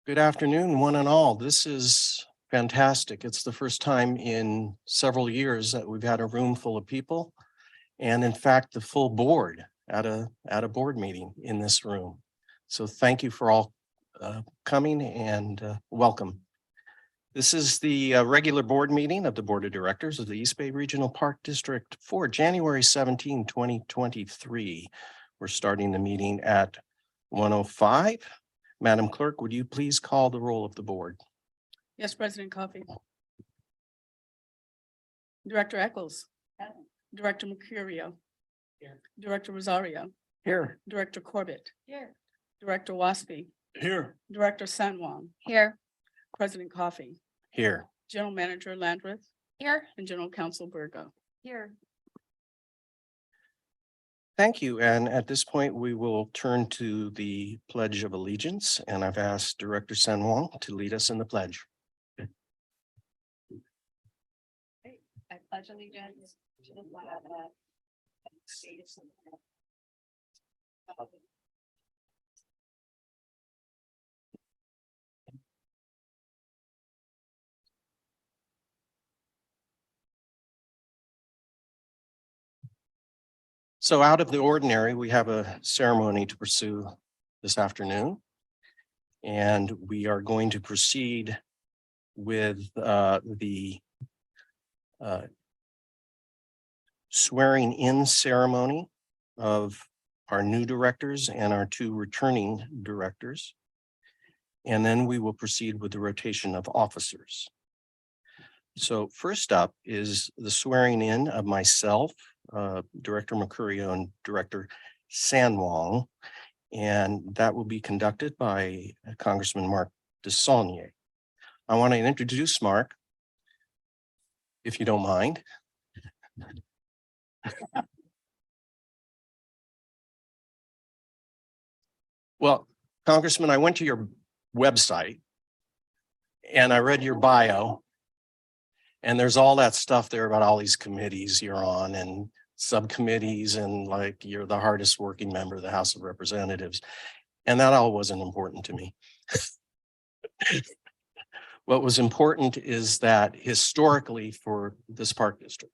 Good afternoon, one and all. This is fantastic. It's the first time in several years that we've had a room full of people. And in fact, the full board at a board meeting in this room. So thank you for all coming and welcome. This is the regular board meeting of the Board of Directors of the East Bay Regional Park District for January 17, 2023. We're starting the meeting at 1:05. Madam Clerk, would you please call the roll of the board? Yes, President Coffee. Director Eccles. Director Mercurio. Here. Director Rosario. Here. Director Corbett. Here. Director Waspy. Here. Director San Juan. Here. President Coffee. Here. General Manager Landreth. Here. And General Counsel Burgo. Here. Thank you. And at this point, we will turn to the Pledge of Allegiance, and I've asked Director San Juan to lead us in the pledge. I pledge allegiance to the flag of the United States of America. So out of the ordinary, we have a ceremony to pursue this afternoon. And we are going to proceed with the swearing in ceremony of our new directors and our two returning directors. And then we will proceed with the rotation of officers. So first up is the swearing in of myself, Director Mercurio and Director San Juan, and that will be conducted by Congressman Mark DeSaulnier. I want to introduce Mark, if you don't mind. Well, Congressman, I went to your website and I read your bio. And there's all that stuff there about all these committees you're on and subcommittees and like you're the hardest working member of the House of Representatives. And that all wasn't important to me. What was important is that historically for this park district,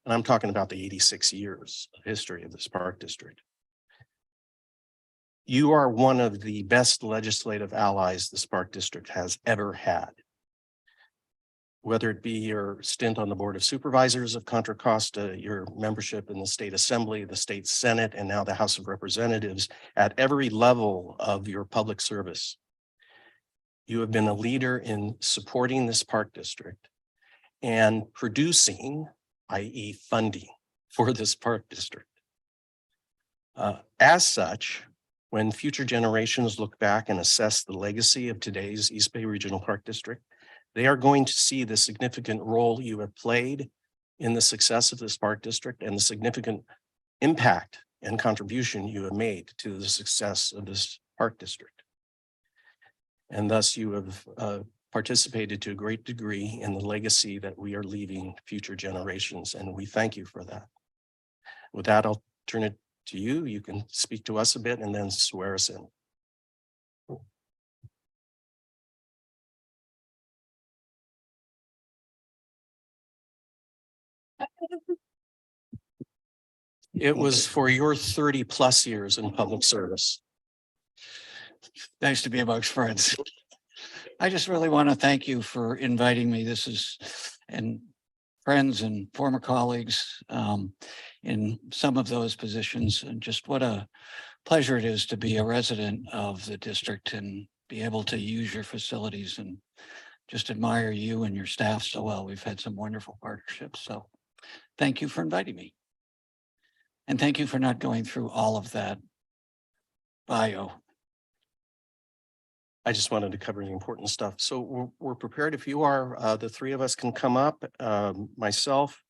and I'm talking about the 86 years of history of this park district, you are one of the best legislative allies this park district has ever had. Whether it be your stint on the Board of Supervisors of Contra Costa, your membership in the State Assembly, the State Senate, and now the House of Representatives, at every level of your public service. You have been a leader in supporting this park district and producing, i.e. funding for this park district. As such, when future generations look back and assess the legacy of today's East Bay Regional Park District, they are going to see the significant role you have played in the success of this park district and the significant impact and contribution you have made to the success of this park district. And thus you have participated to a great degree in the legacy that we are leaving future generations, and we thank you for that. With that, I'll turn it to you. You can speak to us a bit and then swear us in. It was for your 30+ years in public service. Nice to be amongst friends. I just really want to thank you for inviting me. And friends and former colleagues in some of those positions, and just what a pleasure it is to be a resident of the district and be able to use your facilities, and just admire you and your staff so well. We've had some wonderful partnerships. So thank you for inviting me. And thank you for not going through all of that bio. I just wanted to cover the important stuff. So we're prepared. If you are, the three of us can come up, myself,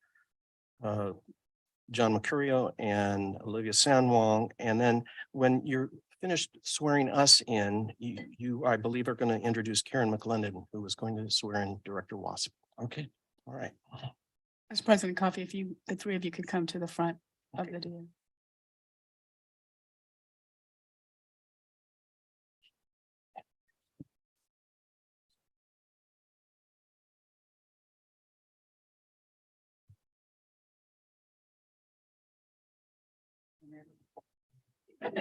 John Mercurio and Olivia San Juan. And then when you're finished swearing us in, you I believe, are going to introduce Karen McClendon, who is going to swear in Director Wasp. Okay. All right. As President Coffee, if the three of you could come to the front of the deal. Raise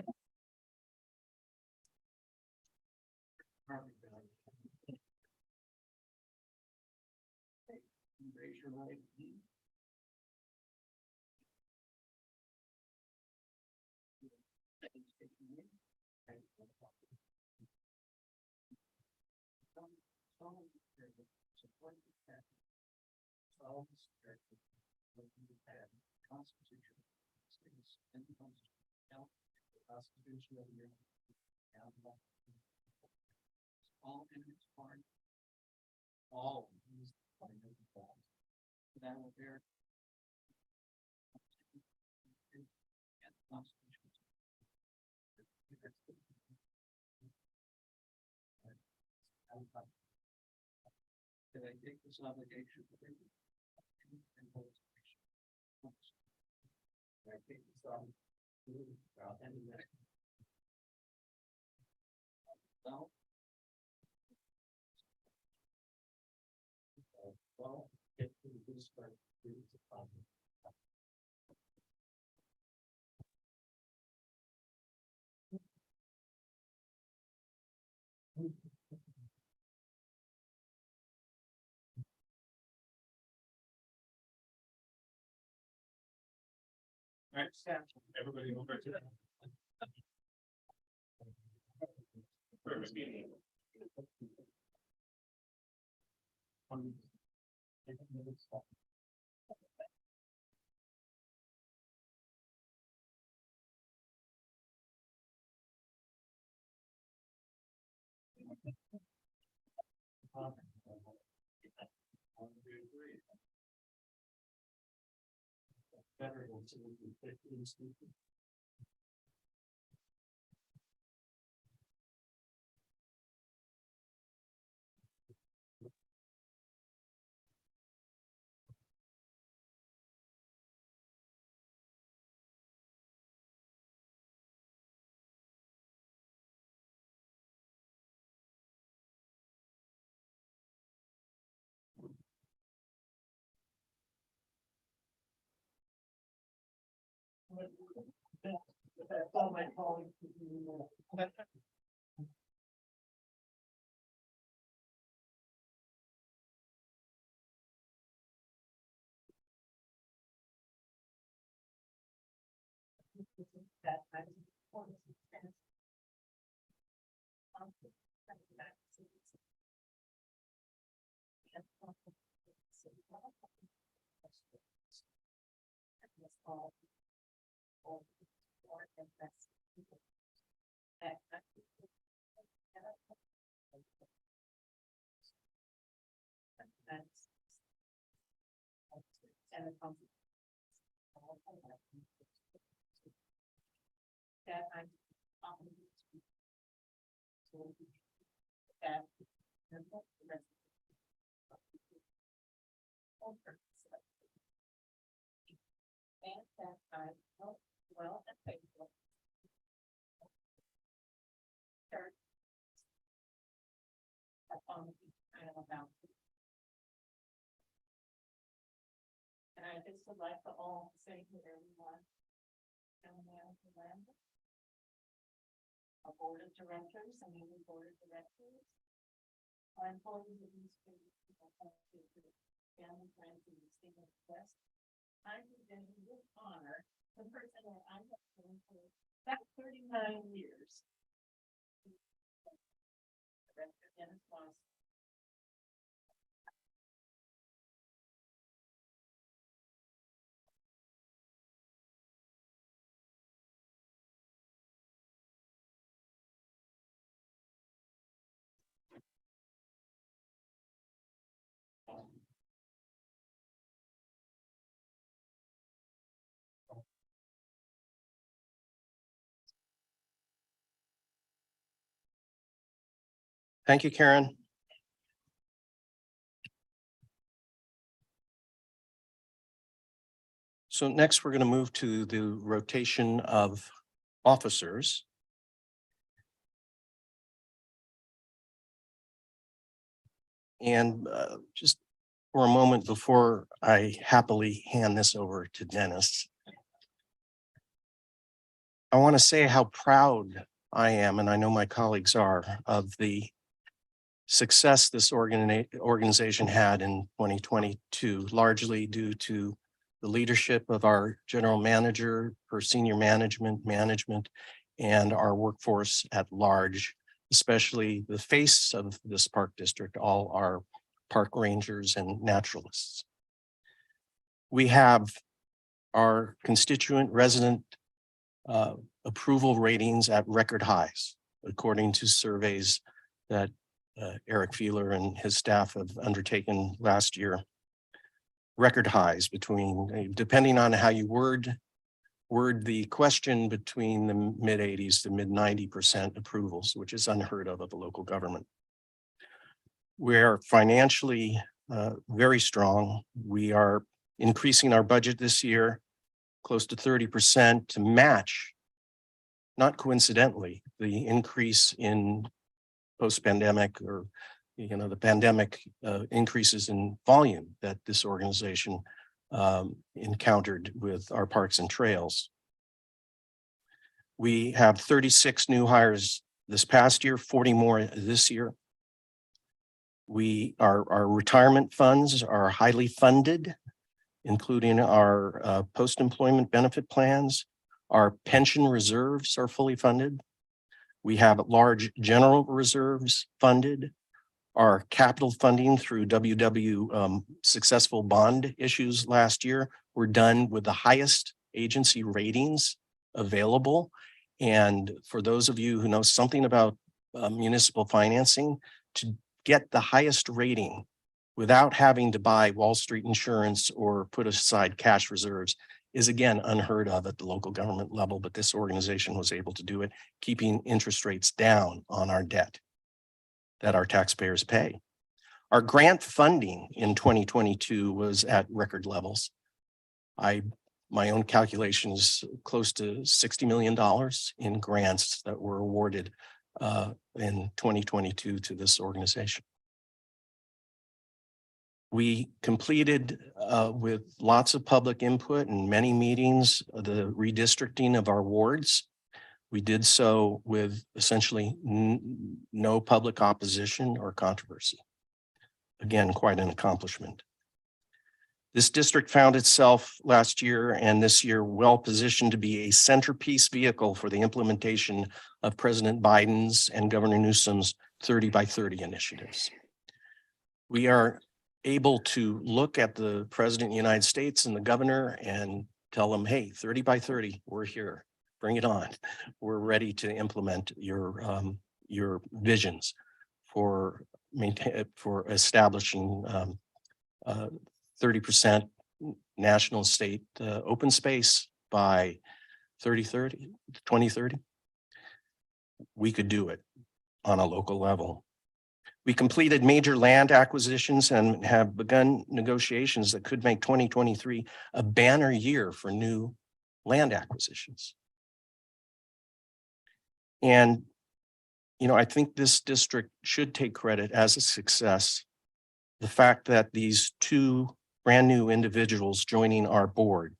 your right hand. Constitution of the United States and the Constitution of the United States. All in its part. All in its part. That will bear. And the Constitution. That I take this obligation and hold it. I take this obligation without any measure. Well, get to this part. All right, staff, everybody over to that. Better than 15 speakers. All my colleagues. That I was that I and that I will well and faithfully upon the I am about to. And I just would like to all say to everyone, young man of the land, a board of directors and any board of directors, our employees of these family, friends, and the state of the West, I present with honor the person that I have known for about 39 years. Director Dennis Moss. Thank you, Karen. So next, we're going to move to the rotation of officers. And just for a moment before I happily hand this over to Dennis, I want to say how proud I am, and I know my colleagues are, of the success this organization had in 2022, largely due to the leadership of our general manager, her senior management, and our workforce at large, especially the face of this park district, all our park rangers and naturalists. We have our constituent resident approval ratings at record highs, according to surveys that Eric Feeler and his staff have undertaken last year. Record highs between, depending on how you word the question, between the mid 80s to mid 90% approvals, which is unheard of a local government. We're financially very strong. We are increasing our budget this year close to 30% to match, not coincidentally, the increase in post-pandemic or the pandemic increases in volume that this organization encountered with our parks and trails. We have 36 new hires this past year, 40 more this year. Our retirement funds are highly funded, including our post-employment benefit plans. Our pension reserves are fully funded. We have large general reserves funded. Our capital funding through successful bond issues last year were done with the highest agency ratings available. And for those of you who know something about municipal financing, to get the highest rating without having to buy Wall Street insurance or put aside cash reserves is again unheard of at the local government level, but this organization was able to do it, keeping interest rates down on our debt that our taxpayers pay. Our grant funding in 2022 was at record levels. My own calculations, close to $60 million in grants that were awarded in 2022 to this organization. We completed with lots of public input and many meetings, the redistricting of our wards. We did so with essentially no public opposition or controversy. Again, quite an accomplishment. This district found itself last year and this year well positioned to be a centerpiece vehicle for the implementation of President Biden's and Governor Newsom's 30 by 30 initiatives. We are able to look at the President of the United States and the governor and tell them, hey, 30 by 30, we're here. Bring it on. We're ready to implement your visions for establishing 30% national state open space by 2030. We could do it on a local level. We completed major land acquisitions and have begun negotiations that could make 2023 a banner year for new land acquisitions. And, I think this district should take credit as a success. The fact that these two brand new individuals joining our board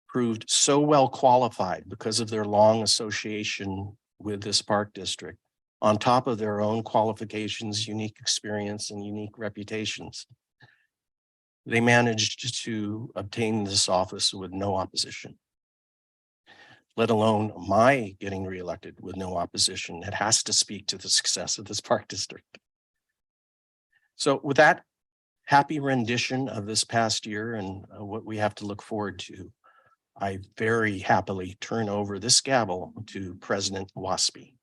proved so well qualified because of their long association with this park district, on top of their own qualifications, unique experience, and unique reputations. They managed to obtain this office with no opposition, let alone my getting reelected with no opposition. It has to speak to the success of this park district. So with that happy rendition of this past year and what we have to look forward to, I very happily turn over this gavel to President Waspy.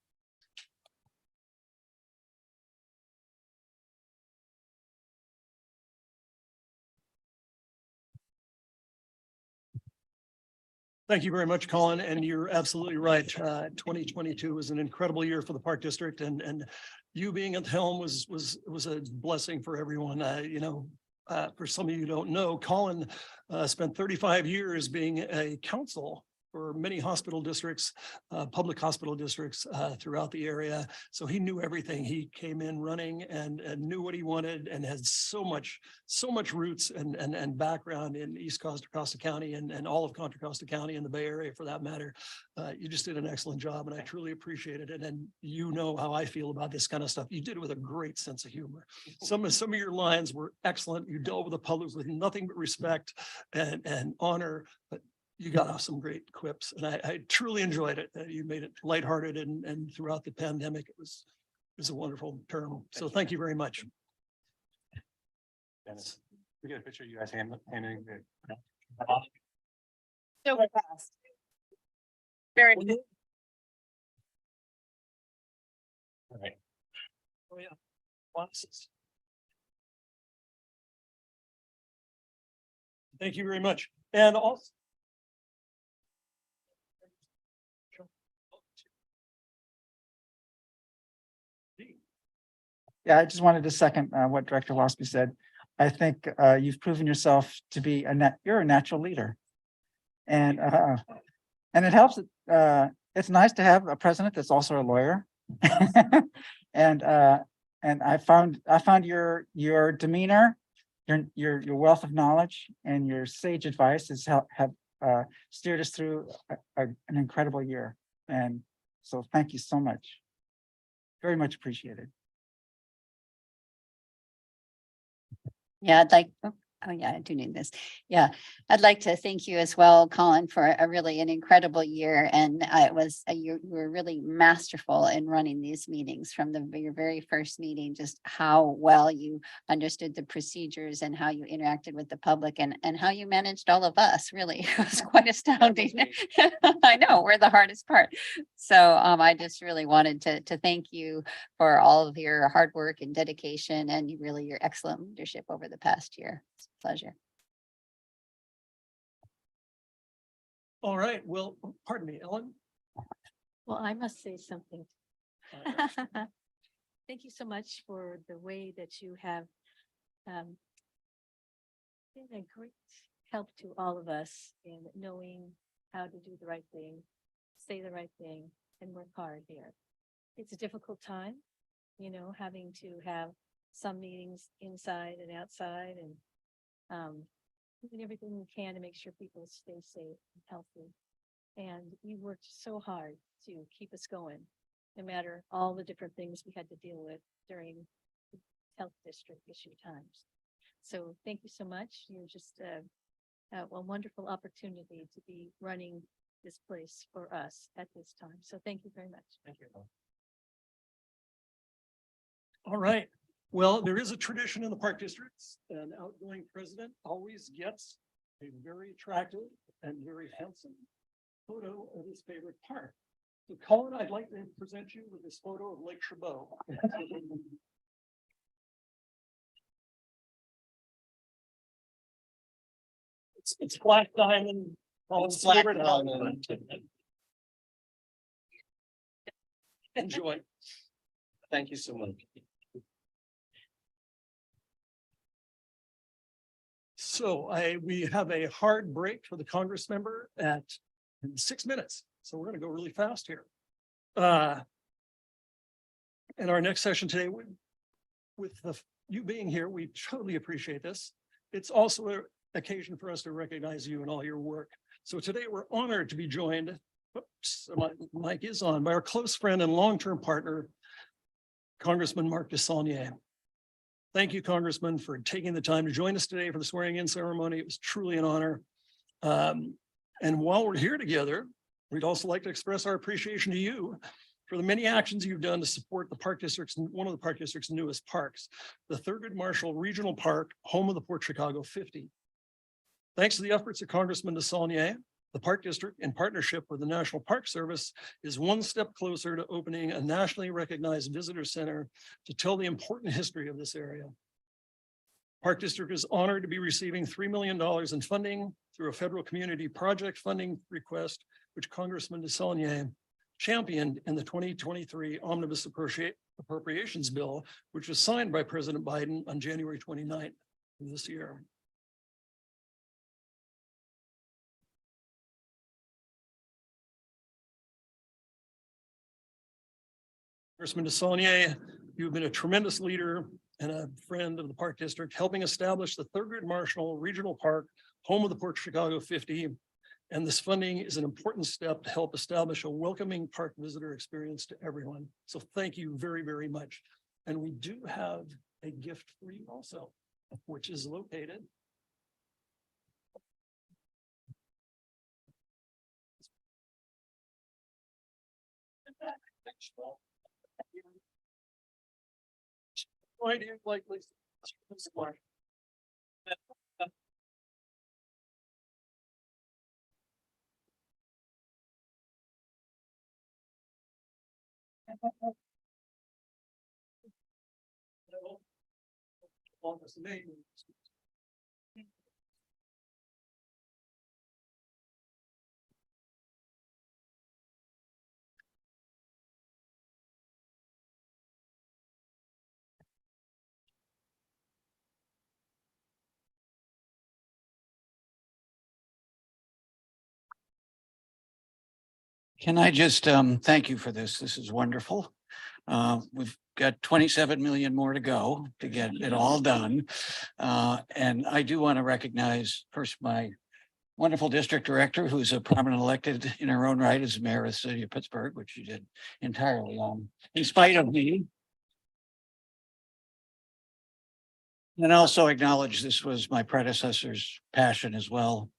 Thank you very much, Colin. And you're absolutely right. 2022 was an incredible year for the Park District, and you being at the helm was a blessing for everyone. For some of you who don't know, Colin spent 35 years being a council for many hospital districts, public hospital districts throughout the area. So he knew everything. He came in running and knew what he wanted and had so much roots and background in East Costa County and all of Contra Costa County and the Bay Area for that matter. You just did an excellent job and I truly appreciate it. And you know how I feel about this kind of stuff. You did it with a great sense of humor. Some of your lines were excellent. You dealt with the public with nothing but respect and honor, but you got off some great quips and I truly enjoyed it. You made it lighthearted and throughout the pandemic, it was a wonderful term. So thank you very much. Dennis, we get a picture of you guys handing the. So fast. Very good. All right. Oh, yeah. Bonuses. Thank you very much. And also. Yeah, I just wanted to second what Director Waspy said. I think you've proven yourself to be you're a natural leader. And it helps. It's nice to have a president that's also a lawyer. And I found your demeanor, your wealth of knowledge and your sage advice have steered us through an incredible year. And so thank you so much. Very much appreciated. Yeah, I'd like, oh yeah, I do need this. Yeah, I'd like to thank you as well, Colin, for an incredible year. And you were really masterful in running these meetings from your very first meeting, just how well you understood the procedures and how you interacted with the public and how you managed all of us, really. It was quite astounding. I know, we're the hardest part. So I just really wanted to thank you for all of your hard work and dedication and your excellent leadership over the past year. It's a pleasure. All right. Well, pardon me, Ellen. Well, I must say something. Uh, Thank you so much for the way that you have been a great help to all of us in knowing how to do the right thing, say the right thing, and work hard here. It's a difficult time, having to have some meetings inside and outside and doing everything we can to make sure people stay safe and healthy. And you worked so hard to keep us going, no matter all the different things we had to deal with during the health district issue times. So thank you so much. You're just a wonderful opportunity to be running this place for us at this time. So thank you very much. Thank you. All right. Well, there is a tradition in the park districts. An outgoing president always gets a very attractive and very handsome photo of his favorite park. So Colin, I'd like to present you with this photo of Lake Chabot. It's Black Diamond. Colin's favorite diamond. Enjoy. Thank you so much. So we have a hard break for the Congress member at 6 minutes. So we're going to go really fast here. And our next session today, with you being here, we totally appreciate this. It's also an occasion for us to recognize you and all your work. So today we're honored to be joined, oops, my mic is on, by our close friend and long-term partner, Congressman Mark DeSaulnier. Thank you, Congressman, for taking the time to join us today for the swearing-in ceremony. It was truly an honor. And while we're here together, we'd also like to express our appreciation to you for the many actions you've done to support the park district's, one of the park district's newest parks, the Thurgood Marshall Regional Park, home of the Port Chicago 50. Thanks to the efforts of Congressman DeSaulnier, the Park District, in partnership with the National Park Service, is one step closer to opening a nationally recognized visitor center to tell the important history of this area. Park District is honored to be receiving $3 million in funding through a federal community project funding request, which Congressman DeSaulnier championed in the 2023 Omnibus Appropriations Bill, which was signed by President Biden on January 29th of this year. Congressman Desaulnier, you've been a tremendous leader and a friend of the Park District, helping establish the Thurgood Marshall Regional Park, home of the Port Chicago 50. And this funding is an important step to help establish a welcoming park visitor experience to everyone. So thank you very, very much. And we do have a gift for you also, which is located. Right here, like, Lisa. Can I just thank you for this? This is wonderful. We've got 27 million more to go to get it all done. And I do want to recognize first my wonderful district director, who's a prominent elected in her own right as mayor of the city of Pittsburgh, which she did entirely in spite of me. And also acknowledge this was my predecessor's passion as well.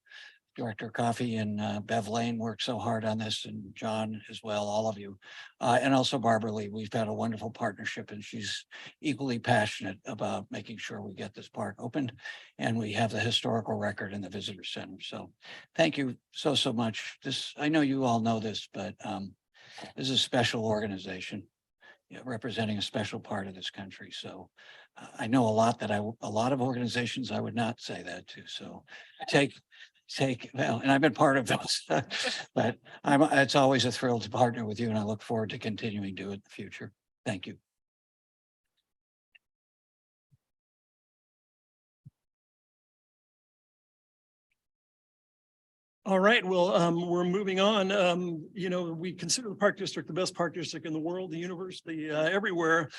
Director Coffey and Bev Lane worked so hard on this, and John as well, all of you. And also Barbara Lee, we've had a wonderful partnership, and she's equally passionate about making sure we get this park opened and we have the historical record in the visitor center. So thank you so much. This, I know you all know this, but this is a special organization, you know, representing a special part of this country. So I know a lot that a lot of organizations I would not say that to. So well, and I've been part of those, but it's always a thrill to partner with you, and I look forward to continuing to do it in the future. Thank you. All right, well, we're moving on. You know, we consider the Park District the best park district in the world, the universe, everywhere.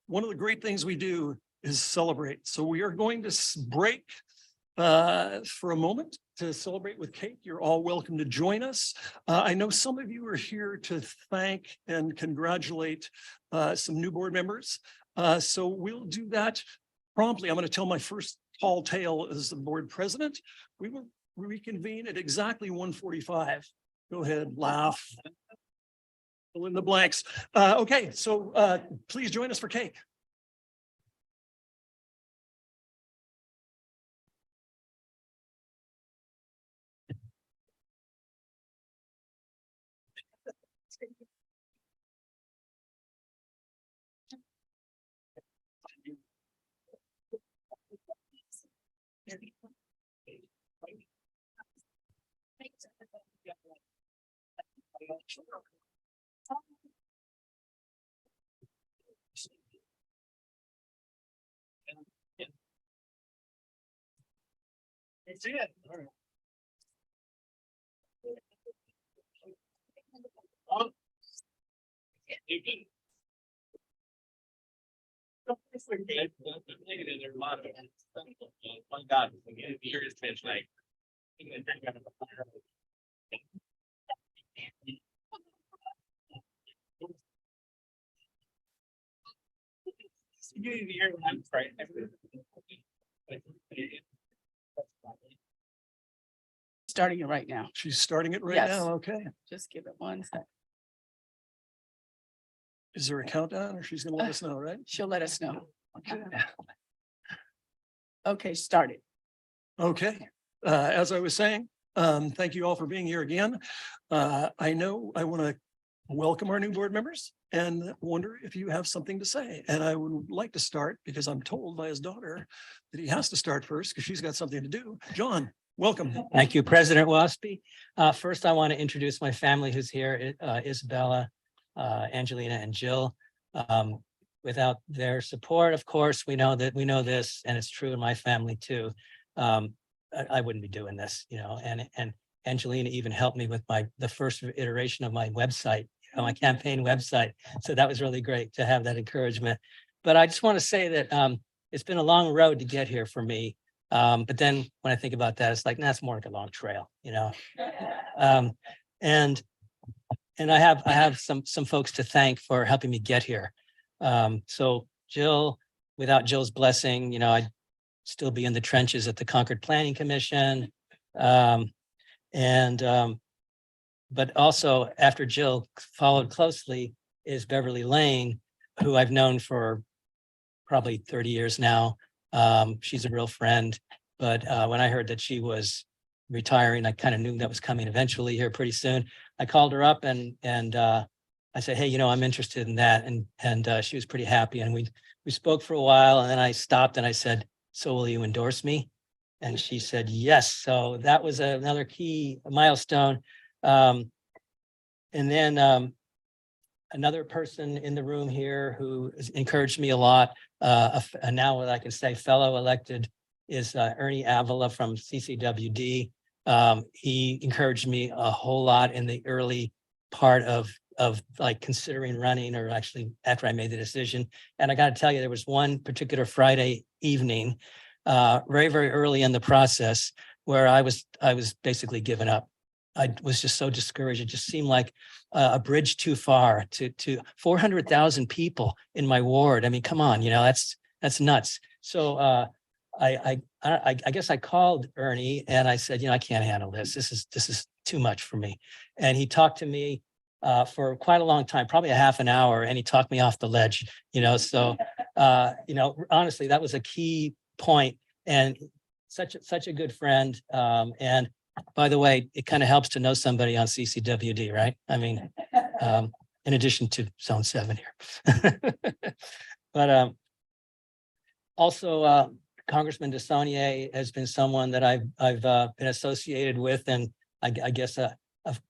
One of the great things we do is celebrate. So we are going to break for a moment to celebrate with cake. You're all welcome to join us. I know some of you are here to thank and congratulate some new board members. So we'll do that promptly. I'm going to tell my first tall tale as the board president. We will reconvene at exactly 1:45. Go ahead, laugh. Fill in the blanks. Okay, so please join us for cake. That's it. All right. Starting it right now. She's starting it right Yes. now. Okay. Just give it 1 second. Is there a countdown or she's gonna let us know, right? She'll let us know. Okay. Okay, start it. Okay, as I was saying, thank you all for being here again. I know I want to welcome our new board members and wonder if you have something to say. And I would like to start because I'm told by his daughter that he has to start first because she's got something to do. John, welcome. Thank you, President Waspy. First, I want to introduce my family who's here, Isabella, Angelina, and Jill. Without their support, of course, we know this, and it's true in my family too. I wouldn't be doing this, you know, and Angelina even helped me with the first iteration of my website on my campaign website. So that was really great to have that encouragement. But I just want to say that it's been a long road to get here for me. But then when I think about that, it's like, that's more like a long trail, you know? And I have some folks to thank for helping me get here. So Jill, without Jill's blessing, you know, I'd still be in the trenches at the Concord Planning Commission. But also after Jill followed closely is Beverly Lane, who I've known for probably 30 years now. She's a real friend, but when I heard that she was retiring, I kind of knew that was coming eventually here pretty soon. I called her up and I said, hey, you know, I'm interested in that. And she was pretty happy. And we spoke for a while, and then I stopped and I said, so will you endorse me? And she said, yes. So that was another key milestone. And then another person in the room here who has encouraged me a lot, now what I can say fellow elected, is Ernie Avila from CCWD. He encouraged me a whole lot in the early part of like considering running, or actually after I made the decision. And I got to tell you, there was one particular Friday evening, very, very early in the process, where I was basically giving up. I was just so discouraged. It just seemed like a bridge too far to 400,000 people in my ward. I mean, come on, you know, that's nuts. So I guess I called Ernie and I said, you know, I can't handle this. This is too much for me. And he talked to me for quite a long time, probably a half an hour, and he talked me off the ledge, you know. So you know, honestly, that was a key point, and such a good friend. And by the way, it kind of helps to know somebody on CCWD, right? I mean, in addition to Zone 7 here. But also Congressman DeSaulnier has been someone that I've been associated with, and I guess I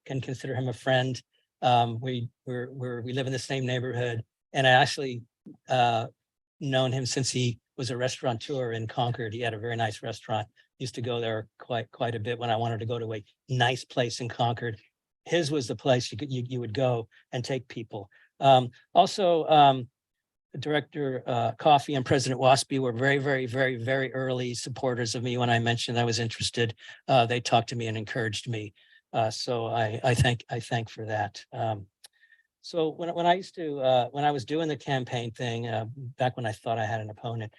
can consider him a friend. We live in the same neighborhood, and I actually known him since he was a restaurateur in Concord. He had a very nice restaurant. Used to go there quite a bit when I wanted to go to a nice place in Concord. His was the place you would go and take people. Also, Director Coffey and President Waspy were very, very, very, very early supporters of me when I mentioned I was interested. They talked to me and encouraged me. So I thank for that. So when I used to when I was doing the campaign thing back when I thought I had an opponent,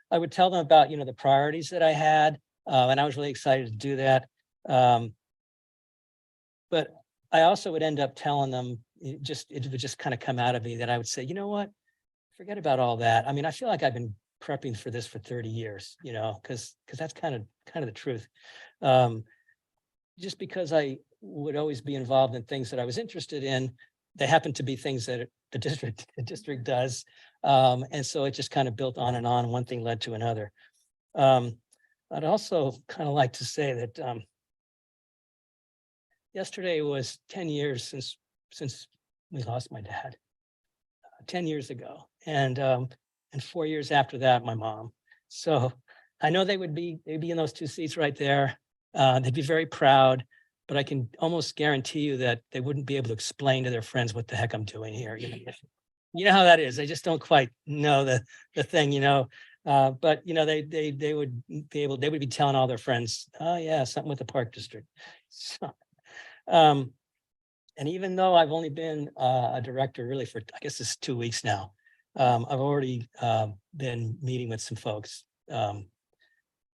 I would tell them about, you know, the priorities that I had, and I was really excited to do that. But I also would end up telling them, it would just kind of come out of me that I would say, you know what, forget about all that. I mean, I feel like I've been prepping for this for 30 years, you know, because that's kind of the truth. Just because I would always be involved in things that I was interested in, they happen to be things that the district does. And so it just kind of built on and on. One thing led to another. I'd also kind of like to say that yesterday was 10 years since we lost my dad, 10 years ago. And 4 years after that, my mom. So I know they'd be in those two seats right there. They'd be very proud, but I can almost guarantee you that they wouldn't be able to explain to their friends what the heck I'm doing here. You know how that is. They just don't quite know the thing, you know. But you know, they would be telling all their friends, oh yeah, something with the Park District. So, and even though I've only been a director really for, I guess it's 2 weeks now, I've already been meeting with some folks out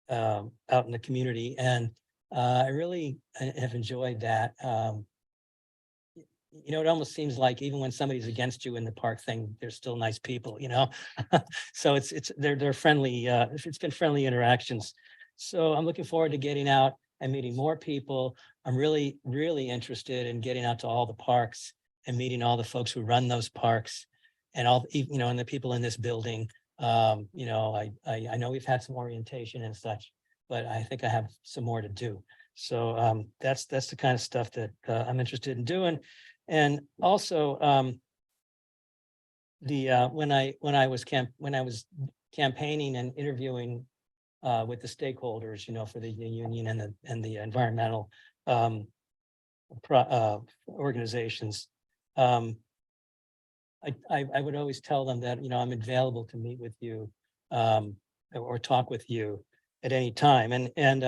in the community, and I really have enjoyed that. You know, it almost seems like even when somebody's against you in the park thing, they're still nice people, you know. So they're friendly. It's been friendly interactions. So I'm looking forward to getting out and meeting more people. I'm really, really interested in getting out to all the parks and meeting all the folks who run those parks, and all, you know, and the people in this building. You know, I know we've had some orientation and such, but I think I have some more to do. So that's the kind of stuff that I'm interested in doing. And also when I was campaigning and interviewing with the stakeholders, you know, for the union and the environmental, organizations. I would always tell them that, I'm available to meet with you or talk with you at any time. And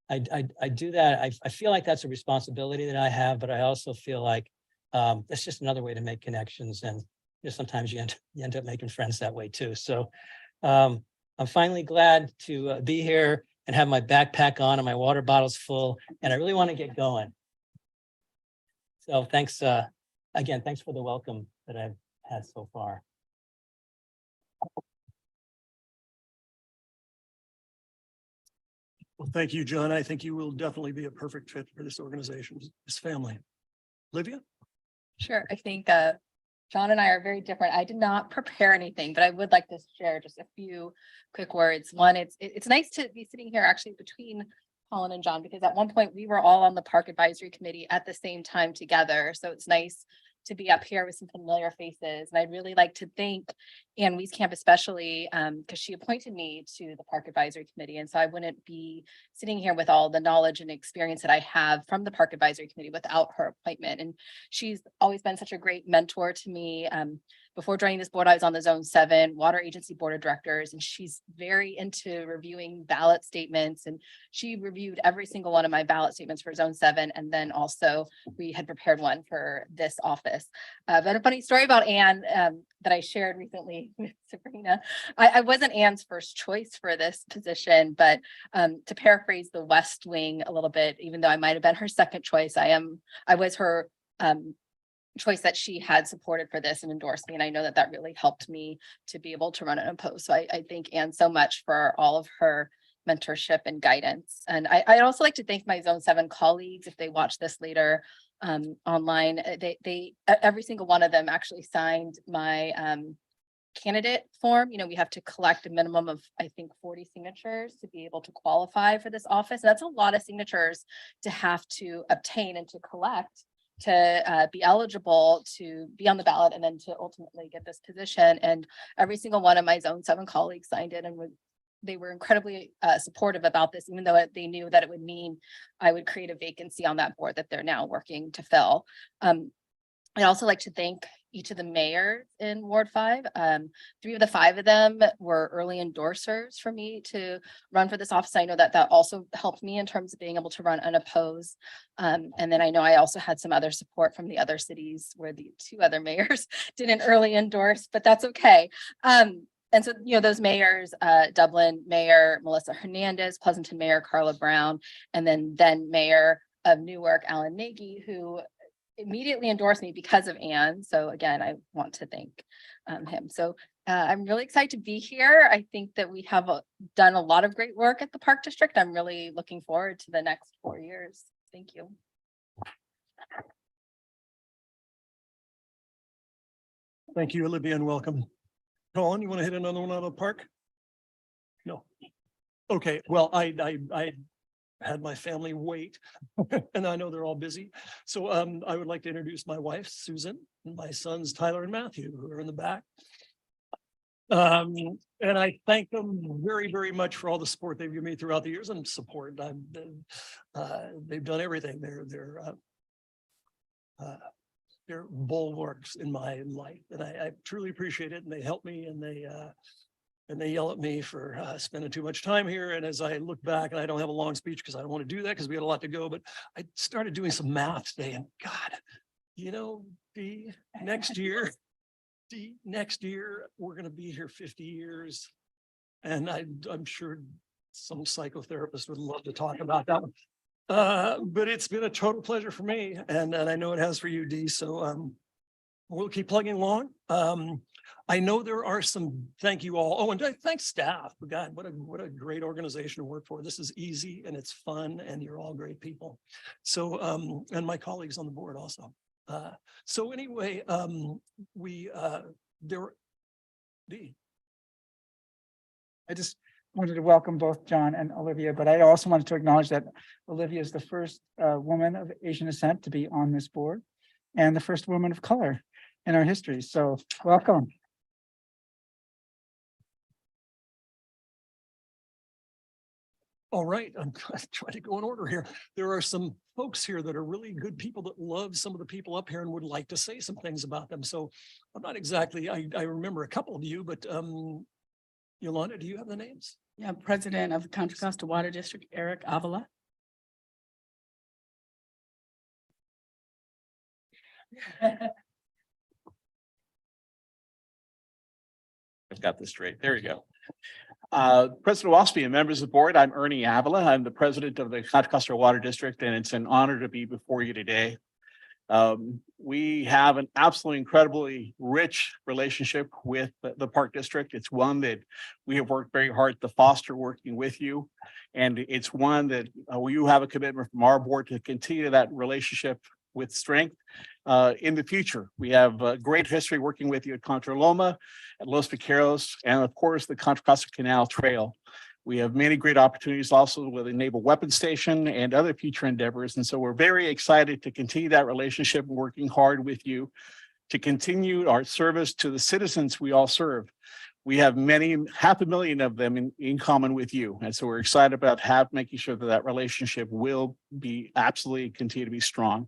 I do that. I feel like that's a responsibility that I have, but I also feel like it's just another way to make connections. And sometimes you end up making friends that way too. So I'm finally glad to be here and have my backpack on and my water bottles full, and I really want to get going. So thanks, again, thanks for the welcome that I've had so far. Well, thank you, John. I think you will definitely be a perfect fit for this organization, this family. Olivia? Sure, I think John and I are very different. I did not prepare anything, but I would like to share just a few quick words. One, it's nice to be sitting here actually between Colin and John, because at one point we were all on the Park Advisory Committee at the same time together. So it's nice to be up here with some familiar faces. And I'd really like to thank Ann Wieskamp especially because she appointed me to the Park Advisory Committee. And so I wouldn't be sitting here with all the knowledge and experience that I have from the Park Advisory Committee without her appointment. And she's always been such a great mentor to me. Before joining this board, I was on the Zone 7 Water Agency Board of Directors, and she's very into reviewing ballot statements. And she reviewed every single one of my ballot statements for Zone 7. And then also we had prepared one for this office. But a funny story about Ann that I shared recently with Sabrina. I wasn't Ann's first choice for this position, but to paraphrase the West Wing a little bit, even though I might have been her second choice, I was her choice that she had supported for this and endorsed me. And I know that that really helped me to be able to run unopposed. So I thank Ann so much for all of her mentorship and guidance. And I'd also like to thank my Zone 7 colleagues if they watch this later online. They every single one of them actually signed my candidate form. We have to collect a minimum of, I think, 40 signatures to be able to qualify for this office. And that's a lot of signatures to have to obtain and to collect to be eligible to be on the ballot and then to ultimately get this position. And every single one of my Zone 7 colleagues signed it, and they were incredibly supportive about this, even though they knew that it would mean I would create a vacancy on that board that they're now working to fill. I'd also like to thank each of the mayors in Ward 5. 3 of the 5 of them were early endorsers for me to run for this office. I know that also helped me in terms of being able to run unopposed. And then I know I also had some other support from the other cities where the 2 other mayors didn't early endorse, but that's okay. And so, those mayors, Dublin Mayor Melissa Hernandez, Pleasanton Mayor Carla Brown, and then Mayor of Newark, Alan Nagy, who immediately endorsed me because of Ann. So again, I want to thank him. So I'm really excited to be here. I think that we have done a lot of great work at the Park District. I'm really looking forward to the next 4 years. Thank you. Thank you, Olivia, and welcome. Colin, you want to hit another one out of the park? No. Okay, well, I had my family wait and I know they're all busy. So I would like to introduce my wife, Susan, and my sons, Tyler and Matthew, who are in the back. And I thank them very, very much for all the support they've given me throughout the years and support. They've done everything. They're bulwarks in my life, and I truly appreciate it. And they help me, and they yell at me for spending too much time here. And as I look back, and I don't have a long speech because I don't want to do that because we had a lot to go, but I started doing some math today, and God, next year we're going to be here 50 years, and I'm sure some psychotherapist would love to talk about that one. But it's been a total pleasure for me, and I know it has for you, Dee. So we'll keep plugging along. I know there are some, thank you all. Oh, and thanks staff. God, what a great organization to work for. This is easy and it's fun, and you're all great people. So, and my colleagues on the board also. So anyway, Dee. I just wanted to welcome both John and Olivia, but I also wanted to acknowledge that Olivia is the first woman of Asian descent to be on this board and the first woman of color in our history. So welcome. All right, I'm trying to go in order here. There are some folks here that are really good people that love some of the people up here and would like to say some things about them. So I'm not exactly, I remember a couple of you, but Yolanda, do you have the names? Yeah, President of the Contra Costa Water District, Eric Avila. I've got this straight. There you go. President Waspy and members of the board, I'm Ernie Avila. I'm the president of the Contra Costa Water District, and it's an honor to be before you today. We have an absolutely incredibly rich relationship with the Park District. It's one that we have worked very hard to foster working with you. And it's one that you have a commitment from our board to continue that relationship with strength in the future. We have a great history working with you at Contra Loma, at Los Piqueros, and of course, the Contra Costa Canal Trail. We have many great opportunities also with the Naval Weapons Station and other future endeavors. And so we're very excited to continue that relationship, working hard with you to continue our service to the citizens we all serve. We have many, 500,000 of them in common with you. And so we're excited about making sure that that relationship will be absolutely continue to be strong.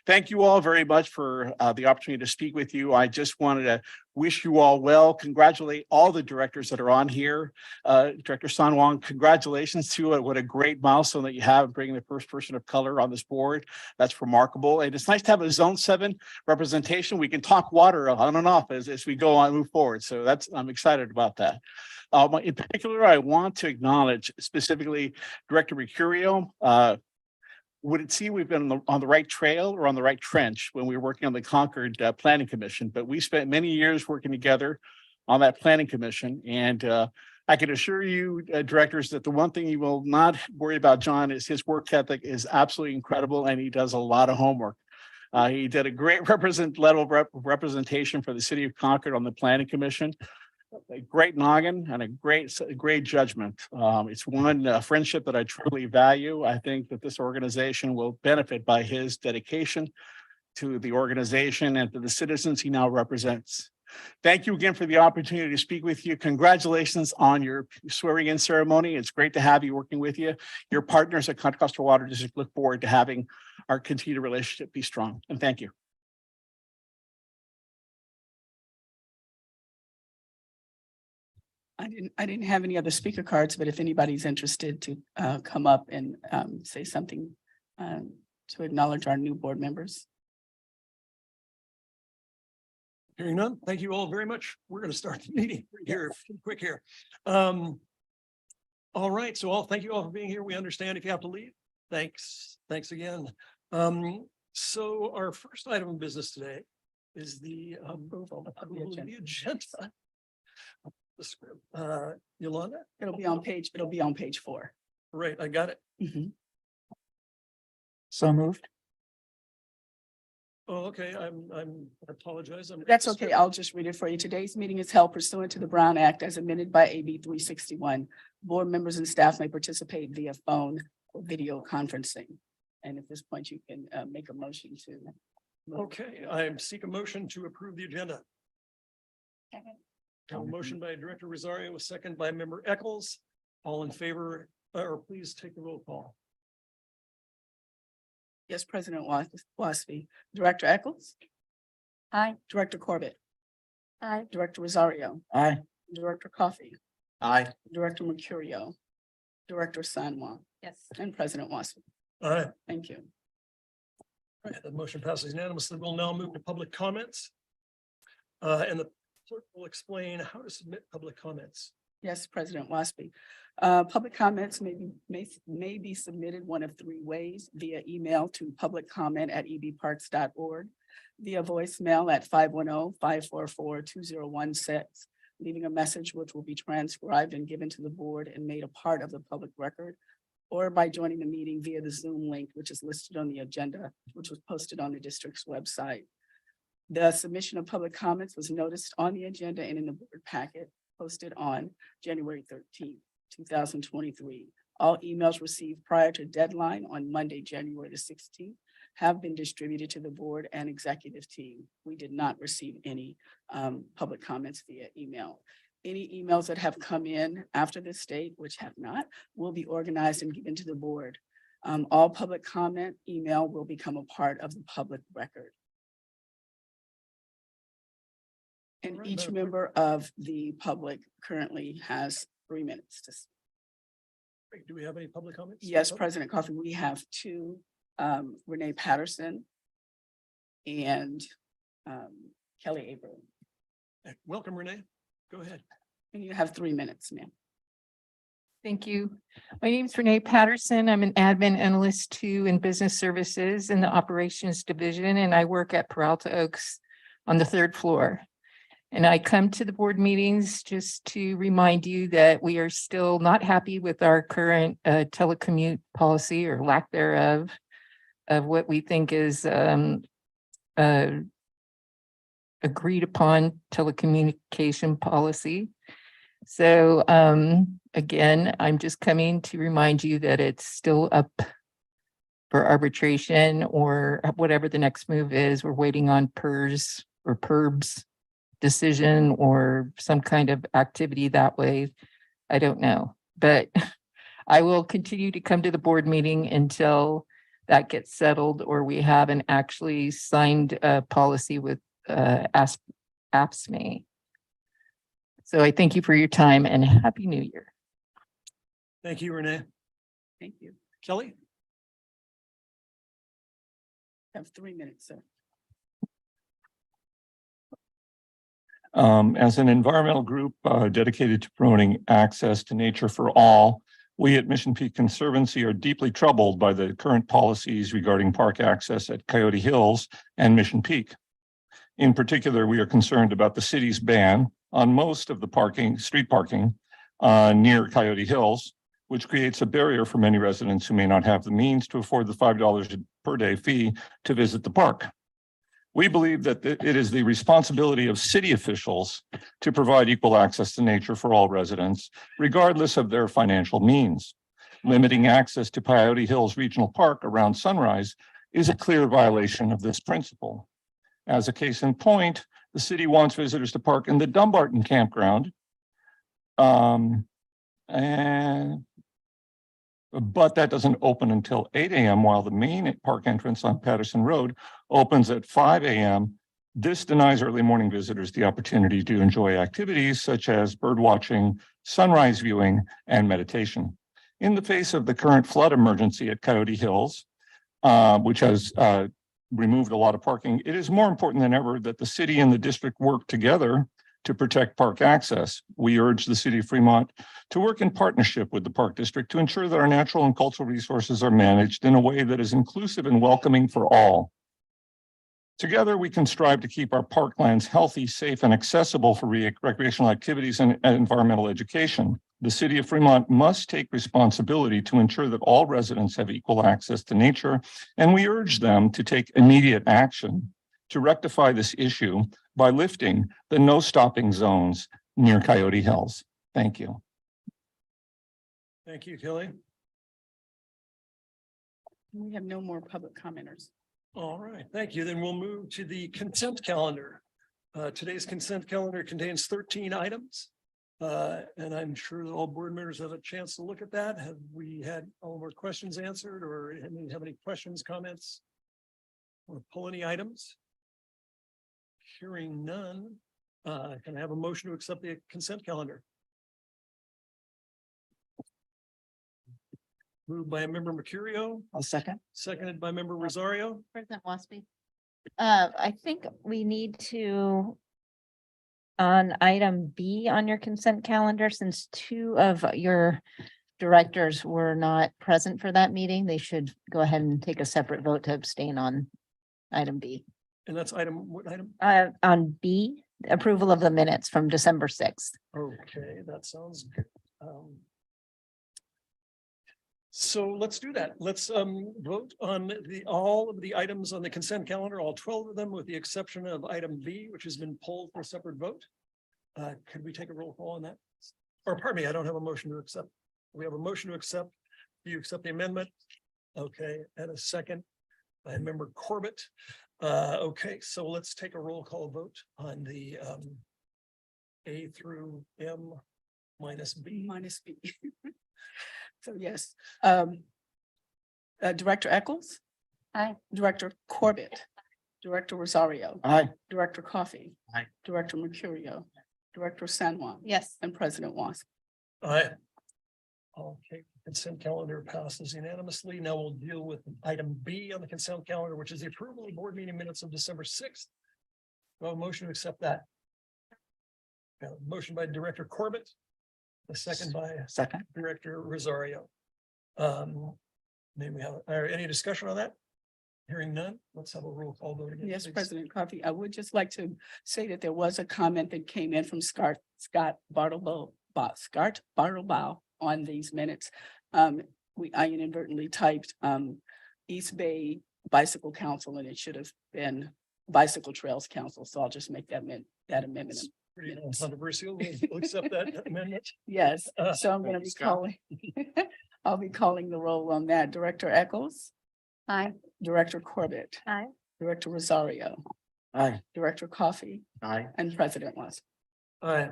Thank you all very much for the opportunity to speak with you. I just wanted to wish you all well, congratulate all the directors that are on here. Director San Wong, congratulations to you. What a great milestone that you have bringing the first person of color on this board. That's remarkable. And it's nice to have a Zone 7 representation. We can talk water on and off as we go on, move forward. So I'm excited about that. In particular, I want to acknowledge specifically Director Mercurio. Would it seem we've been on the right trail or on the right trench when we were working on the Concord Planning Commission, but we spent many years working together on that Planning Commission. And I can assure you, directors, that the one thing you will not worry about, John, is his work ethic is absolutely incredible, and he does a lot of homework. He did a great representation for the city of Concord on the Planning Commission. A great noggin and a great judgment. It's one friendship that I truly value. I think that this organization will benefit by his dedication to the organization and to the citizens he now represents. Thank you again for the opportunity to speak with you. Congratulations on your swearing in ceremony. It's great to have you working with you. Your partners at Contra Costa Water District look forward to having our continued relationship be strong. And thank you. I didn't have any other speaker cards, but if anybody's interested to come up and say something to acknowledge our new board members. Hearing none, thank you all very much. We're going to start the meeting here, quick here. All right, so thank you all for being here. We understand if you have to leave. Thanks again. So our first item of business today is the approval of the agenda. The script. Yolanda? It'll be on page 4. Right, I got it. Mhm. So moved. Oh, okay, I apologize. That's okay. I'll just read it for you. Today's meeting is held pursuant to the Brown Act as amended by AB 361. Board members and staff may participate via phone or video conferencing. And at this point, you can make a motion to. Okay, I seek a motion to approve the agenda. A motion by Director Rosario, a second by Member Eccles. All in favor, or please take the roll call. Yes, President Waspy. Director Eccles? Aye. Director Corbett? Aye. Director Rosario? Aye. Director Coffey? Aye. Director Mercurio? Director Sanwa? Yes. And President Waspy. All right, Thank you. the motion passes unanimously. We'll now move to public comments. And the clerk will explain how to submit public comments. Yes, President Waspy. Public comments may be submitted one of 3 ways: via email to publiccomment@ebparks.org, via voicemail at 510-544-2016, leaving a message which will be transcribed and given to the board and made a part of the public record, or by joining the meeting via the Zoom link, which is listed on the agenda, which was posted on the district's website. The submission of public comments was noticed on the agenda and in the board packet posted on January 13th, 2023. All emails received prior to deadline on Monday, January the 16th, have been distributed to the board and executive team. We did not receive any public comments via email. Any emails that have come in after this date, which have not, will be organized and given to the board. All public comment email will become a part of the public record. And Alright, each Madam member of the public currently has 3 minutes to speak. Clerk, do we have any public comments? Yes, Oh, President Coffey, we have two, Renee Patterson and Kelly Abrams. Welcome, Renee. Go ahead. And you have 3 minutes, ma'am. Thank you. My name is Renee Patterson. I'm an admin analyst too in business services in the operations division, and I work at Peralta Oaks on the 3rd floor. And I come to the board meetings just to remind you that we are still not happy with our current telecommute policy or lack thereof, of what we think is agreed upon telecommunication policy. So again, I'm just coming to remind you that it's still up for arbitration or whatever the next move is. We're waiting on PERS or PERB's decision or some kind of activity that way. I don't know, but I will continue to come to the board meeting until that gets settled or we have an actually signed policy with AFSCME. So I thank you for your time and Happy New Year. Thank you, Renee. Thank you. Kelly? You have 3 minutes, sir. As an environmental group dedicated to promoting access to nature for all, we at Mission Peak Conservancy are deeply troubled by the current policies regarding park access at Coyote Hills and Mission Peak. In particular, we are concerned about the city's ban on most of the street parking near Coyote Hills, which creates a barrier for many residents who may not have the means to afford the $5 per day fee to visit the park. We believe that it is the responsibility of city officials to provide equal access to nature for all residents, regardless of their financial means. Limiting access to Coyote Hills Regional Park around sunrise is a clear violation of this principle. As a case in point, the city wants visitors to park in the Dumbarton campground. But that doesn't open until 8 a.m. while the main park entrance on Patterson Road opens at 5 a.m. This denies early morning visitors the opportunity to enjoy activities such as bird watching, sunrise viewing, and meditation. In the face of the current flood emergency at Coyote Hills, which has removed a lot of parking, it is more important than ever that the city and the district work together to protect park access. We urge the city of Fremont to work in partnership with the Park District to ensure that our natural and cultural resources are managed in a way that is inclusive and welcoming for all. Together, we can strive to keep our parklands healthy, safe, and accessible for recreational activities and environmental education. The city of Fremont must take responsibility to ensure that all residents have equal access to nature, and we urge them to take immediate action to rectify this issue by lifting the no stopping zones near Coyote Hills. Thank you. Thank you, Kelly. We have no more public commenters. All right, thank you. Then we'll move to the consent calendar. Today's consent calendar contains 13 items. And I'm sure that all board members have a chance to look at that. Have we had all of our questions answered or have any questions, comments? Or pull any items? Hearing none, can I have a motion to accept the consent calendar? Moved by member Mercurio, I'll second. seconded by member Rosario. President Waspy. I think we need to, on item B on your consent calendar, since 2 of your directors were not present for that meeting, they should go ahead and take a separate vote to abstain on item B. And that's what item? On B, approval of the minutes from December 6th. Okay, that sounds good. So let's do that. Let's vote on all of the items on the consent calendar, all 12 of them, with the exception of item B, which has been pulled for a separate vote. Could we take a roll call on that? Or pardon me, I don't have a motion to accept. We have a motion to accept. Do you accept the amendment? Okay, and a second by member Corbett. Okay, so let's take a roll call vote on the A through M minus B. minus B. So yes, Director Eccles? Aye. Director Corbett? Director Rosario? Aye. Director Coffee? Aye. Director Mercurio? Director San Juan? Yes. And President Wasp. Aye. Okay, consent calendar passes unanimously. Now we'll deal with item B on the consent calendar, which is the approval of board meeting minutes of December 6th. Well, motion to accept that. Motion by Director Corbett. A second by Second. Director Rosario. May we have, any discussion on that? Hearing none, let's have a roll call vote again. Yes, please. President Coffee, I would just like to say that there was a comment that came in from Scott Bartlebow on these minutes. I inadvertently typed East Bay Bicycle Council and it should have been Bicycle Trails Council. So I'll just make that amendment. Pretty controversial. We'll accept that amendment. Yes, so I'm Thank gonna you, be Scott. calling, I'll be calling the roll on that. Director Eccles? Aye. Director Corbett? Aye. Director Rosario? Aye. Director Coffee? Aye. And President Wasp. Aye.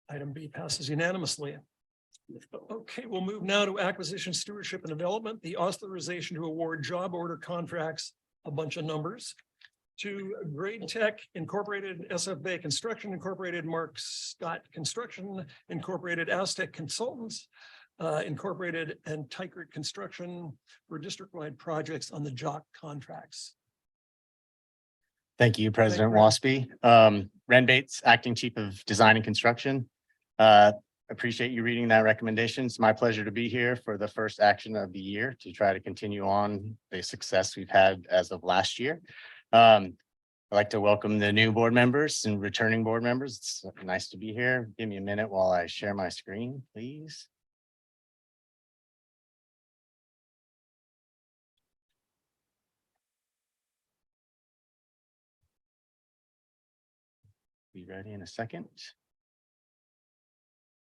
Item B passes unanimously. Okay, we'll move now to acquisition, stewardship and development, the authorization to award job order contracts, a bunch of numbers. To Grade Tech Incorporated, SF Bay Construction Incorporated, Mark Scott Construction Incorporated, Aztec Consultants Incorporated, and Tykert Construction for district-wide projects on the JOC contracts. Thank you, President Ren. Waspy. Ren Bates, Acting Chief of Design and Construction. Appreciate you reading that recommendation. It's my pleasure to be here for the first action of the year to try to continue on the success we've had as of last year. I'd like to welcome the new board members and returning board members. It's nice to be here. Give me a minute while I share my screen, please. Be ready in a second.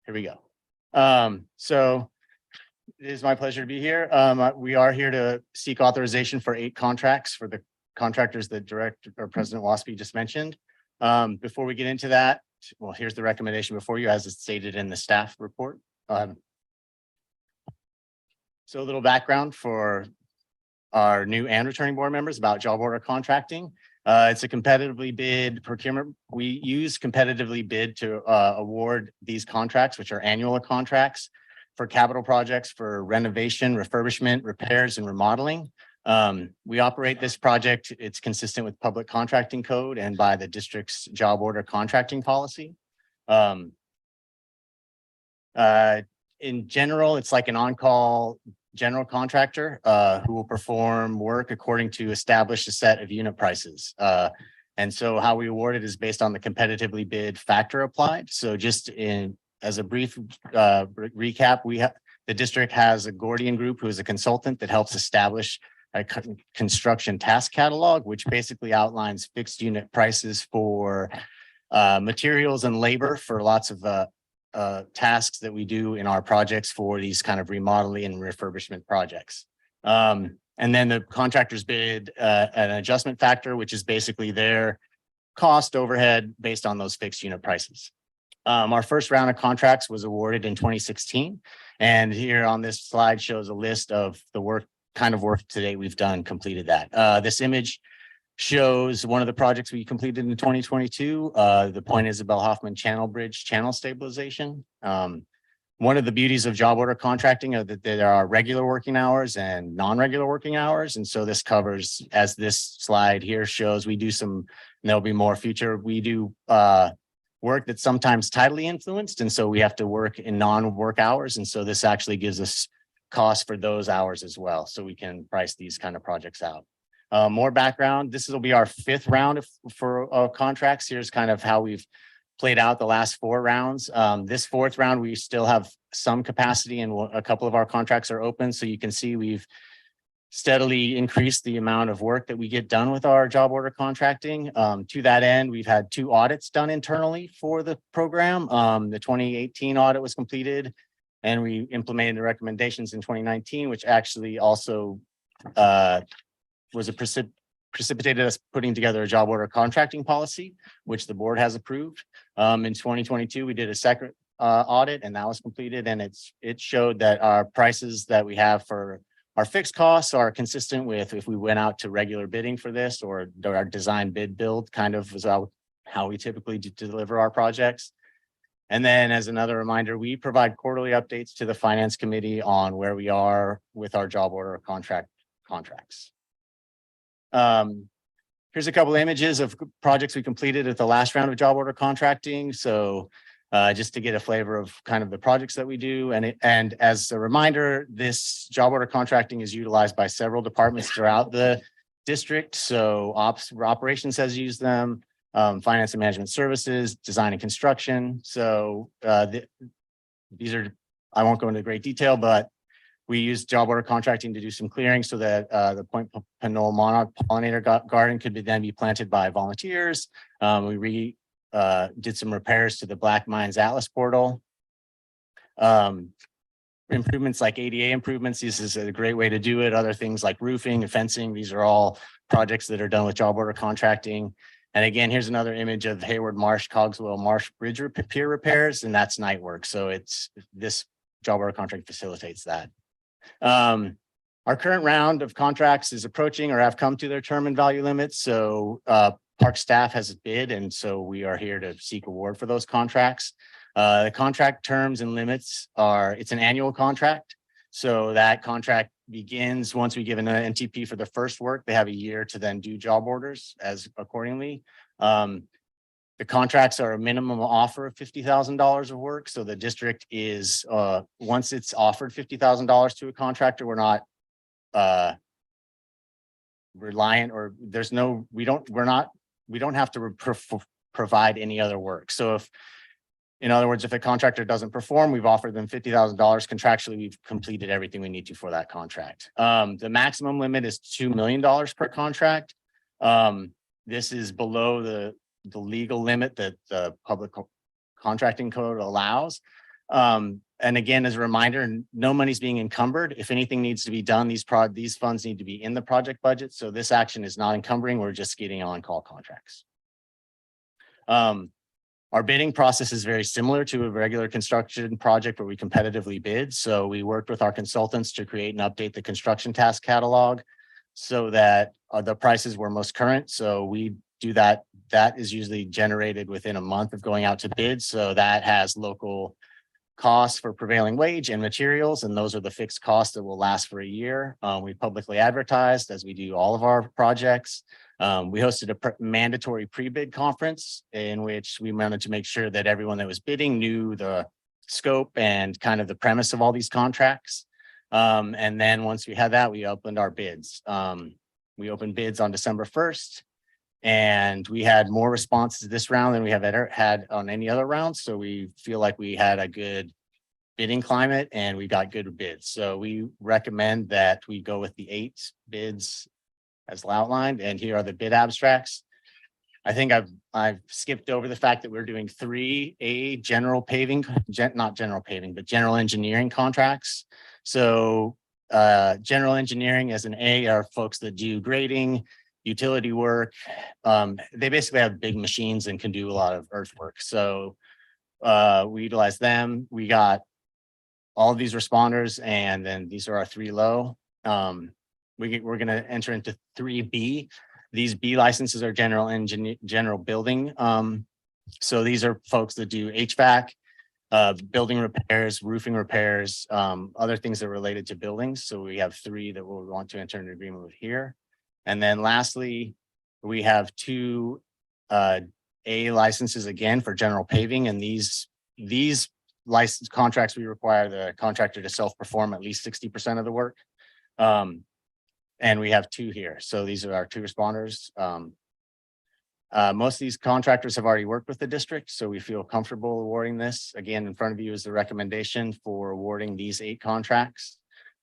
Here we go. So it is my pleasure to be here. We are here to seek authorization for 8 contracts for the contractors that Director or President Waspy just mentioned. Before we get into that, well, here's the recommendation before you as it's stated in the staff report. So a little background for our new and returning board members about job order contracting. It's a competitively bid procurement. We use competitively bid to award these contracts, which are annual contracts for capital projects for renovation, refurbishment, repairs, and remodeling. We operate this project. It's consistent with public contracting code and by the district's job order contracting policy. In general, it's like an on-call general contractor who will perform work according to established a set of unit prices. And so how we award it is based on the competitively bid factor applied. So just as a brief recap, the district has a Gordian Group who is a consultant that helps establish a construction task catalog, which basically outlines fixed unit prices for materials and labor for lots of tasks that we do in our projects for these kind of remodeling and refurbishment projects. And then the contractors bid an adjustment factor, which is basically their cost overhead based on those fixed unit prices. Our first round of contracts was awarded in 2016. And here on this slide shows a list of the kind of work today we've done, completed that. This image shows one of the projects we completed in 2022, the Point Isabel Hoffman Channel Bridge channel stabilization. One of the beauties of job order contracting are that there are regular working hours and non-regular working hours. And so this covers, as this slide here shows, we do some, and there'll be more future, we do work that's sometimes tidally influenced. And so we have to work in non-work hours. And so this actually gives us costs for those hours as well. So we can price these kind of projects out. More background, this will be our 5th round for contracts. Here's kind of how we've played out the last 4 rounds. This 4th round, we still have some capacity and a couple of our contracts are open. So you can see we've steadily increased the amount of work that we get done with our job order contracting. To that end, we've had 2 audits done internally for the program. The 2018 audit was completed and we implemented the recommendations in 2019, which actually also was a precipitated us putting together a job order contracting policy, which the board has approved. In 2022, we did a second audit, and that was completed, and it showed that our prices that we have for our fixed costs are consistent with if we went out to regular bidding for this, or our design bid build kind of is how we typically deliver our projects. And then as another reminder, we provide quarterly updates to the finance committee on where we are with our job order contracts. Here's a couple images of projects we completed at the last round of job order contracting. So just to get a flavor of kind of the projects that we do. And as a reminder, this job order contracting is utilized by several departments throughout the district. So operations has used them, finance and management services, design and construction. So these are, I won't go into great detail, but we use job order contracting to do some clearing so that the Point Pinole monarch pollinator garden could then be planted by volunteers. We did some repairs to the Black Mines Atlas portal. Improvements like ADA improvements, this is a great way to do it. Other things like roofing and fencing, these are all projects that are done with job order contracting. And again, here's another image of Hayward Marsh, Cogswell Marsh Bridge pier repairs, and that's night work. So this job order contract facilitates that. Our current round of contracts is approaching or have come to their term and value limits. So park staff has bid, and so we are here to seek award for those contracts. The contract terms and limits it's an annual contract. So that contract begins once we give an NTP for the first work. They have a year to then do job orders as accordingly. The contracts are a minimum offer of $50,000 of work. So the district is, once it's offered $50,000 to a contractor, we're not reliant, or we don't have to provide any other work. So in other words, if a contractor doesn't perform, we've offered them $50,000 contractually, we've completed everything we need to for that contract. The maximum limit is $2 million per contract. This is below the legal limit that the public contracting code allows. And again, as a reminder, no money's being encumbered. If anything needs to be done, these funds need to be in the project budget. So this action is not encumbering. We're just getting on-call contracts. Our bidding process is very similar to a regular construction project where we competitively bid. So we worked with our consultants to create and update the construction task catalog so that the prices were most current. So we do that. That is usually generated within a month of going out to bid. So that has local costs for prevailing wage and materials, and those are the fixed costs that will last for a year. We publicly advertised, as we do all of our projects. We hosted a mandatory pre-bid conference in which we wanted to make sure that everyone that was bidding knew the scope and kind of the premise of all these contracts. And then once we had that, we opened our bids. We opened bids on December 1st. And we had more responses this round than we have ever had on any other round. So we feel like we had a good bidding climate and we got good bids. So we recommend that we go with the 8 bids as outlined. And here are the bid abstracts. I think I've skipped over the fact that we're doing 3 general paving, not general paving, but general engineering contracts. So general engineering as an A are folks that do grading, utility work. They basically have big machines and can do a lot of earthwork. So we utilize them. We got all of these responders, and then these are our 3 low. We're going to enter into 3B. These B licenses are general building. So these are folks that do HVAC, building repairs, roofing repairs, other things that are related to buildings. So we have 3 that we'll want to enter an agreement with here. And then lastly, we have 2 A licenses again for general paving. And these license contracts, we require the contractor to self-perform at least 60% of the work. And we have 2 here. So these are our 2 responders. Most of these contractors have already worked with the district, so we feel comfortable awarding this. Again, in front of you is the recommendation for awarding these 8 contracts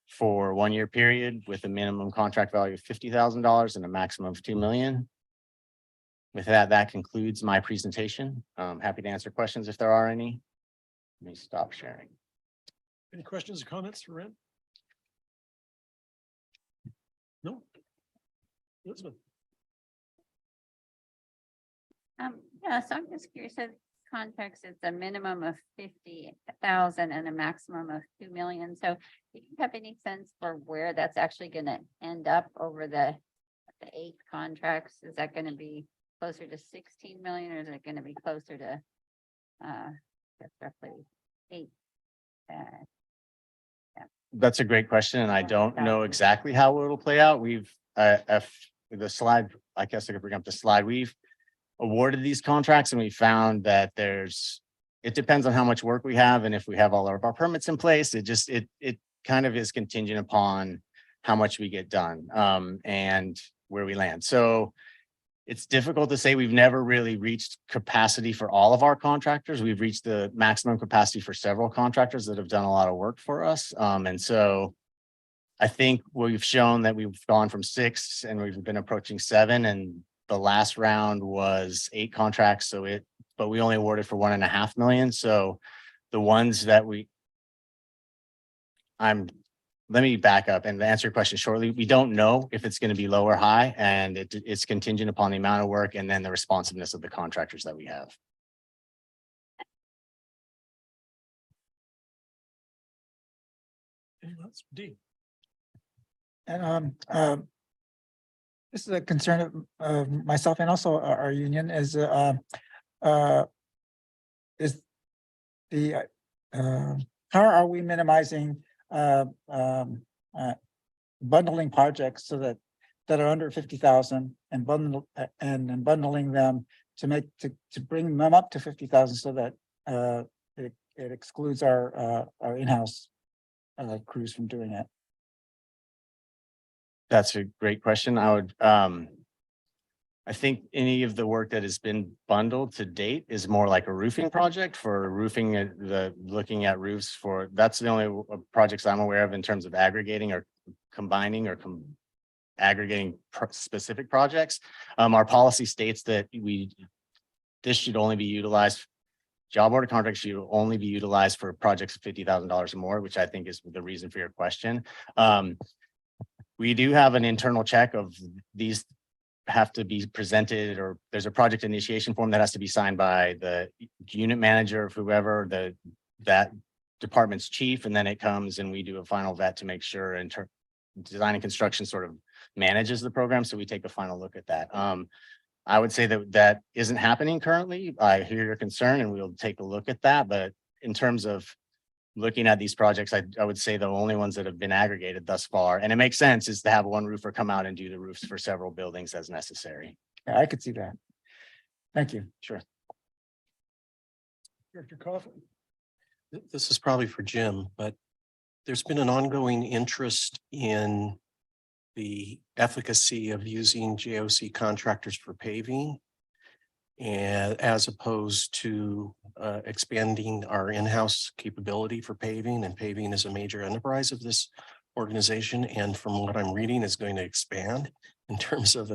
for 1-year period with a minimum contract value of $50,000 and a maximum of $2 million. With that concludes my presentation. I'm happy to answer questions if there are any. Let me stop sharing. Any questions or comments for Ren? No? Elizabeth? Yeah, so I'm just curious, so contracts, it's a minimum of 50,000 and a maximum of 2 million. So do you have any sense for where that's actually gonna end up over the 8 contracts? Is that gonna be closer to 16 million, or is it gonna be closer to that's roughly 8? That's a great question, and I don't know exactly how it'll play out. We've, if the slide, I guess I could bring up the slide. We've awarded these contracts and we found that it depends on how much work we have and if we have all of our permits in place. It kind of is contingent upon how much we get done, and where we land. So it's difficult to say. We've never really reached capacity for all of our contractors. We've reached the maximum capacity for several contractors that have done a lot of work for us. And so I think we've shown that we've gone from 6 and we've been approaching 7, and the last round was 8 contracts. But we only awarded for 1.5 million. So the ones that let me back up and answer your question shortly. We don't know if it's going to be low or high, and it's contingent upon the amount of work and then the responsiveness of the contractors that we have. That's D. And this is a concern of myself and also our union is the how are we minimizing bundling projects so that are under 50,000 and bundling them to bring them up to 50,000 so that it excludes our in-house crews from doing it. That's a great question. I think any of the work that has been bundled to date is more like a roofing project for roofing, looking at roofs for, that's the only projects I'm aware of in terms of aggregating or combining or aggregating specific projects. Our policy states that this should only be utilized, job order contracts should only be utilized for projects of $50,000 or more, which I think is the reason for your question. We do have an internal check of these have to be presented, or there's a project initiation form that has to be signed by the unit manager of whoever that department's chief, and then it comes and we do a final vet to make sure design and construction sort of manages the program. So we take a final look at that. I would say that isn't happening currently. I hear your concern and we'll take a look at that. But in terms of looking at these projects, I would say the only ones that have been aggregated thus far, and it makes sense, is to have one roofer come out and do the roofs for several buildings as necessary. Yeah, I could see that. Thank you. Sure. Director Coffin. This is probably for Jim, but there's been an ongoing interest in the efficacy of using JOC contractors for paving, and as opposed to expanding our in-house capability for paving, and paving is a major enterprise of this organization. And from what I'm reading, is going to expand in terms of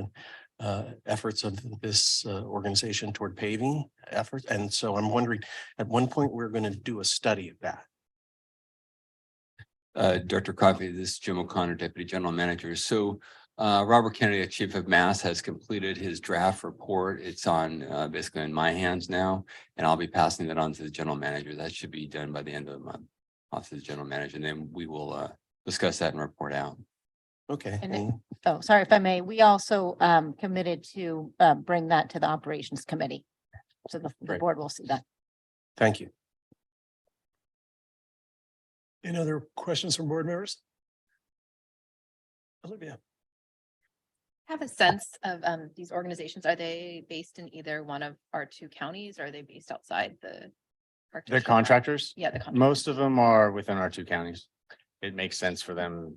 efforts of this organization toward paving efforts. And so I'm wondering, at one point, we're going to do a study of that. Director Coffey, this is Jim O'Connor, Deputy General Manager. So Robert Kennedy, Chief of Mass, has completed his draft report. It's on basically in my hands now, and I'll be passing that on to the General Manager. That should be done by the end of the month, off to the General Manager, and then we will discuss that and report out. Okay. Oh, sorry if I may, we also committed to bring that to the Operations Committee. So the Great. board will see that. Thank you. Any other questions from board members? Olivia. Have a sense of these organizations. Are they based in either one of our 2 counties? Or are they based outside the? The contractors? Yeah, the contractors. Most of them are within our 2 counties. It makes sense for them.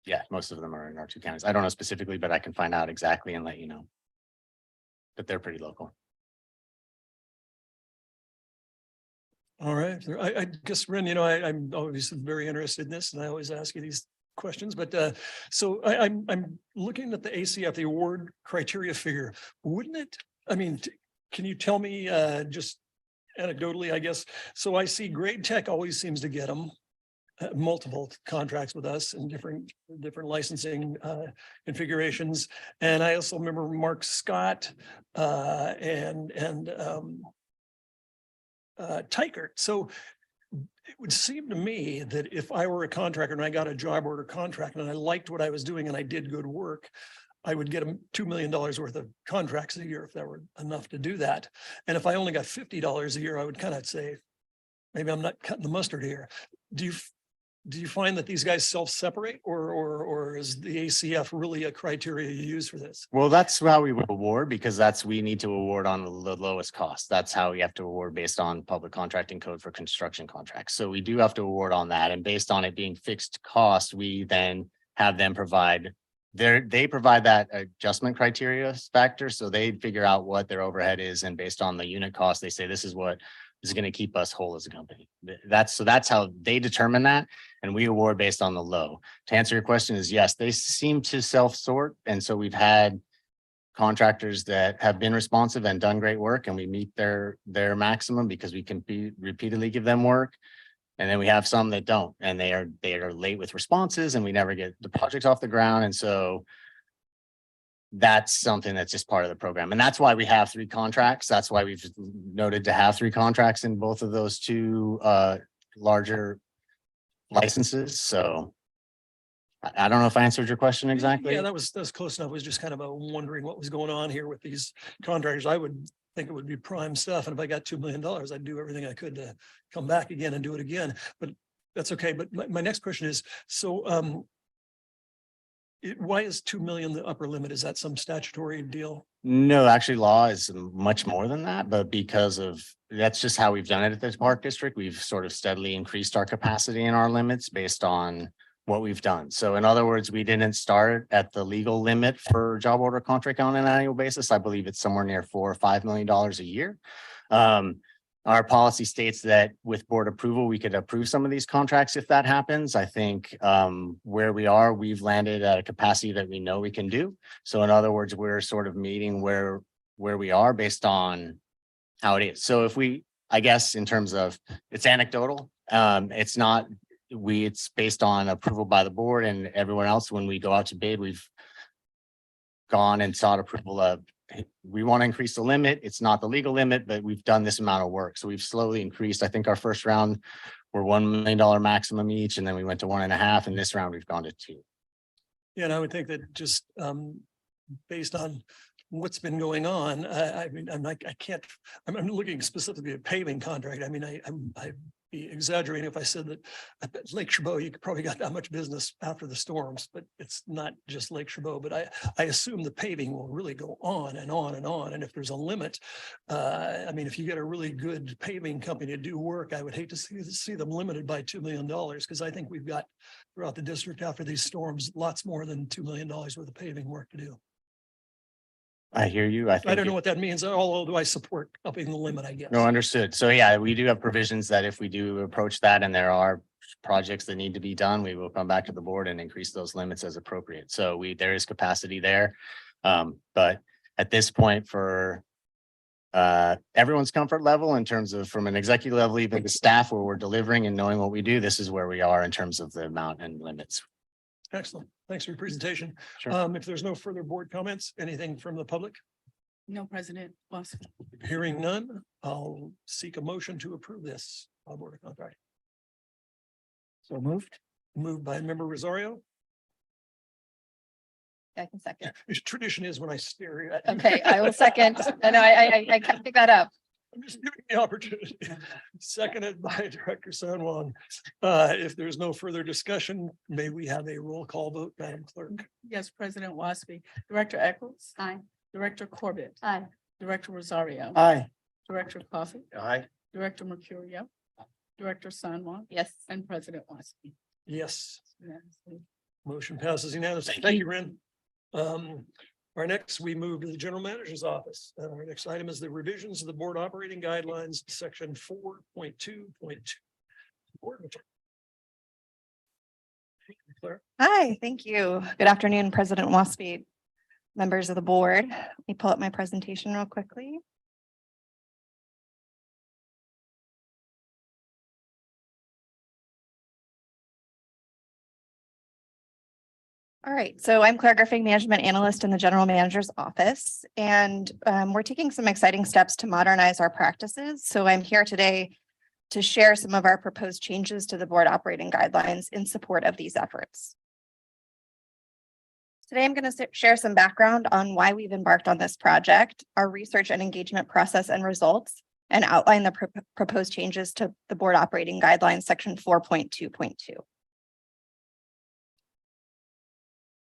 Yeah, most of them are in our 2 counties. I don't know specifically, but I can find out exactly and let you know. But they're pretty local. All right, I guess, Ren, I'm always very interested in this and I always ask you these questions, but so I'm looking at the ACF, the award criteria figure. Wouldn't it, can you tell me just anecdotally, I guess, so I see Grade Tech always seems to get them. multiple contracts with us in different licensing configurations. And I also remember Mark Scott and Tykert. So it would seem to me that if I were a contractor and I got a job order contract and I liked what I was doing and I did good work, I would get $2 million worth of contracts a year if that were enough to do that. And if I only got $50 a year, I would kind of say, maybe I'm not cutting the mustard here. Do you find that these guys self-separate or is the ACF really a criteria you use for this? Well, that's how we would award because we need to award on the lowest cost. That's how we have to award based on public contracting code for construction contracts. So we do have to award on that. And based on it being fixed cost, we then have them provide they provide that adjustment criteria factor. So they figure out what their overhead is. And based on the unit cost, they say this is what is going to keep us whole as a company. That's how they determine that. And we award based on the low. To answer your question is yes, they seem to self-sort. And so we've had contractors that have been responsive and done great work and we meet their maximum because we can repeatedly give them work. And then we have some that don't, and they are late with responses and we never get the projects off the ground. And so that's something that's just part of the program. And that's why we have 3 contracts. That's why we've noted to have 3 contracts in both of those 2 larger licenses. So I don't know if I answered your question exactly. Yeah, that was close enough. I was just kind of wondering what was going on here with these contractors. I would think it would be prime stuff. And if I got $2 million, I'd do everything I could to come back again and do it again. But that's okay. But my next question is, so why is 2 million the upper limit? Is that some statutory deal? No, actually law is much more than that, but because of that's just how we've done it at this park district. We've sort of steadily increased our capacity and our limits based on what we've done. So in other words, we didn't start at the legal limit for job order contract on an annual basis. I believe it's somewhere near $4 or $5 million a year. Our policy states that with board approval, we could approve some of these contracts if that happens. I think where we are, we've landed at a capacity that we know we can do. So in other words, we're sort of meeting where we are based on how it is. So if I guess in terms of it's anecdotal, it's not it's based on approval by the board and everyone else. When we go out to bid, we've gone and sought approval of, we want to increase the limit. It's not the legal limit, but we've done this amount of work. So we've slowly increased. I think our first round were $1 million maximum each. And then we went to 1.5. And this round we've gone to 2. Yeah, and I would think that just based on what's been going on, I mean, I'm looking specifically at paving contract. I mean, I'd be exaggerating if I said that I bet Lake Chabot, you could probably got that much business after the storms, but it's not just Lake Chabot. But I assume the paving will really go on and on and on. And if there's a limit, I mean, if you get a really good paving company to do work, I would hate to see them limited by $2 million because I think we've got throughout the district after these storms, lots more than $2 million worth of paving work to do. I hear you. I don't know what that means, although I support upping the limit, I guess. No, understood. So yeah, we do have provisions that if we do approach that and there are projects that need to be done, we will come back to the board and increase those limits as appropriate. So there is capacity there. But at this point for everyone's comfort level in terms of from an executive level, even the staff where we're delivering and knowing what we do, this is where we are in terms of the amount and limits. Excellent. Thanks for your presentation. Sure. If there's no further board comments, anything from the public? No, President Wasp. Hearing none, I'll seek a motion to approve this board of contract. So moved. Moved by member Rosario. I can second. Tradition is when I stare at. Okay, I will second. I know, I can't pick that up. I'm just giving the opportunity. Seconded by Director San Juan. If there's no further discussion, may we have a roll call vote, Madam Clerk? Yes, President Waspy. Director Eccles. Aye. Director Corbett. Aye. Director Rosario. Aye. Director Coffey. Aye. Director Mercurio. Director San Juan. Yes. And President Waspy. Yes, Unanimously. motion passes unanimously. Thank you, Ren. Our next, we move to the General Manager's office. Our next item is the revisions of the board operating guidelines, section 4.2.2. Claire? Hi, thank you. Good afternoon, President Waspy, members of the board. Let me pull up my presentation real quickly. All right, so I'm Claire Griffin, Management Analyst in the General Manager's Office, and we're taking some exciting steps to modernize our practices. So I'm here today to share some of our proposed changes to the board operating guidelines in support of these efforts. Today, I'm going to share some background on why we've embarked on this project, our research and engagement process and results, and outline the proposed changes to the board operating guidelines, section 4.2.2.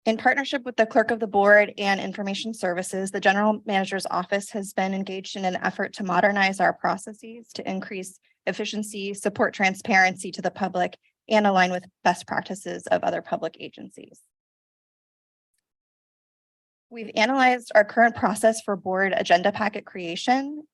In partnership with the clerk of the board and information services, the general manager's office has been engaged in an effort to modernize our processes to increase efficiency, support transparency to the public, and align with best practices of other public agencies. We've analyzed our current process for board agenda packet creation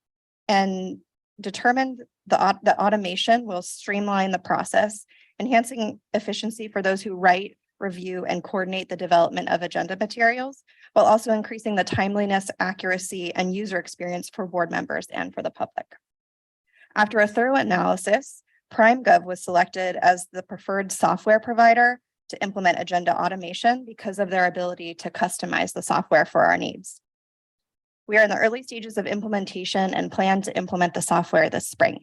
and determined that automation will streamline the process, enhancing efficiency for those who write, review, and coordinate the development of agenda materials, while also increasing the timeliness, accuracy, and user experience for board members and for the public. After a thorough analysis, PrimeGov was selected as the preferred software provider to implement agenda automation because of their ability to customize the software for our needs. We are in the early stages of implementation and plan to implement the software this spring.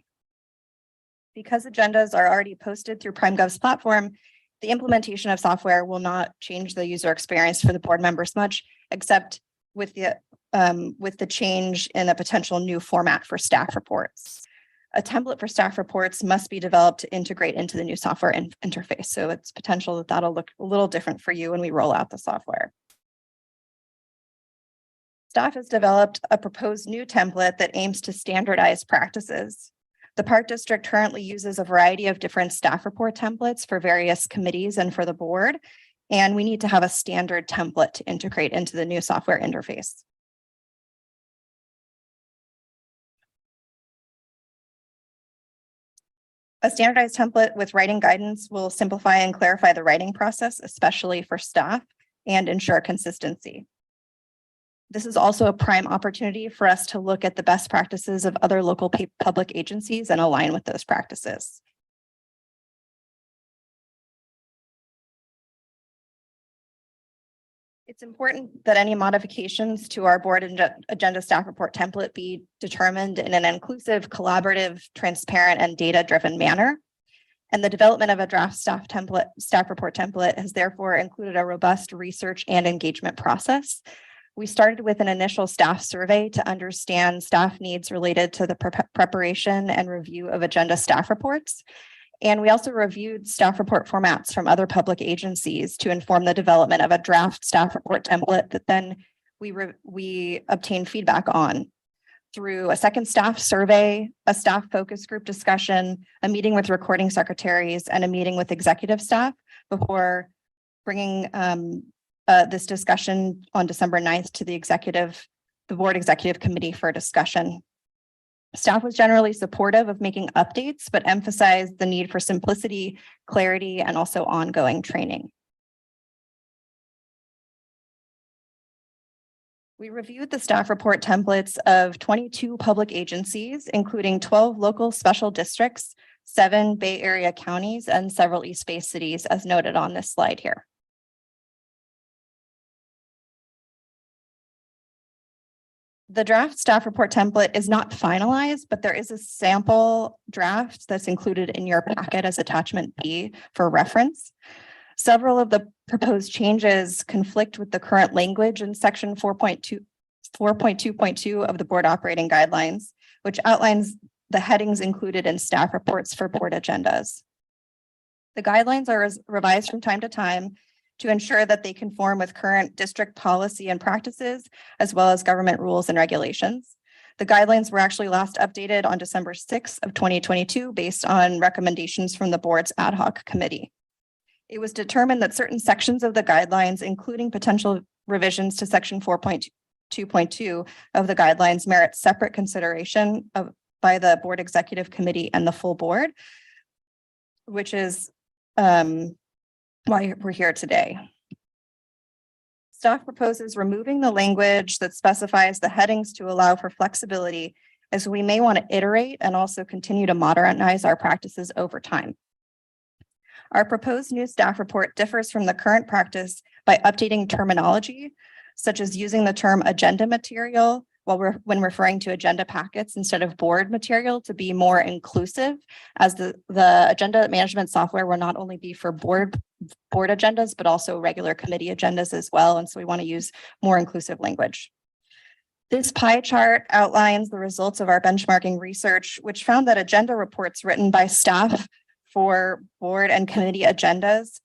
Because agendas are already posted through PrimeGov's platform, the implementation of software will not change the user experience for the board members much, except with the change in a potential new format for staff reports. A template for staff reports must be developed to integrate into the new software interface. So it's potential that that'll look a little different for you when we roll out the software. Staff has developed a proposed new template that aims to standardize practices. The Park District currently uses a variety of different staff report templates for various committees and for the board, and we need to have a standard template to integrate into the new software interface. A standardized template with writing guidance will simplify and clarify the writing process, especially for staff, and ensure consistency. This is also a prime opportunity for us to look at the best practices of other local public agencies and align with those practices. It's important that any modifications to our board agenda staff report template be determined in an inclusive, collaborative, transparent, and data-driven manner. And the development of a draft staff report template has therefore included a robust research and engagement process. We started with an initial staff survey to understand staff needs related to the preparation and review of agenda staff reports. And we also reviewed staff report formats from other public agencies to inform the development of a draft staff report template that then we obtained feedback on through a second staff survey, a staff focus group discussion, a meeting with recording secretaries, and a meeting with executive staff before bringing this discussion on December 9th to the board executive committee for discussion. Staff was generally supportive of making updates, but emphasized the need for simplicity, clarity, and also ongoing training. We reviewed the staff report templates of 22 public agencies, including 12 local special districts, 7 Bay Area counties, and several East Bay cities, as noted on this slide here. The draft staff report template is not finalized, but there is a sample draft that's included in your packet as attachment B for reference. Several of the proposed changes conflict with the current language in section 4.2.2 of the board operating guidelines, which outlines the headings included in staff reports for board agendas. The guidelines are revised from time to time to ensure that they conform with current district policy and practices, as well as government rules and regulations. The guidelines were actually last updated on December 6th of 2022 based on recommendations from the board's ad hoc committee. It was determined that certain sections of the guidelines, including potential revisions to section 4.2.2 of the guidelines, merit separate consideration by the board executive committee and the full board, which is why we're here today. Staff proposes removing the language that specifies the headings to allow for flexibility, as we may want to iterate and also continue to modernize our practices over time. Our proposed new staff report differs from the current practice by updating terminology, such as using the term agenda material when referring to agenda packets instead of board material to be more inclusive, as the agenda management software will not only be for board agendas, but also regular committee agendas as well. And so we want to use more inclusive language. This pie chart outlines the results of our benchmarking research, which found that agenda reports written by staff for board and committee agendas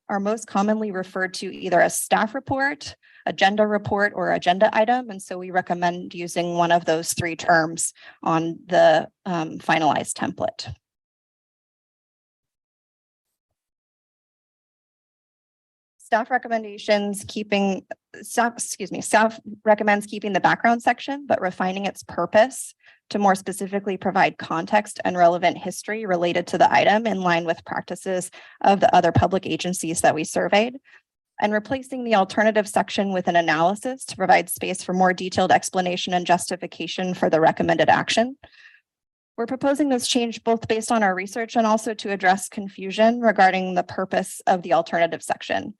are most commonly referred to either as staff report, agenda report, or agenda item. And so we recommend using one of those three terms on the finalized template. Staff recommends keeping the background section, but refining its purpose to more specifically provide context and relevant history related to the item in line with practices of the other public agencies that we surveyed, and replacing the alternative section with an analysis to provide space for more detailed explanation and justification for the recommended action. We're proposing this change both based on our research and also to address confusion regarding the purpose of the alternative section.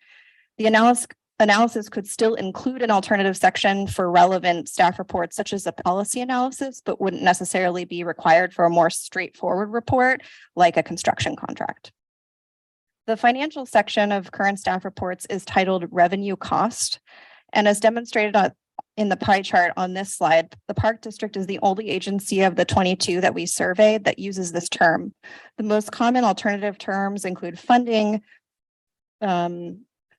The analysis could still include an alternative section for relevant staff reports, such as a policy analysis, but wouldn't necessarily be required for a more straightforward report like a construction contract. The financial section of current staff reports is titled Revenue Cost. And as demonstrated in the pie chart on this slide, the Park District is the only agency of the 22 that we surveyed that uses this term. The most common alternative terms include funding,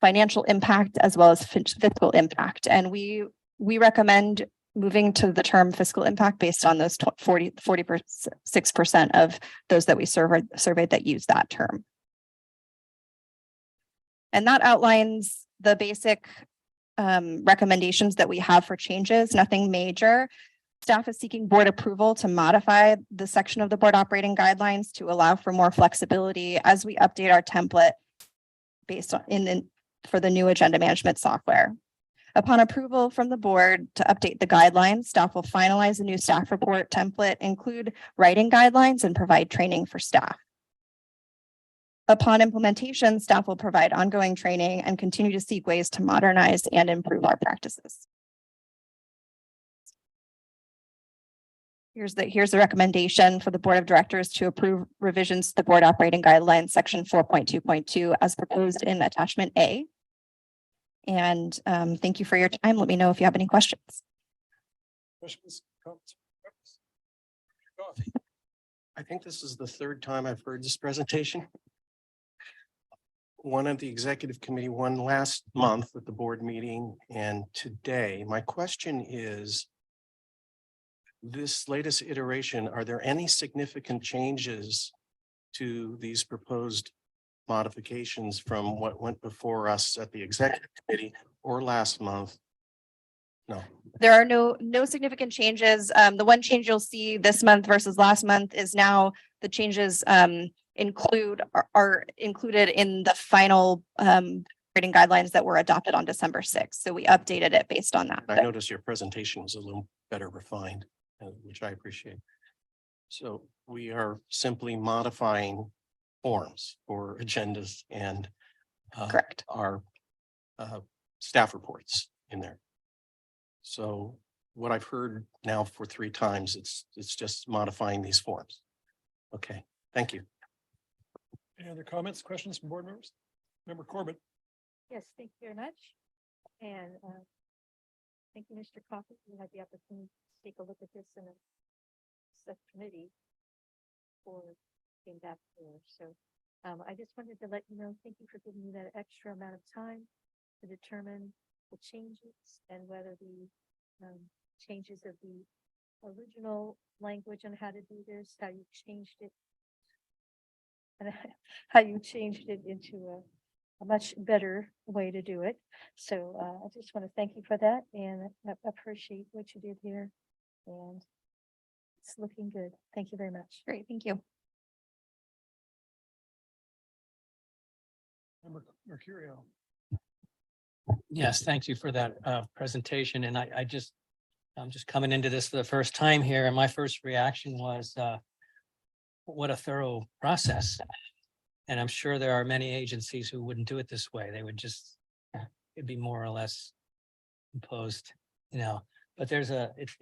financial impact, as well as fiscal impact. And we recommend moving to the term fiscal impact based on those 46% of those that we surveyed that use that term. And that outlines the basic recommendations that we have for changes, nothing major. Staff is seeking board approval to modify the section of the board operating guidelines to allow for more flexibility as we update our template based on for the new agenda management software. Upon approval from the board to update the guidelines, staff will finalize the new staff report template, include writing guidelines, and provide training for staff. Upon implementation, staff will provide ongoing training and continue to seek ways to modernize and improve our practices. Here's the recommendation for the board of directors to approve revisions to the board operating guidelines section 4.2.2 as proposed in attachment A. And thank you for your time. Let me know if you have any questions. Questions, comments? I think this is the third time I've heard this presentation. One of the executive committee, one last month at the board meeting, and today. My question is, this latest iteration, are there any significant changes to these proposed modifications from what went before us at the executive committee or last month? No. There are no significant changes. The one change you'll see this month versus last month is now the changes are included in the final rating guidelines that were adopted on December 6th. So we updated it based on that. I noticed your presentation was a little better refined, which I appreciate. So we are simply modifying forms for agendas and Correct. our staff reports in there. So what I've heard now for 3 times, it's just modifying these forms. Okay, thank you. Any other comments, questions from board members? Member Corbett. Yes, thank you very much. And thank you, Mr. Coffey. We had the opportunity to take a look at this in a subcommittee for being back there. So I just wanted to let you know, thank you for giving me that extra amount of time to determine the changes and whether the changes of the original language on how to do this, how you changed it, and how you changed it into a much better way to do it. So I just want to thank you for that, and I appreciate what you did here, and it's looking good. Thank you very much. Great, thank you. Member Mercurio. Yes, thank you for that presentation. And I'm just coming into this for the first time here, and my first reaction was, what a thorough process. And I'm sure there are many agencies who wouldn't do it this way. They would just, it'd be more or less imposed, but it's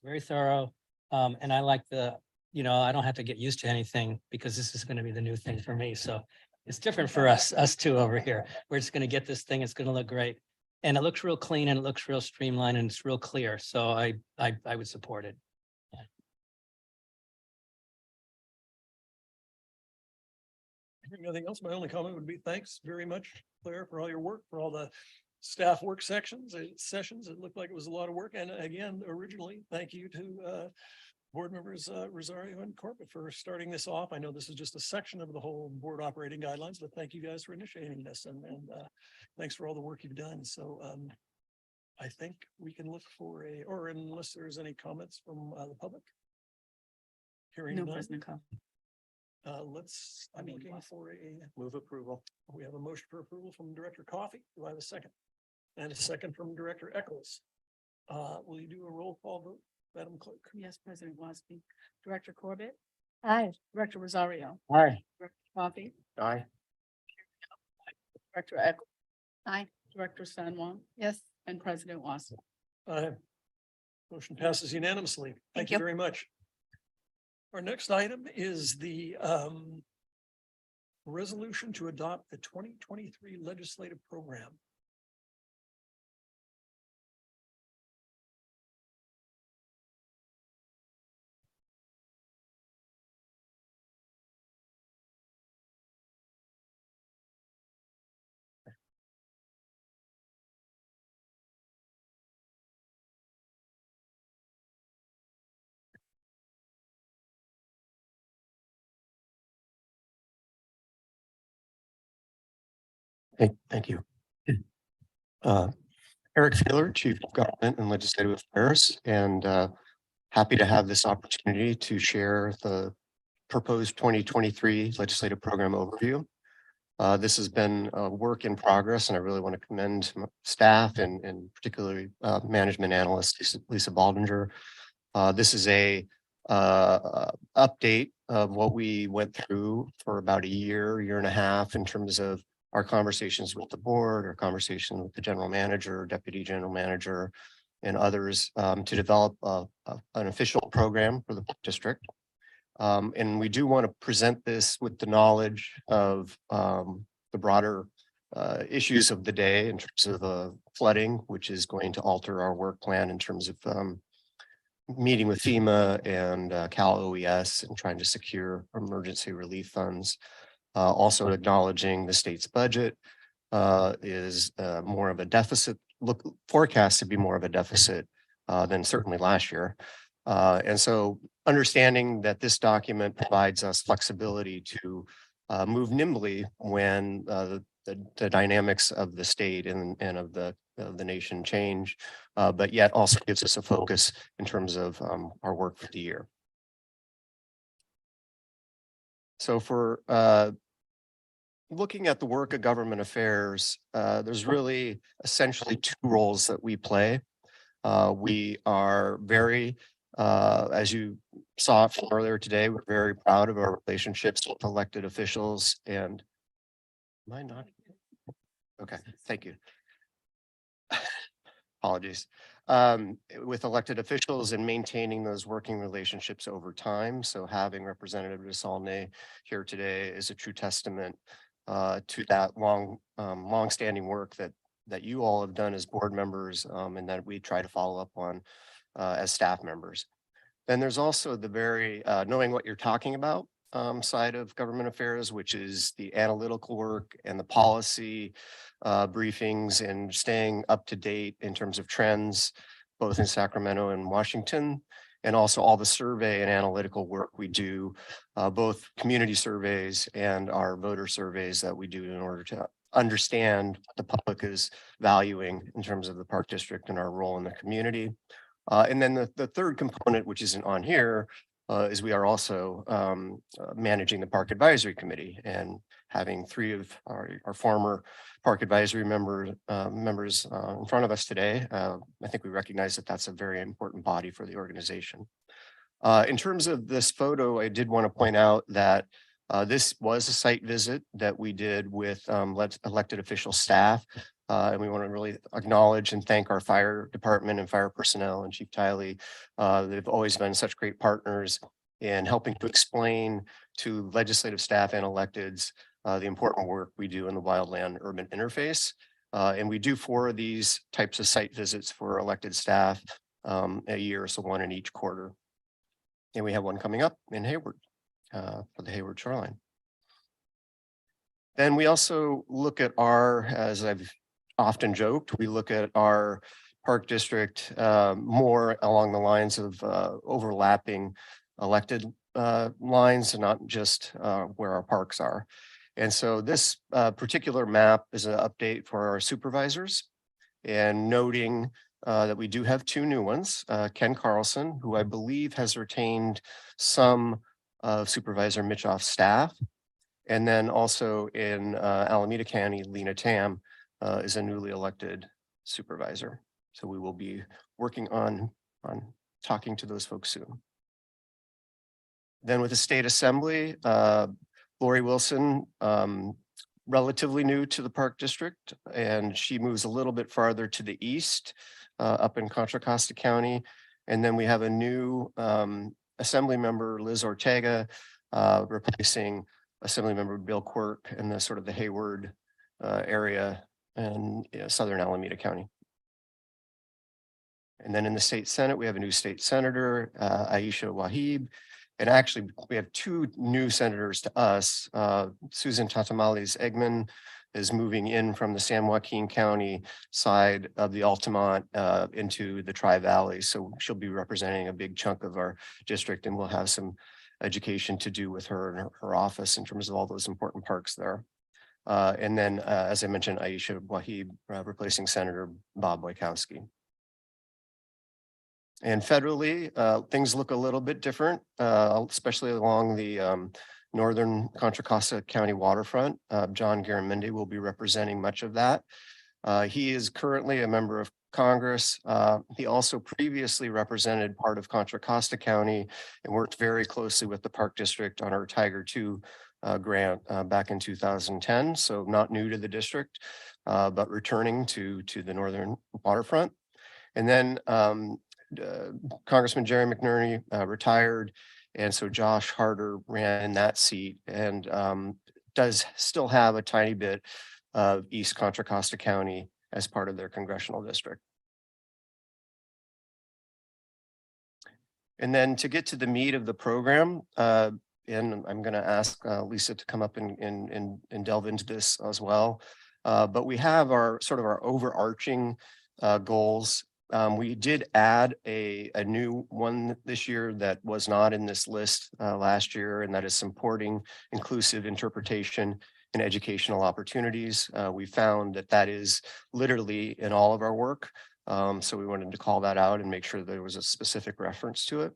very thorough. And I like I don't have to get used to anything because this is going to be the new thing for me. So it's different for us two over here. We're just going to get this thing. It's going to look great. And it looks real clean and it looks real streamlined and it's real clear. So I would support it. Nothing else. My only comment would be thanks very much, Claire, for all your work, for all the staff work sessions. It looked like it was a lot of work. And again, originally, thank you to board members Rosario and Corbett for starting this off. I know this is just a section of the whole board operating guidelines, but thank you guys for initiating this and thanks for all the work you've done. So I think we can look for or unless there's any comments from the public. Hearing No, none. President Coffey. I'm looking for a Move approval. We have a motion for approval from Director Coffey. Do I have a second? And a second from Director Eccles. Will you do a roll call vote, Madam Clerk? Yes, President Wasby. Director Corbett, Aye. Director Rosario, Aye. Director Coffey, Aye. Director Eccles. Aye. Director San Juan Yes. and President Wasby. Motion passes unanimously. Thank you very much. Our next item is the resolution to adopt the 2023 legislative program. Thank you. Eric Feeler, Chief of Government and Legislative Affairs, and happy to have this opportunity to share the proposed 2023 legislative program overview. This has been a work in progress, and I really want to commend staff and particularly management analyst Lisa Baldinger. This is a update of what we went through for about a year and a half in terms of our conversations with the board, our conversation with the general manager, deputy general manager, and others to develop an official program for the district. And we do want to present this with the knowledge of the broader issues of the day in terms of flooding, which is going to alter our work plan in terms of meeting with FEMA and Cal OES and trying to secure emergency relief funds. Also acknowledging the state's budget is more of a deficit, forecast to be more of a deficit than certainly last year. And so understanding that this document provides us flexibility to move nimbly when the dynamics of the state and of the nation change, but yet also gives us a focus in terms of our work for the year. So for looking at the work of government affairs, there's really essentially two roles that we play. We are very, as you saw from earlier today, we're very proud of our relationships with elected officials and am I not? Okay, thank you. Apologies. With elected officials and maintaining those working relationships over time. So having Representative DeSaulnier here today is a true testament to that long-standing work that you all have done as board members and that we try to follow up on as staff members. Then there's also the very knowing what you're talking about side of government affairs, which is the analytical work and the policy briefings and staying up to date in terms of trends, both in Sacramento and Washington, and also all the survey and analytical work we do, both community surveys and our voter surveys that we do in order to understand what the public is valuing in terms of the Park District and our role in the community. And then the third component, which isn't on here, is we are also managing the Park Advisory Committee and having three of our former Park Advisory members in front of us today. I think we recognize that that's a very important body for the organization. In terms of this photo, I did want to point out that This was a site visit that we did with elected official staff. And we want to really acknowledge and thank our fire department and fire personnel and Chief Tiley. They've always been such great partners in helping to explain to legislative staff and electeds the important work we do in the wildland urban interface. And we do 4 of these types of site visits for elected staff a year, so 1 in each quarter. And we have one coming up in Hayward for the Hayward shoreline. Then we also look at our, as I've often joked, we look at our park district more along the lines of overlapping elected lines and not just where our parks are. And so this particular map is an update for our supervisors and noting that we do have 2 new ones. Ken Carlson, who I believe has retained some of Supervisor Mitchoff's staff. And then also in Alameda County, Lena Tam is a newly elected supervisor. So we will be working on talking to those folks soon. Then with the state assembly, Lori Wilson, relatively new to the park district, and she moves a little bit farther to the east up in Contra Costa County. And then we have a new assembly member, Liz Ortega, replacing Assemblymember Bill Quirk in the sort of the Hayward area and southern Alameda County. And then in the state Senate, we have a new state senator, Aisha Wahib. And actually, we have 2 new senators to us. Susan Tatamales Eggman is moving in from the San Joaquin County side of the Altamont into the Tri-Valley. So she'll be representing a big chunk of our district, and we'll have some education to do with her and her office in terms of all those important parks there. And then, as I mentioned, Aisha Wahib replacing Senator Bob Wojciechowski. And federally, things look a little bit different, especially along the northern Contra Costa County waterfront. John Garamendi will be representing much of that. He is currently a member of Congress. He also previously represented part of Contra Costa County and worked very closely with the Park District on our Tiger II grant back in 2010. So not new to the district, but returning to the northern waterfront. And then Congressman Jerry McNerney retired. And so Josh Harder ran in that seat and does still have a tiny bit of East Contra Costa County as part of their congressional district. And then to get to the meat of the program, and I'm going to ask Lisa to come up and delve into this as well. But we have our sort of our overarching goals. We did add a new one this year that was not in this list last year, and that is supporting inclusive interpretation and educational opportunities. We found that that is literally in all of our work. So we wanted to call that out and make sure there was a specific reference to it.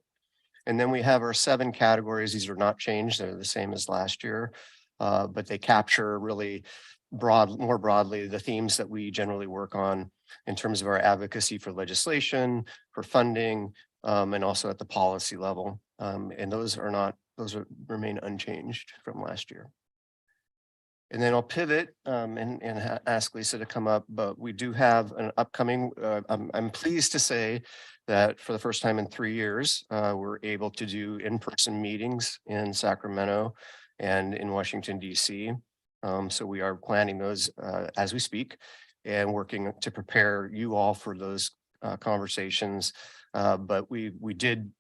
And then we have our 7 categories. These are not changed. They're the same as last year, but they capture really more broadly the themes that we generally work on in terms of our advocacy for legislation, for funding, and also at the policy level. And those remain unchanged from last year. And then I'll pivot and ask Lisa to come up, but we do have an upcoming, I'm pleased to say that for the first time in 3 years, we're able to do in-person meetings in Sacramento and in Washington, DC. So we are planning those as we speak and working to prepare you all for those conversations. But we did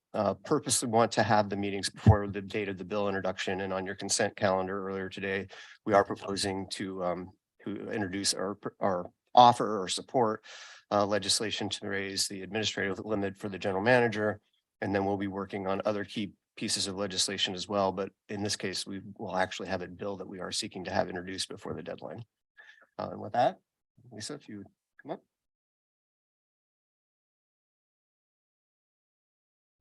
purposely want to have the meetings before the date of the bill introduction, and on your consent calendar earlier today, we are proposing to introduce or offer or support legislation to raise the administrative limit for the general manager. And then we'll be working on other key pieces of legislation as well. But in this case, we will actually have a bill that we are seeking to have introduced before the deadline. And with that, Lisa, if you would come up.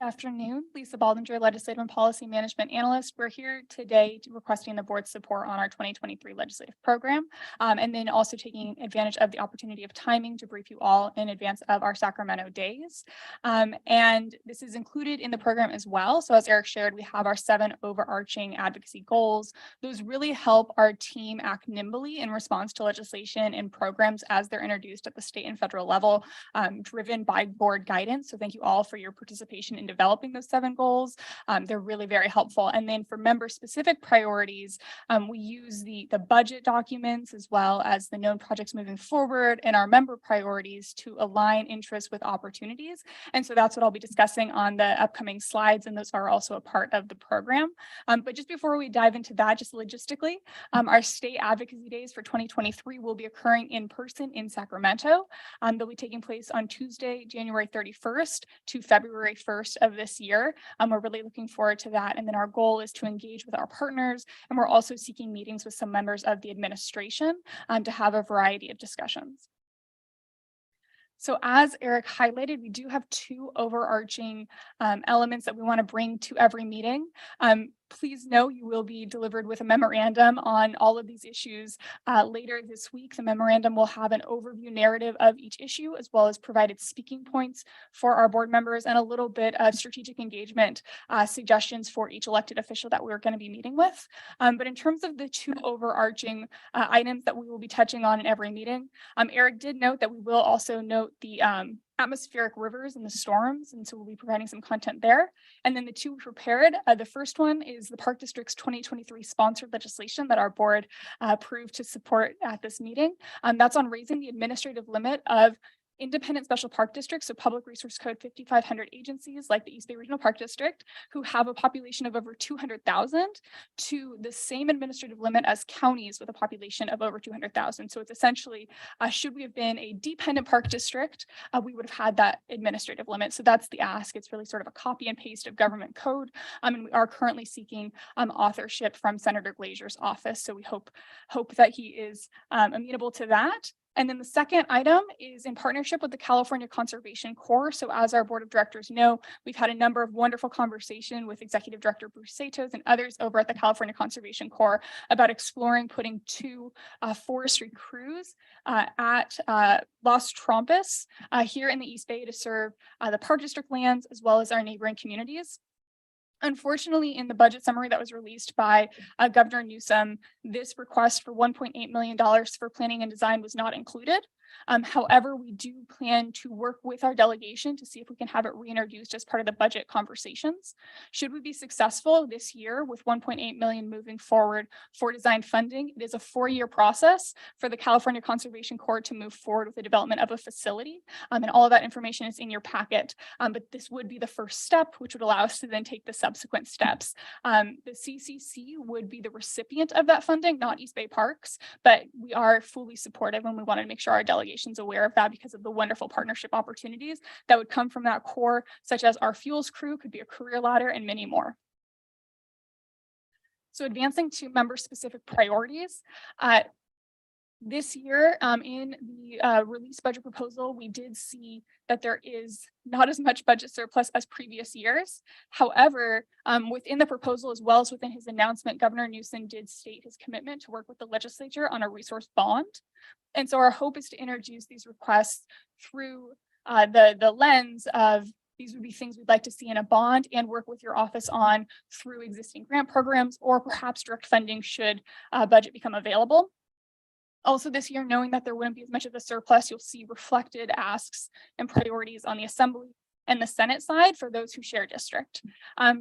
Afternoon, Lisa Baldinger, Legislative and Policy Management Analyst. We're here today requesting the board's support on our 2023 legislative program, and then also taking advantage of the opportunity of timing to brief you all in advance of our Sacramento days. And this is included in the program as well. So as Eric shared, we have our 7 overarching advocacy goals. Those really help our team act nimbly in response to legislation and programs as they're introduced at the state and federal level, driven by board guidance. So thank you all for your participation in developing those 7 goals. They're really very helpful. And then for member specific priorities, we use the budget documents as well as the known projects moving forward and our member priorities to align interests with opportunities. And so that's what I'll be discussing on the upcoming slides. And those are also a part of the program. But just before we dive into that, just logistically, our state advocacy days for 2023 will be occurring in person in Sacramento. They'll be taking place on Tuesday, January 31st to February 1st of this year. We're really looking forward to that. And then our goal is to engage with our partners. And we're also seeking meetings with some members of the administration to have a variety of discussions. So as Eric highlighted, we do have 2 overarching elements that we want to bring to every meeting. Please know you will be delivered with a memorandum on all of these issues later this week. The memorandum will have an overview narrative of each issue, as well as provided speaking points for our board members and a little bit of strategic engagement suggestions for each elected official that we're going to be meeting with. But in terms of the 2 overarching items that we will be touching on in every meeting, Eric did note that we will also note the atmospheric rivers and the storms. And so we'll be providing some content there. And then the 2 we prepared, the first one is the Park District's 2023 sponsored legislation that our board approved to support at this meeting. That's on raising the administrative limit of independent special park districts, so Public Resource Code 5500 agencies like the East Bay Regional Park District, who have a population of over 200,000 to the same administrative limit as counties with a population of over 200,000. So it's essentially, should we have been a dependent park district, we would have had that administrative limit. So that's the ask. It's really sort of a copy and paste of government code. And we are currently seeking authorship from Senator Glazier's office. So we hope that he is amenable to that. And then the second item is in partnership with the California Conservation Corps. So as our board of directors know, we've had a number of wonderful conversations with Executive Director Bruce Satos and others over at the California Conservation Corps about exploring putting 2 forestry crews at Los Trompos here in the East Bay to serve the Park District lands as well as our neighboring communities. Unfortunately, in the budget summary that was released by Governor Newsom, this request for $1.8 million for planning and design was not included. However, we do plan to work with our delegation to see if we can have it reintroduced as part of the budget conversations. Should we be successful this year with $1.8 million moving forward for design funding, it is a 4-year process for the California Conservation Corps to move forward with the development of a facility. And all of that information is in your packet. But this would be the first step, which would allow us to then take the subsequent steps. The CCC would be the recipient of that funding, not East Bay Parks, but we are fully supportive and we want to make sure our delegation's aware of that because of the wonderful partnership opportunities that would come from that core, such as our fuels crew, could be a career ladder, and many more. So advancing to member-specific priorities. This year, in the released budget proposal, we did see that there is not as much budget surplus as previous years. However, within the proposal, as well as within his announcement, Governor Newsom did state his commitment to work with the legislature on a resource bond. And so our hope is to introduce these requests through the lens of these would be things we'd like to see in a bond and work with your office on through existing grant programs or perhaps direct funding should budget become available. Also this year, knowing that there wouldn't be as much of a surplus, you'll see reflected asks and priorities on the Assembly and the Senate side for those who share district.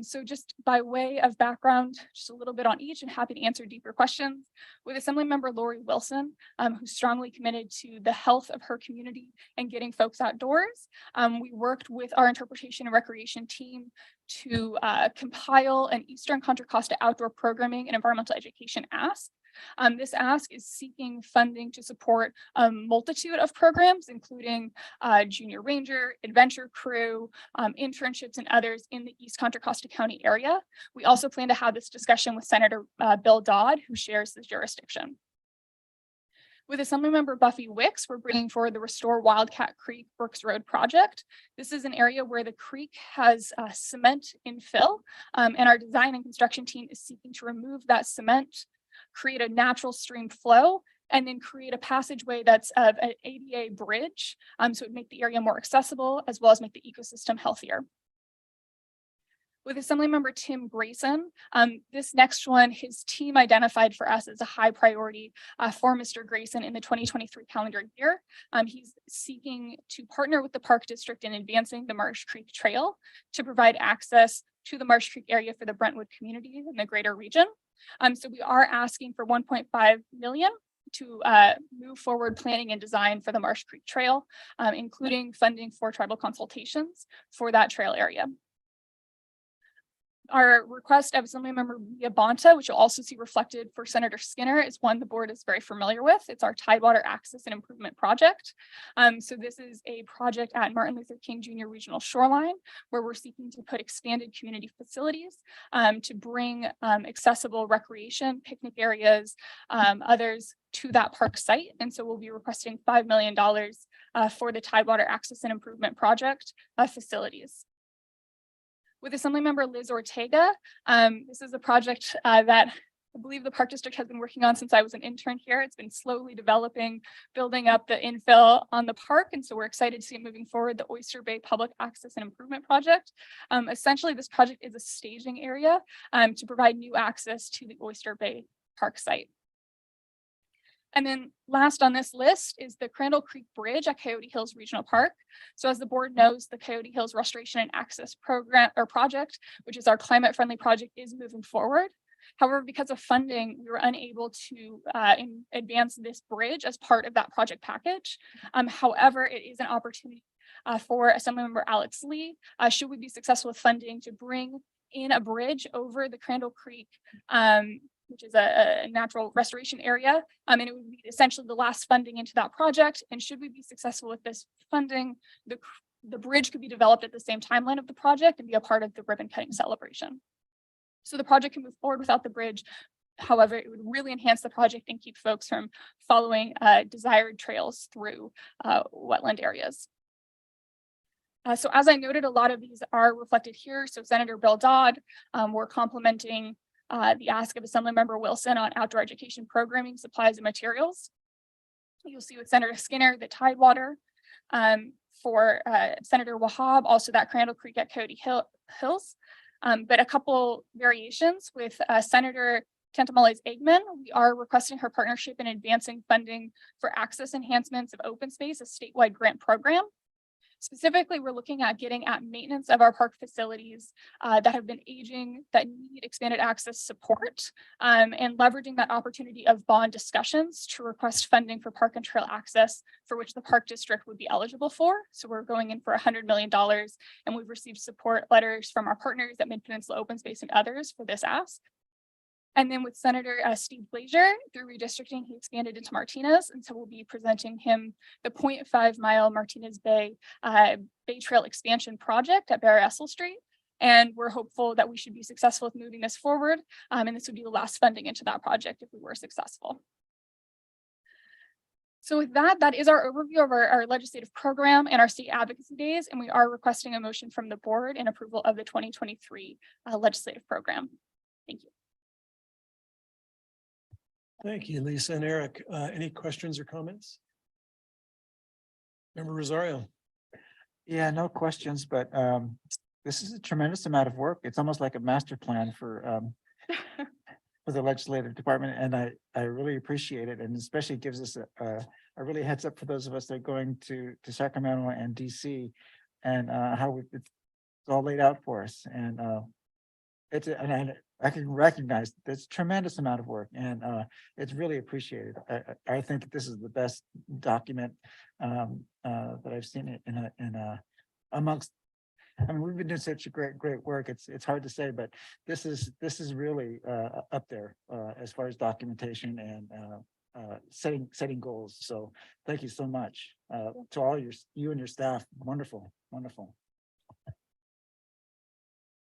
So just by way of background, just a little bit on each and happy to answer deeper questions. With Assemblymember Lori Wilson, who's strongly committed to the health of her community and getting folks outdoors. We worked with our interpretation and recreation team to compile an Eastern Contra Costa outdoor programming and environmental education ask. This ask is seeking funding to support a multitude of programs, including Junior Ranger, Adventure Crew, internships, and others in the East Contra Costa County area. We also plan to have this discussion with Senator Bill Dodd, who shares this jurisdiction. With Assemblymember Buffy Wicks, we're bringing forward the Restore Wildcat Creek Brooks Road project. This is an area where the creek has cement infill, and our design and construction team is seeking to remove that cement, create a natural stream flow, and then create a passageway that's of an ADA bridge, so it would make the area more accessible as well as make the ecosystem healthier. With Assemblymember Tim Grayson, this next one, his team identified for us as a high priority for Mr. Grayson in the 2023 calendar year. He's seeking to partner with the Park District in advancing the Marsh Creek Trail to provide access to the Marsh Creek area for the Brentwood community in the greater region. So we are asking for 1.5 million to move forward planning and design for the Marsh Creek Trail, including funding for tribal consultations for that trail area. Our request of Assemblymember Bonta, which you'll also see reflected for Senator Skinner, is one the board is very familiar with. It's our Tidewater Access and Improvement Project. So this is a project at Martin Luther King Jr. Regional Shoreline, where we're seeking to put expanded community facilities to bring accessible recreation, picnic areas, others to that park site. And so we'll be requesting $5 million for the Tidewater Access and Improvement Project facilities. With Assemblymember Liz Ortega, this is a project that I believe the Park District has been working on since I was an intern here. It's been slowly developing, building up the infill on the park. And so we're excited to see it moving forward, the Oyster Bay Public Access and Improvement Project. Essentially, this project is a staging area to provide new access to the Oyster Bay Park site. And then last on this list is the Crandall Creek Bridge at Coyote Hills Regional Park. So as the board knows, the Coyote Hills Restoration and Access Program or project, which is our climate friendly project, is moving forward. However, because of funding, we were unable to advance this bridge as part of that project package. However, it is an opportunity for Assemblymember Alex Lee, should we be successful with funding, to bring in a bridge over the Crandall Creek, which is a natural restoration area. And it would be essentially the last funding into that project. And should we be successful with this funding, the bridge could be developed at the same timeline of the project and be a part of the ribbon cutting celebration. So the project can move forward without the bridge. However, it would really enhance the project and keep folks from following desired trails through wetland areas. So as I noted, a lot of these are reflected here. So Senator Bill Dodd, we're complementing the ask of Assemblymember Wilson on outdoor education programming, supplies, and materials. You'll see with Senator Skinner, the Tidewater. For Senator Wahab, also that Crandall Creek at Coyote Hills. But a couple variations with Senator Tantamales Eggman. We are requesting her partnership in advancing funding for access enhancements of open space, a statewide grant program. Specifically, we're looking at getting at maintenance of our park facilities that have been aging, that need expanded access support, and leveraging that opportunity of bond discussions to request funding for park and trail access, for which the Park District would be eligible for. So we're going in for $100 million, and we've received support letters from our partners at Mid-Peninsula Open Space and others for this ask. And then with Senator Steve Blazier, through redistricting, he expanded into Martinez. And so we'll be presenting him the 0.5 mile Martinez Bay Bay Trail expansion project at Barry Essel Street. And we're hopeful that we should be successful with moving this forward. And this would be the last funding into that project if we were successful. So with that, that is our overview of our legislative program and our state advocacy days. And we are requesting a motion from the board in approval of the 2023 legislative program. Thank you. Thank you, Lisa and Eric. Any questions or comments? Member Rosario. Yeah, no questions, but this is a tremendous amount of work. It's almost like a master plan for the legislative department, and I really appreciate it, and especially gives us a really heads up for those of us that are going to Sacramento and DC, and how it's all laid out for us, and I can recognize this tremendous amount of work, and it's really appreciated. I think this is the best document that I've seen in amongst. I mean, we've been doing such a great work. It's hard to say, but this is really up there as far as documentation and setting goals. So thank you so much to all you and your staff. Wonderful.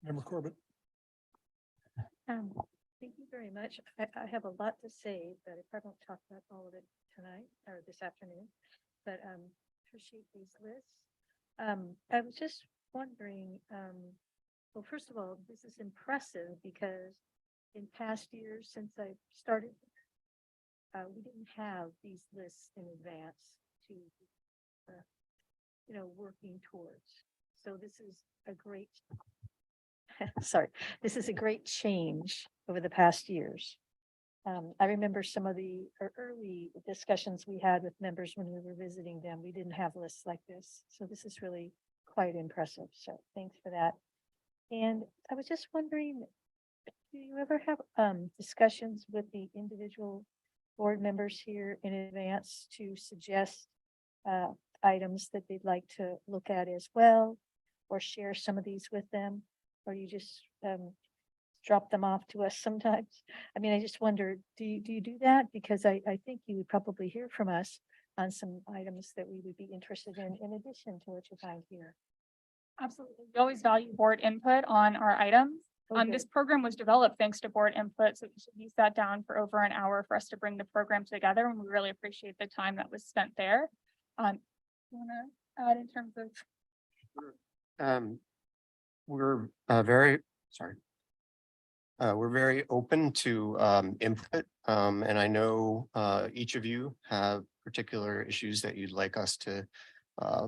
Member Corbett. Thank you very much. I have a lot to say, but I probably won't talk about all of it tonight or this afternoon, but appreciate these lists. I was just wondering, well, first of all, this is impressive because in past years since I started, we didn't have these lists in advance to, working towards. So this is a great, sorry, this is a great change over the past years. I remember some of the early discussions we had with members when we were visiting them. We didn't have lists like this. So this is really quite impressive. So thanks for that. And I was just wondering, do you ever have discussions with the individual board members here in advance to suggest items that they'd like to look at as well, or share some of these with them? Or you just drop them off to us sometimes? I mean, I just wonder, do you do that? Because I think you would probably hear from us on some items that we would be interested in addition to what you find here. Absolutely. We always value board input on our items. Okay. This program was developed thanks to board input. So he sat down for over an hour for us to bring the program together, and we really appreciate the time that was spent there. You want to add in terms of? We're we're very open to input, and I know each of you have particular issues that you'd like us to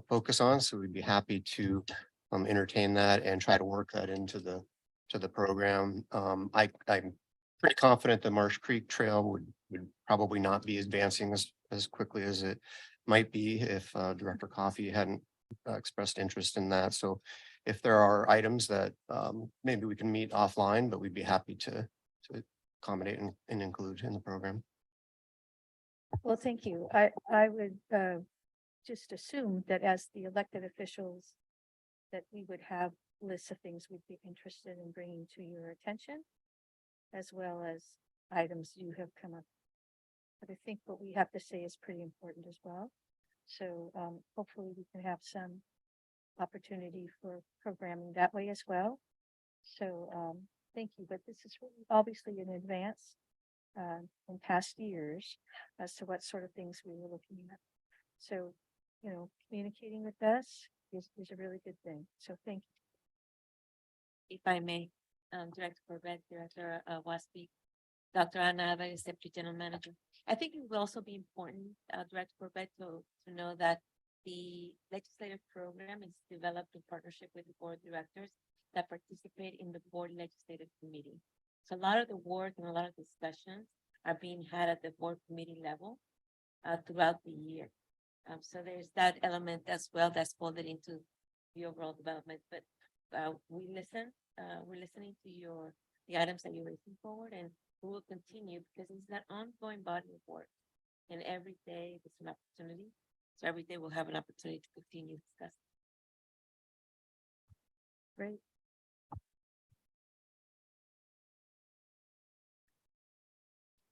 focus on, so we'd be happy to entertain that and try to work that into the program. I'm pretty confident the Marsh Creek Trail would probably not be advancing as quickly as it might be if Director Coffey hadn't expressed interest in that. So if there are items that maybe we can meet offline, but we'd be happy to accommodate and include in the program. Well, thank you. I would just assume that as the elected officials, that we would have lists of things we'd be interested in bringing to your attention, as well as items you have come up. But I think what we have to say is pretty important as well. So hopefully we can have some opportunity for programming that way as well. So thank you, but this is really obviously in advance in past years as to what sort of things we were looking at. So, communicating with us is a really good thing. So thank you. If I may, Director Corbett, Director Waspi, Dr. Anna Alvarez, Deputy General Manager. I think it will also be important, Director Corbett, to know that the legislative program is developed in partnership with the board of directors that participate in the board legislative committee. So a lot of the work and a lot of discussions are being had at the board committee level throughout the year. So there's that element as well that's folded into the overall development. But we're listening to the items that you're raising forward, and we will continue because it's that ongoing body of work. And every day it's an opportunity. So every day we'll have an opportunity to continue discussing. Great.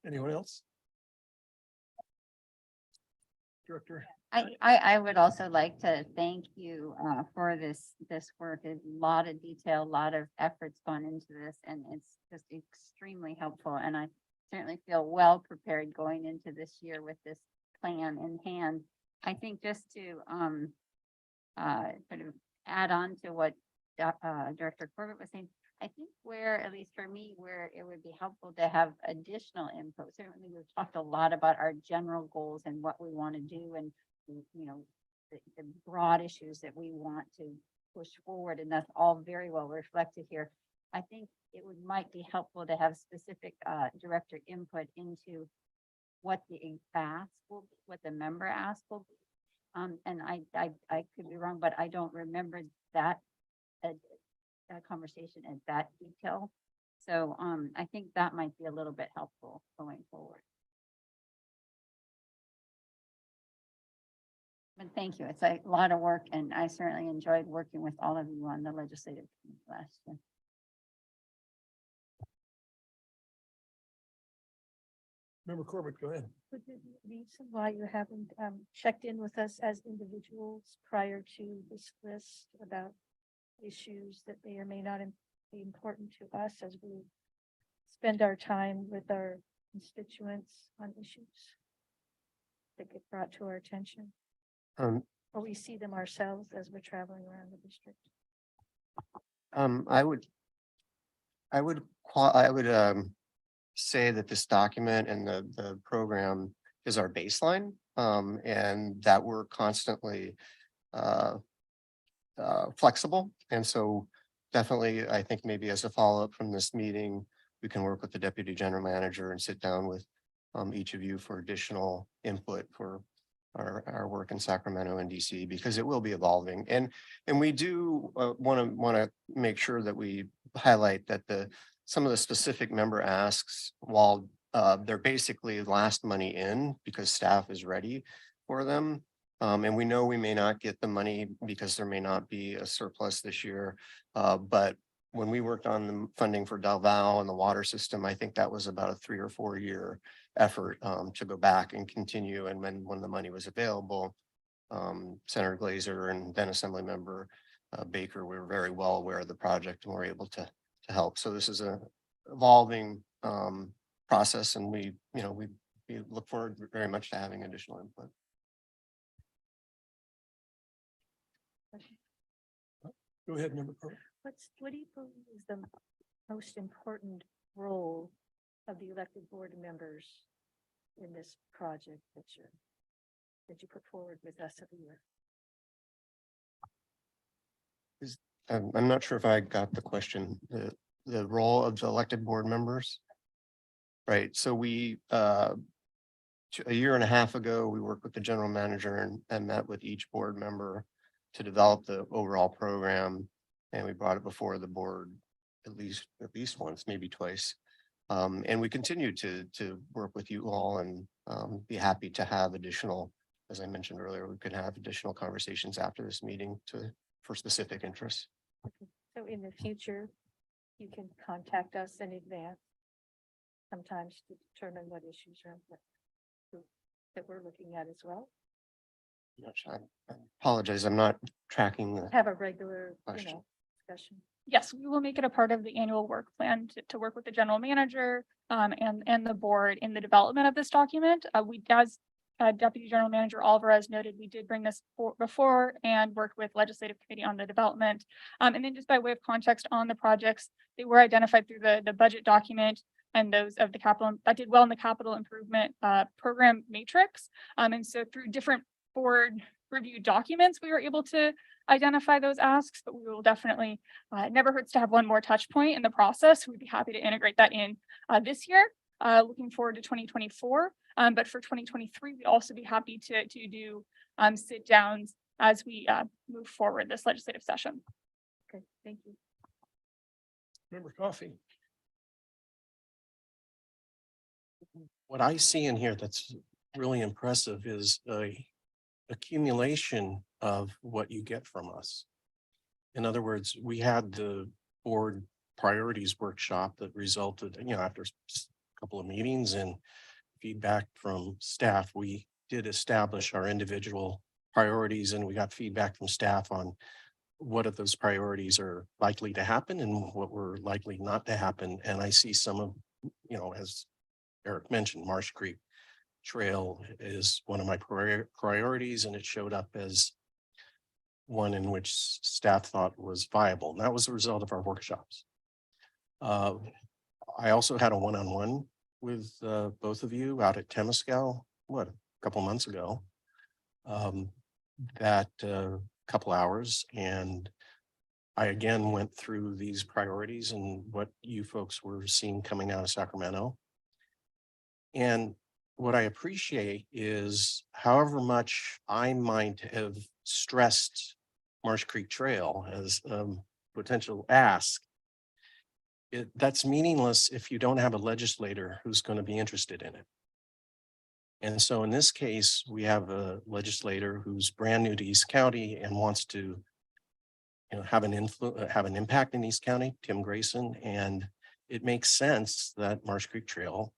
Anyone else? Director? I would also like to thank you for this work. A lot of detail, a lot of effort's gone into this, and it's just extremely helpful. And I certainly feel well prepared going into this year with this plan in hand. I think just to sort of add on to what Director Corbett was saying, I think where, at least for me, where it would be helpful to have additional input. Certainly, we've talked a lot about our general goals and what we want to do, and the broad issues that we want to push forward, and that's all very well reflected here. I think it might be helpful to have specific director input into what the ask will be, what the member ask will be. And I could be wrong, but I don't remember that conversation in that detail. So I think that might be a little bit helpful going forward. But thank you. It's a lot of work, and I certainly enjoyed working with all of you on the legislative committee last year. Member Corbett, go ahead. Would there be a reason why you haven't checked in with us as individuals prior to this list about issues that may or may not be important to us as we spend our time with our constituents on issues that get brought to our attention, Um, or we see them ourselves as we're traveling around the district? I would say that this document and the program is our baseline, and that we're constantly flexible. And so definitely, I think maybe as a follow-up from this meeting, we can work with the deputy general manager and sit down with each of you for additional input for our work in Sacramento and DC, because it will be evolving. And we do want to make sure that we highlight that some of the specific member asks, while they're basically last money in because staff is ready for them. And we know we may not get the money because there may not be a surplus this year. But when we worked on the funding for Del Val and the water system, I think that was about a 3 or 4 year effort to go back and continue. And when the money was available, Senator Glazer and then Assemblymember Baker, we were very well aware of the project and were able to help. So this is a evolving process, and we look forward very much to having additional input. Go ahead, member Carter. What do you believe is the most important role of the elected board members in this project that you put forward with us every year? I'm not sure if I got the question, the role of the elected board members. Right, so we, a year and a half ago, we worked with the general manager and met with each board member to develop the overall program. And we brought it before the board at least once, maybe twice. And we continue to work with you all and be happy to have additional, as I mentioned earlier, we could have additional conversations after this meeting for specific interests. So in the future, you can contact us in advance, sometimes to determine what issues are that we're looking at as well. I apologize, I'm not tracking the Have a regular, question. discussion. Yes, we will make it a part of the annual work plan to work with the general manager and the board in the development of this document. We, as Deputy General Manager Alvarez noted, we did bring this before and worked with legislative committee on the development. And then just by way of context on the projects, they were identified through the budget document and those of the capital that did well in the capital improvement program matrix. And so through different board review documents, we were able to identify those asks, but we will definitely, it never hurts to have one more touch point in the process. We'd be happy to integrate that in this year. Looking forward to 2024. But for 2023, we'd also be happy to do sit downs as we move forward this legislative session. Okay, thank you. Member Coffee. What I see in here that's really impressive is a accumulation of what you get from us. In other words, we had the board priorities workshop that resulted, after a couple of meetings and feedback from staff, we did establish our individual priorities, and we got feedback from staff on what of those priorities are likely to happen and what were likely not to happen. And I see some of, as Eric mentioned, Marsh Creek Trail is one of my priorities, and it showed up as one in which staff thought was viable. And that was the result of our workshops. I also had a one-on-one with both of you out at Temescal, a couple months ago, that couple hours. And I again went through these priorities and what you folks were seeing coming out of Sacramento. And what I appreciate is however much I might have stressed Marsh Creek Trail as potential ask, that's meaningless if you don't have a legislator who's going to be interested in it. And so in this case, we have a legislator who's brand new to East County and wants to have an impact in East County, Tim Grayson, and it makes sense that Marsh Creek Trail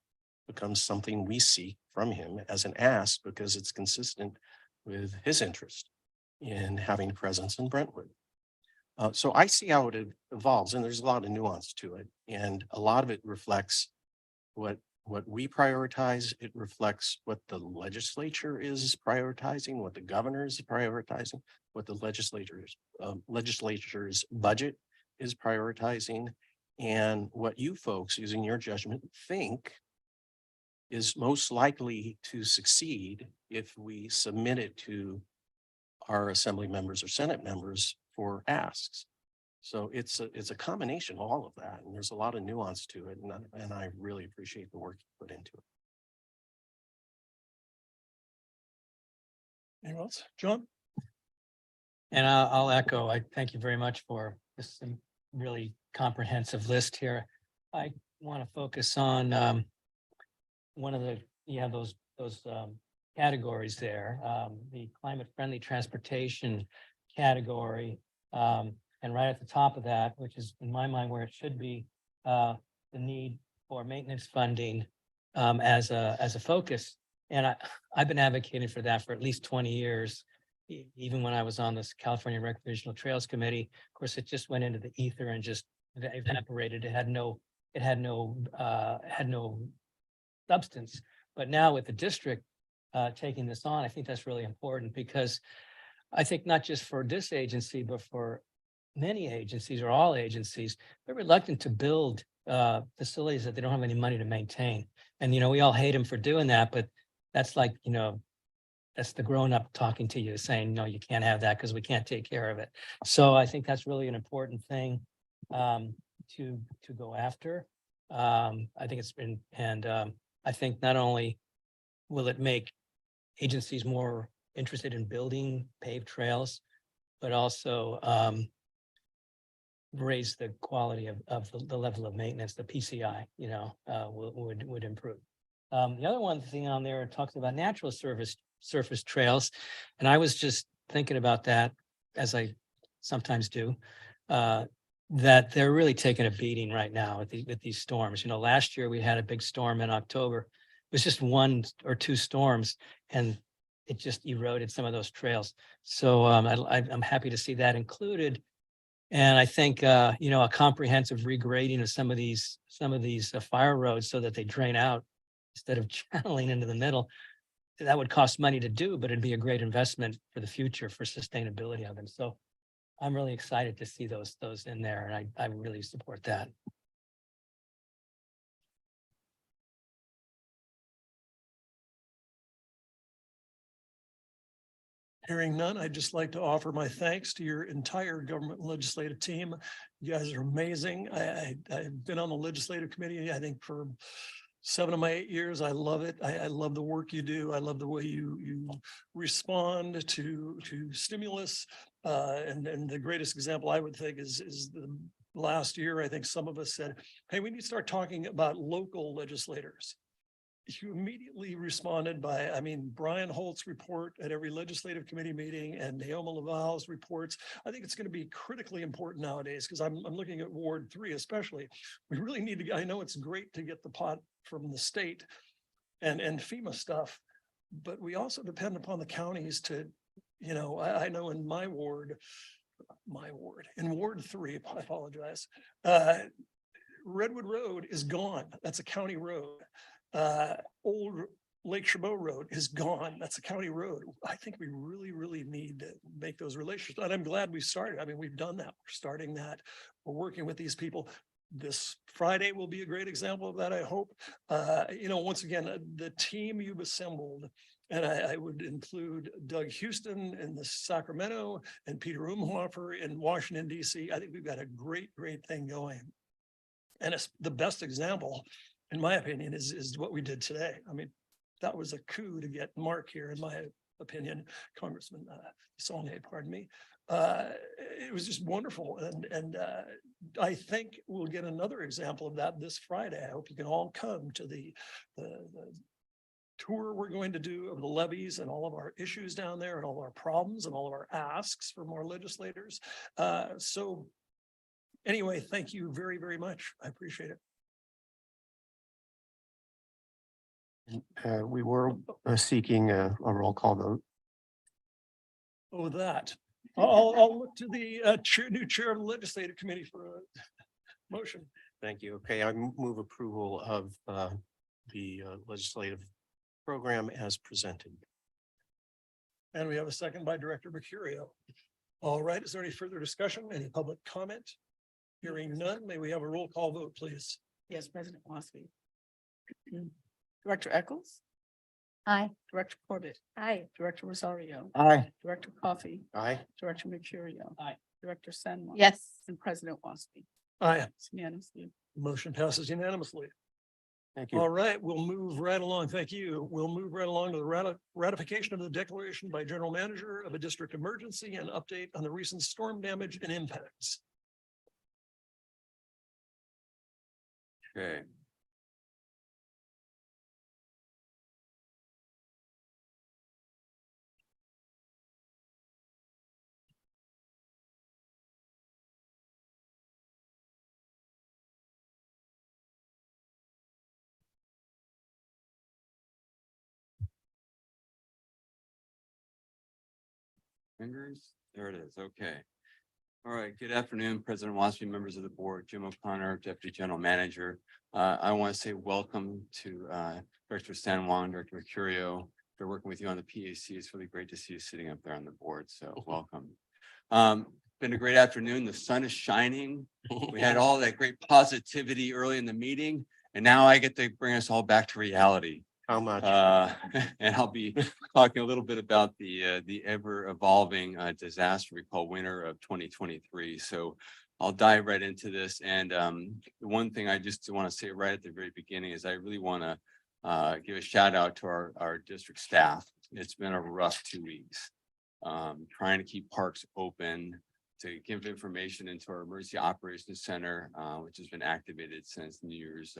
becomes something we seek from him as an ask because it's consistent with his interest in having a presence in Brentwood. So I see how it evolves, and there's a lot of nuance to it, and a lot of it reflects what we prioritize. It reflects what the legislature is prioritizing, what the governor is prioritizing, what the legislature's budget is prioritizing, and what you folks, using your judgment, think is most likely to succeed if we submit it to our assembly members or Senate members for asks. So it's a combination of all of that, and there's a lot of nuance to it, and I really appreciate the work you put into it. Anyone else? John? And I'll echo, I thank you very much for this really comprehensive list here. I want to focus on one of the, you have those categories there, the climate friendly transportation category. And right at the top of that, which is in my mind where it should be, the need for maintenance funding as a focus. And I've been advocating for that for at least 20 years. Even when I was on this California Recreational Trails Committee. Of course, it just went into the ether and just evaporated. It had no substance. But now with the district taking this on, I think that's really important, because I think not just for this agency, but for many agencies or all agencies, they're reluctant to build facilities that they don't have any money to maintain. And, we all hate them for doing that, but that's like, that's the grown-up talking to you saying, no, you can't have that because we can't take care of it. So I think that's really an important thing to go after. I think it's been, and I think not only will it make agencies more interested in building paved trails, but also raise the quality of the level of maintenance, the PCI, would improve. The other one thing on there talks about natural surface trails. And I was just thinking about that, as I sometimes do, that they're really taking a beating right now with these storms. Last year we had a big storm in October. It was just 1 or 2 storms, and it just eroded some of those trails. So I'm happy to see that included. And I think, a comprehensive regrading of some of these fire roads so that they drain out instead of channeling into the middle. That would cost money to do, but it'd be a great investment for the future for sustainability of them. So I'm really excited to see those in there, and I really support that. Hearing none, I'd just like to offer my thanks to your entire government and legislative team. You guys are amazing. I've been on the legislative committee, I think, for 7 of my 8 years. I love it. I love the work you do. I love the way you respond to stimulus. And the greatest example I would think is the last year. I think some of us said, hey, we need to start talking about local legislators. You immediately responded by, Brian Holt's report at every legislative committee meeting and Naoma Laval's reports. I think it's going to be critically important nowadays, because I'm looking at Ward 3 especially. We really need to, I know it's great to get the pot from the state and FEMA stuff, but we also depend upon the counties to, I know in my ward, in Ward 3, I apologize, Redwood Road is gone. That's a county road. Old Lake Chabot Road is gone. That's a county road. I think we really need to make those relationships. And I'm glad we started. We've done that. We're starting that. We're working with these people. This Friday will be a great example of that, I hope. Once again, the team you've assembled, and I would include Doug Houston in the Sacramento and Peter Umhofer in Washington, D.C. I think we've got a great thing going. And it's the best example, in my opinion, is what we did today. That was a coup to get Mark here, in my opinion, Congressman Saulnier, pardon me. It was just wonderful. And I think we'll get another example of that this Friday. I hope you can all come to the tour we're going to do of the levees and all of our issues down there and all of our problems and all of our asks from our legislators. So anyway, thank you very much. I appreciate it. We were seeking a roll call vote. Oh, that. I'll look to the new chair of the legislative committee for a motion. Thank you. Okay, I move approval of the legislative program as presented. And we have a second by Director Mercurio. All right, is there any further discussion? Any public comment? Hearing none, may we have a roll call vote, please? Yes, President Wasby. Director Eccles, Aye. Director Corbett, Aye. Director Rosario, Aye. Director Coffee, Aye. Director Mercurio. Aye. Director Sanwa. Yes. And President Wasby. Aye. It's unanimously. Motion passes unanimously. Thank you. All right, we'll move right along. Thank you. We'll move right along to the ratification of the declaration by General Manager of a district emergency and update on the recent storm damage and impacts. Okay. Fingers, there it is. Okay. All right. Good afternoon, President Wasby, members of the board, Jim O'Connor, Deputy General Manager. I want to say welcome to Director San Juan, Director Mercurio. They're working with you on the PAC. It's really great to see you sitting up there on the board. So welcome. Been a great afternoon. The sun is shining. We had all that great positivity early in the meeting, and now I get to bring us all back to reality. How much? And I'll be talking a little bit about the ever evolving disaster we call winter of 2023. So I'll dive right into this. And the one thing I just want to say right at the very beginning is I really want to give a shout out to our district staff. It's been a rough 2 weeks. Trying to keep parks open, to give information into our emergency operations center, which has been activated since New Year's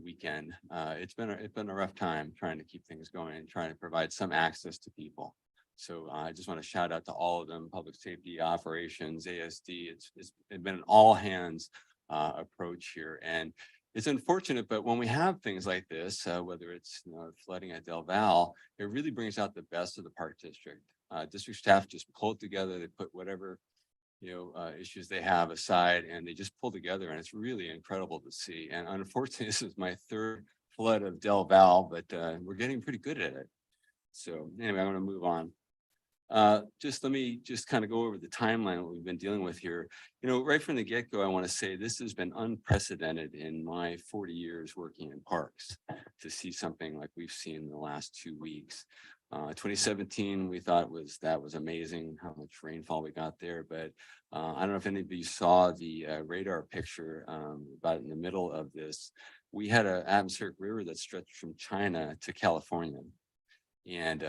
weekend. It's been a rough time trying to keep things going and trying to provide some access to people. So I just want to shout out to all of them, public safety operations, ASD. It's been an all hands approach here. And it's unfortunate, but when we have things like this, whether it's flooding at Del Val, it really brings out the best of the park district. District staff just pulled together, they put whatever issues they have aside, and they just pull together, and it's really incredible to see. And unfortunately, this is my third flood of Del Val, but we're getting pretty good at it. So anyway, I'm going to move on. Let me kind of go over the timeline that we've been dealing with here. Right from the get-go, I want to say this has been unprecedented in my 40 years working in parks to see something like we've seen in the last 2 weeks. 2017, we thought that was amazing how much rainfall we got there. But I don't know if anybody saw the radar picture about in the middle of this. We had an atmospheric river that stretched from China to California. And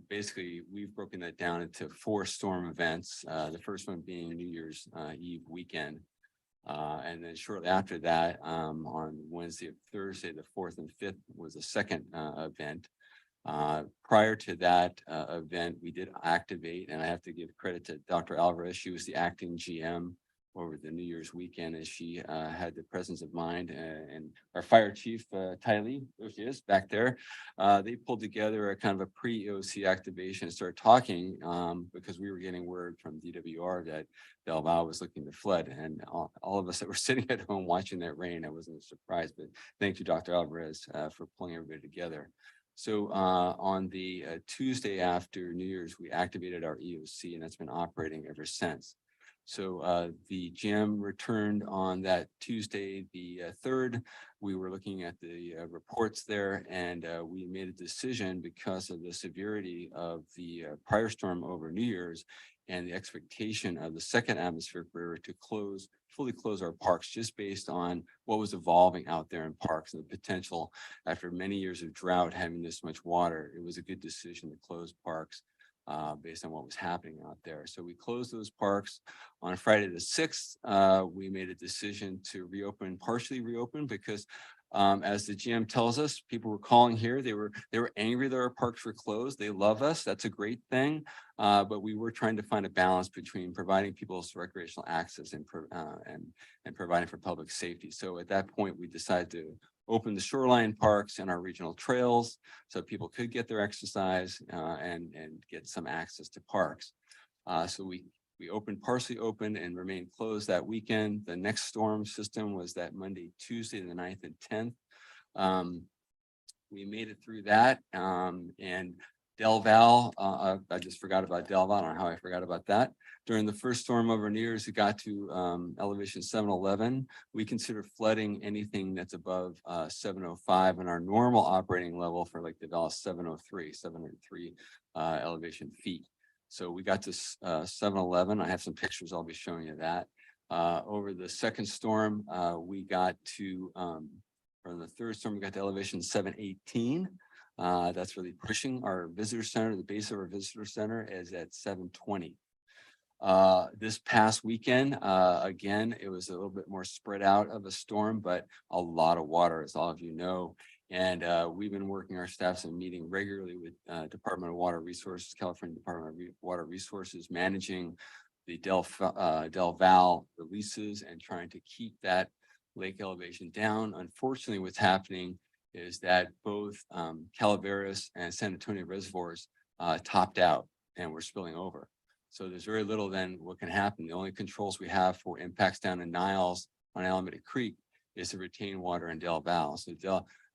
basically, we've broken that down into 4 storm events. The first one being New Year's Eve weekend. And then shortly after that, on Wednesday, Thursday, the 4th and 5th was the second event. Prior to that event, we did activate, and I have to give credit to Dr. Alvarez. She was the acting GM over the New Year's weekend, and she had the presence of mind. And our fire chief, Tylee, there she is back there. They pulled together a kind of a pre-EOC activation and started talking because we were getting word from DWR that Del Val was looking to flood. And all of us that were sitting at home watching that rain, I wasn't surprised, but thank you, Dr. Alvarez, for pulling everybody together. So on the Tuesday after New Year's, we activated our EOC, and that's been operating ever since. So the GM returned on that Tuesday, the 3rd. We were looking at the reports there, and we made a decision because of the severity of the prior storm over New Year's and the expectation of the second atmospheric river to fully close our parks just based on what was evolving out there in parks and the potential after many years of drought having this much water. It was a good decision to close parks based on what was happening out there. So we closed those parks on Friday the 6th. We made a decision to partially reopen because as the GM tells us, people were calling here. They were angry that our parks were closed. They love us. That's a great thing. But we were trying to find a balance between providing people's recreational access and providing for public safety. So at that point, we decided to open the shoreline parks and our regional trails so people could get their exercise and get some access to parks. So we opened, partially open and remained closed that weekend. The next storm system was that Monday, Tuesday, the 9th and 10th. We made it through that. And Del Val, I just forgot about Del Val. I don't know how I forgot about that. During the first storm over Nears, it got to elevation 711. We consider flooding anything that's above 705, and our normal operating level for Lake Del Val is 703 elevation feet. So we got to 711. I have some pictures. I'll be showing you that. Over the second storm, we got to, or the third storm, we got to elevation 718. That's really pushing our visitor center. The base of our visitor center is at 720. This past weekend, again, it was a little bit more spread out of a storm, but a lot of water, as all of you know. And we've been working, our staffs and meeting regularly with Department of Water Resources, California Department of Water Resources, managing the Del Val releases and trying to keep that lake elevation down. Unfortunately, what's happening is that both Calaveras and San Antonio reservoirs topped out and we're spilling over. So there's very little then what can happen. The only controls we have for impacts down in Niles on Alameda Creek is to retain water in Del Val. So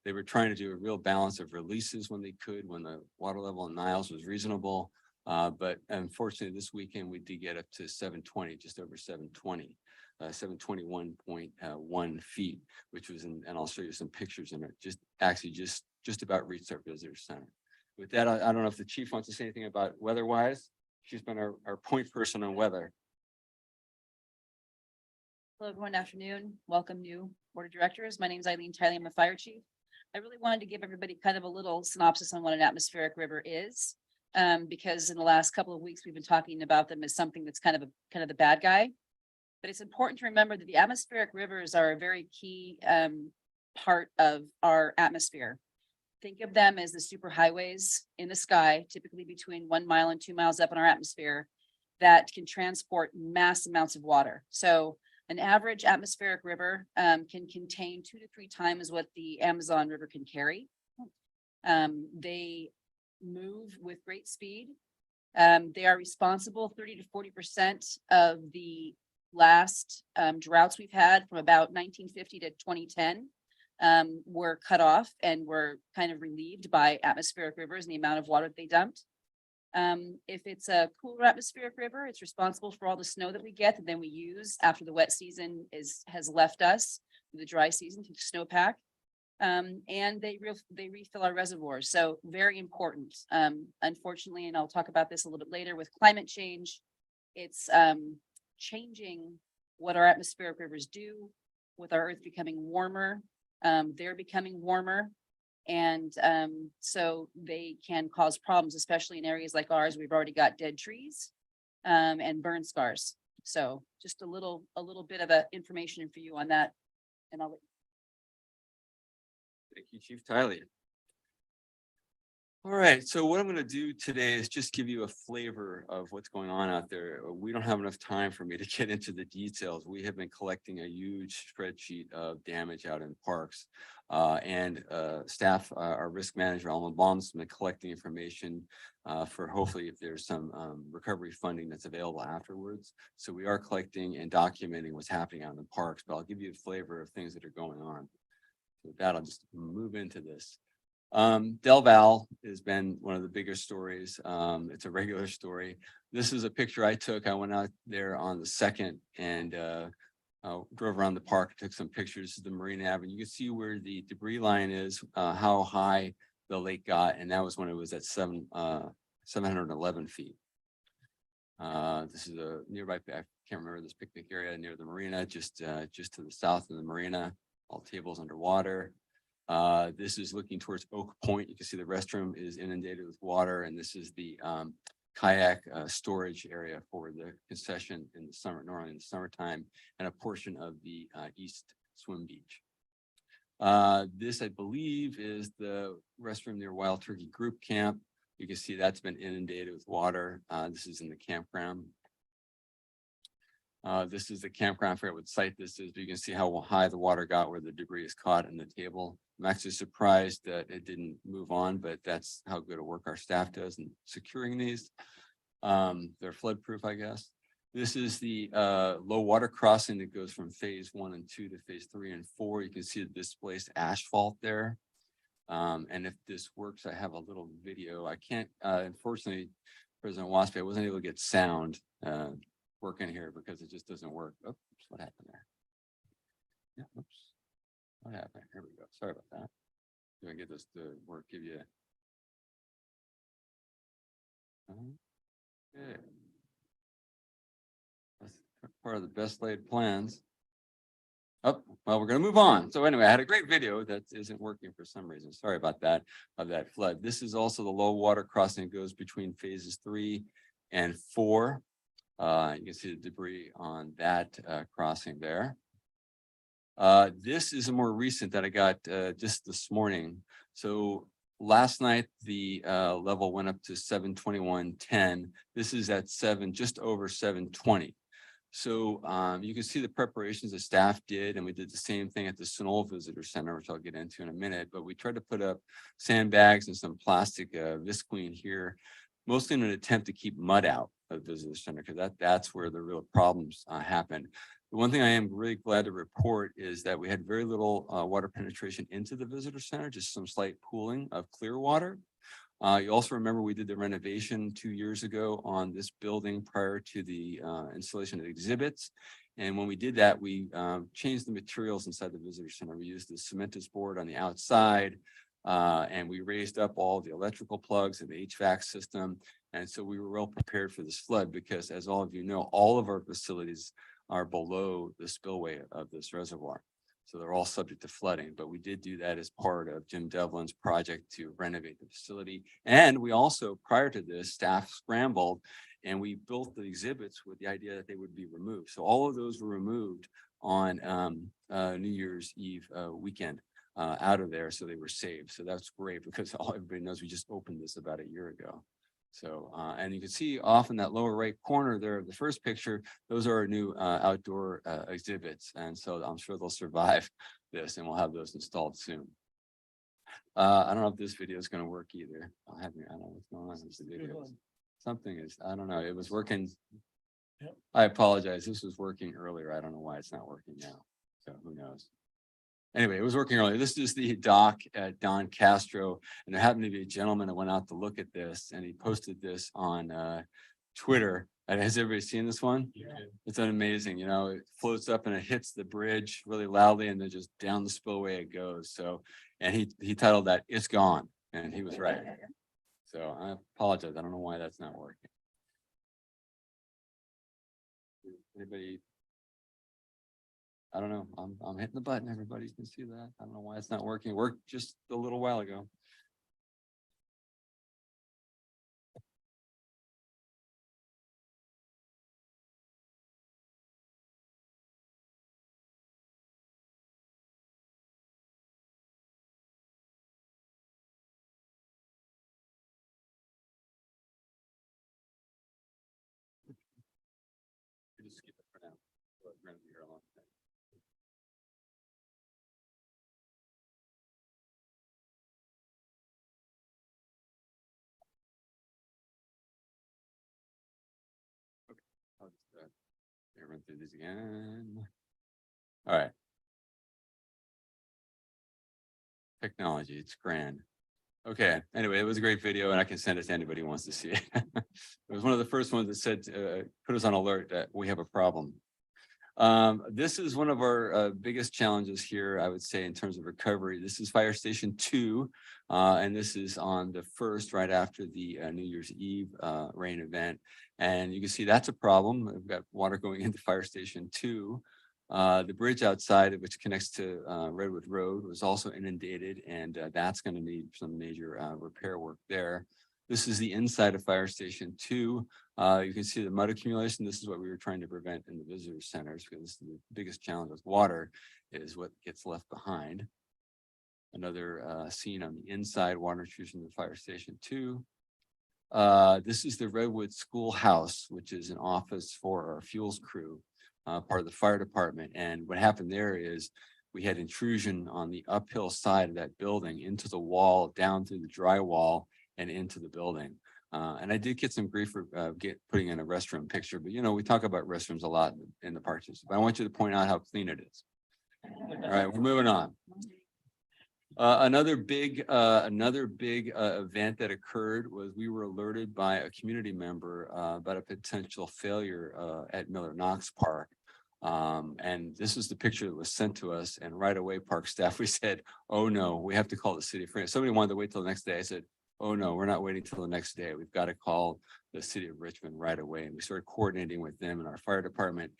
they were trying to do a real balance of releases when they could, when the water level in Niles was reasonable. But unfortunately, this weekend we did get up to 720, just over 720. 721.1 feet, which was in, and I'll show you some pictures in it, just about reached our visitor center. With that, I don't know if the chief wants to say anything about weather-wise. She's been our point person on weather. Hello, everyone. Afternoon. Welcome, new board of directors. My name is Eileen Tiley. I'm a fire chief. I really wanted to give everybody kind of a little synopsis on what an atmospheric river is, because in the last couple of weeks, we've been talking about them as something that's kind of the bad guy. But it's important to remember that the atmospheric rivers are a very key part of our atmosphere. Think of them as the superhighways in the sky, typically between 1 mile and 2 miles up in our atmosphere, that can transport mass amounts of water. So an average atmospheric river can contain 2 to 3 times what the Amazon River can carry. They move with great speed. They are responsible 30 to 40% of the last droughts we've had from about 1950 to 2010 were cut off and were kind of relieved by atmospheric rivers and the amount of water that they dumped. If it's a cooler atmospheric river, it's responsible for all the snow that we get that then we use after the wet season has left us, the dry season to snowpack. And they refill our reservoirs. So very important. Unfortunately, and I'll talk about this a little bit later, with climate change, it's changing what our atmospheric rivers do. With our earth becoming warmer, they're becoming warmer. And so they can cause problems, especially in areas like ours. We've already got dead trees and burn scars. So just a little bit of information for you on that. And I'll. Thank you, Chief Tiley. All right, so what I'm going to do today is just give you a flavor of what's going on out there. We don't have enough time for me to get into the details. We have been collecting a huge spreadsheet of damage out in parks. And staff, our risk manager, Alma Baum's been collecting information for hopefully if there's some recovery funding that's available afterwards. So we are collecting and documenting what's happening out in the parks, but I'll give you a flavor of things that are going on. With that, I'll just move into this. Del Val has been one of the bigger stories. It's a regular story. This is a picture I took. I went out there on the 2nd and drove around the park, took some pictures. This is the Marine Avenue. You can see where the debris line is, how high the lake got, and that was when it was at 711 feet. This is a nearby, I can't remember this picnic area near the marina, just to the south of the marina, all tables underwater. This is looking towards Oak Point. You can see the restroom is inundated with water, and this is the kayak storage area for the concession in the summer, normally in the summertime, and a portion of the east swim beach. This, I believe, is the restroom near Wild Turkey Group Camp. You can see that's been inundated with water. This is in the campground. This is the campground. I forget what site this is, but you can see how high the water got where the debris is caught in the table. I'm actually surprised that it didn't move on, but that's how good a work our staff does in securing these. They're flood proof, I guess. This is the low water crossing that goes from phase 1 and 2 to phase 3 and 4. You can see the displaced asphalt there. And if this works, I have a little video. I can't, unfortunately, President Waspy, I wasn't able to get sound working here because it just doesn't work. Oops, what happened there? Yeah, oops. What happened? Here we go. Sorry about that. Do I get this to work? Give you. Okay. That's part of the best laid plans. Oh, well, we're going to move on. So anyway, I had a great video that isn't working for some reason. Sorry about that, of that flood. This is also the low water crossing that goes between phases 3 and 4. You can see the debris on that crossing there. This is a more recent that I got just this morning. So last night, the level went up to 721.10. This is at just over 720. So you can see the preparations the staff did, and we did the same thing at the Sunol Visitor Center, which I'll get into in a minute. But we tried to put up sandbags and some plastic visqueen here, mostly in an attempt to keep mud out of the Visitor Center, because that's where the real problems happened. The one thing I am really glad to report is that we had very little water penetration into the Visitor Center, just some slight pooling of clear water. You also remember we did the renovation 2 years ago on this building prior to the installation of exhibits. And when we did that, we changed the materials inside the visitor center. We used the cementous board on the outside, and we raised up all the electrical plugs and the HVAC system. And so we were well prepared for this flood because, as all of you know, all of our facilities are below the spillway of this reservoir. So they're all subject to flooding, but we did do that as part of Jim Devlin's project to renovate the facility. And we also, prior to this, staff scrambled and we built the exhibits with the idea that they would be removed. So all of those were removed on New Year's Eve weekend out of there. So they were saved. So that's great because everybody knows we just opened this about a year ago. So, and you can see off in that lower right corner there of the first picture, those are our new outdoor exhibits. And so I'm sure they'll survive this and we'll have those installed soon. I don't know if this video is going to work either. I don't know what's going on with the video. Something is, I don't know. It was working. Yep. I apologize. This was working earlier. I don't know why it's not working now. So who knows? Anyway, it was working earlier. This is the dock at Don Castro, and there happened to be a gentleman that went out to look at this, and he posted this on Twitter. And has everybody seen this one? Yeah. It's amazing. You know, it floats up and it hits the bridge really loudly, and then just down the spillway it goes. So, and he titled that "It's Gone," and he was right. So I apologize. I don't know why that's not working. Anybody? I don't know. I'm hitting the button. Everybody can see that. I don't know why it's not working. It worked just a little while ago. Just skip it for now. We're going to be here a long time. I'll just run through these again. All right. Technology, it's grand. Okay, anyway, it was a great video and I can send it to anybody who wants to see it. It was one of the first ones that said, put us on alert that we have a problem. This is one of our biggest challenges here, I would say, in terms of recovery. This is Fire Station 2, and this is on the first, right after the New Year's Eve rain event. And you can see that's a problem. We've got water going into Fire Station 2. The bridge outside, which connects to Redwood Road, was also inundated, and that's going to need some major repair work there. This is the inside of Fire Station 2. You can see the mud accumulation. This is what we were trying to prevent in the visitor centers, because this is the biggest challenge with water is what gets left behind. Another scene on the inside, water intrusion to Fire Station 2. This is the Redwood Schoolhouse, which is an office for our fuels crew, part of the fire department. And what happened there is we had intrusion on the uphill side of that building into the wall, down through the drywall and into the building. And I did get some grief for putting in a restroom picture, but you know, we talk about restrooms a lot in the park system. But I want you to point out how clean it is. All right, we're moving on. Another big event that occurred was we were alerted by a community member about a potential failure at Miller Knox Park. And this is the picture that was sent to us, and right away park staff, we said, oh no, we have to call the city of Fremont. Somebody wanted to wait till the next day. I said, oh no, we're not waiting till the next day. We've got to call the city of Richmond right away. And we started coordinating with them and our fire department.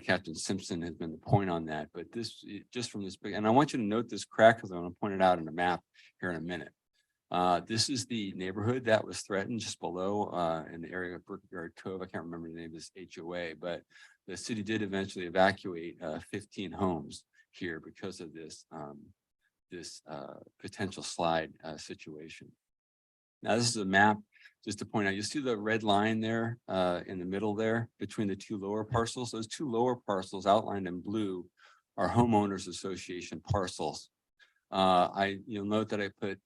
Captain Simpson has been the point on that, but this just from this big, and I want you to note this crack because I'm going to point it out in a map here in a minute. This is the neighborhood that was threatened just below in the area of Brookyard Cove. I can't remember the name of this HOA, but the city did eventually evacuate 15 homes here because of this potential slide situation. Now, this is a map just to point out, you see the red line there in the middle there between the two lower parcels. Those two lower parcels outlined in blue are homeowners association parcels. You'll note that I put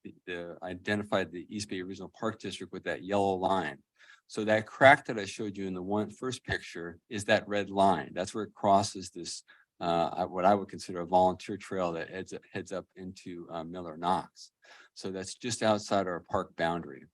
identified the East Bay Regional Park District with that yellow line. So that crack that I showed you in the first picture is that red line. That's where it crosses this what I would consider a volunteer trail that heads up into Miller Knox. So that's just outside our park boundary.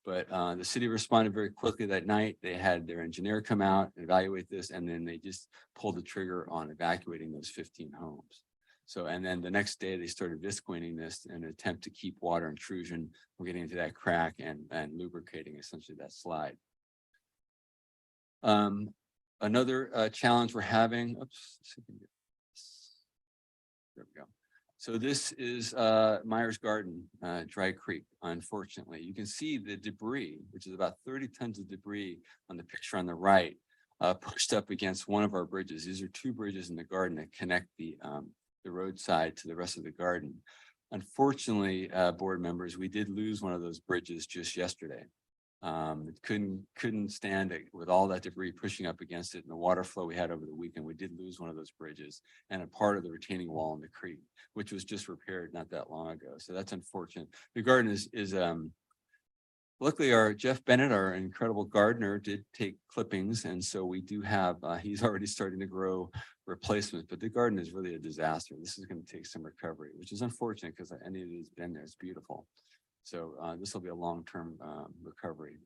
But the city responded very quickly that night. They had their engineer come out and evaluate this, and then they just pulled the trigger on evacuating those 15 homes. So, and then the next day they started visqueening this in an attempt to keep water intrusion from getting into that crack and lubricating essentially that slide. Another challenge we're having, there we go. So this is Myers Garden, Dry Creek. Unfortunately, you can see the debris, which is about 30 tons of debris on the picture on the right, pushed up against one of our bridges. These are two bridges in the garden that connect the roadside to the rest of the garden. Unfortunately, board members, we did lose one of those bridges just yesterday. It couldn't stand it with all that debris pushing up against it and the water flow we had over the weekend. We did lose one of those bridges and a part of the retaining wall in the creek, which was just repaired not that long ago. So that's unfortunate. The garden is luckily our Jeff Bennett, our incredible gardener, did take clippings, and so we do have he's already starting to grow replacements, but the garden is really a disaster. This is going to take some recovery, which is unfortunate because any of it has been there. It's beautiful. So this will be a long-term recovery.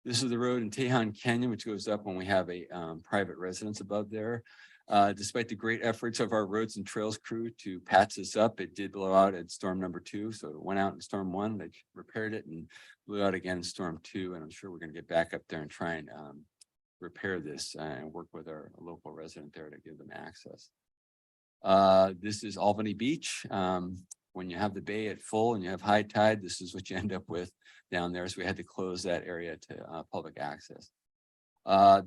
This is the road in Tejon Canyon, which goes up when we have a private residence above there. Despite the great efforts of our roads and trails crew to patch this up, it did blow out at storm number 2. So it went out in storm 1, they repaired it and blew out again in storm 2. And I'm sure we're going to get back up there and try and repair this and work with our local resident there to give them access. This is Albany Beach. When you have the bay at full and you have high tide, this is what you end up with down there. So we had to close that area to public access.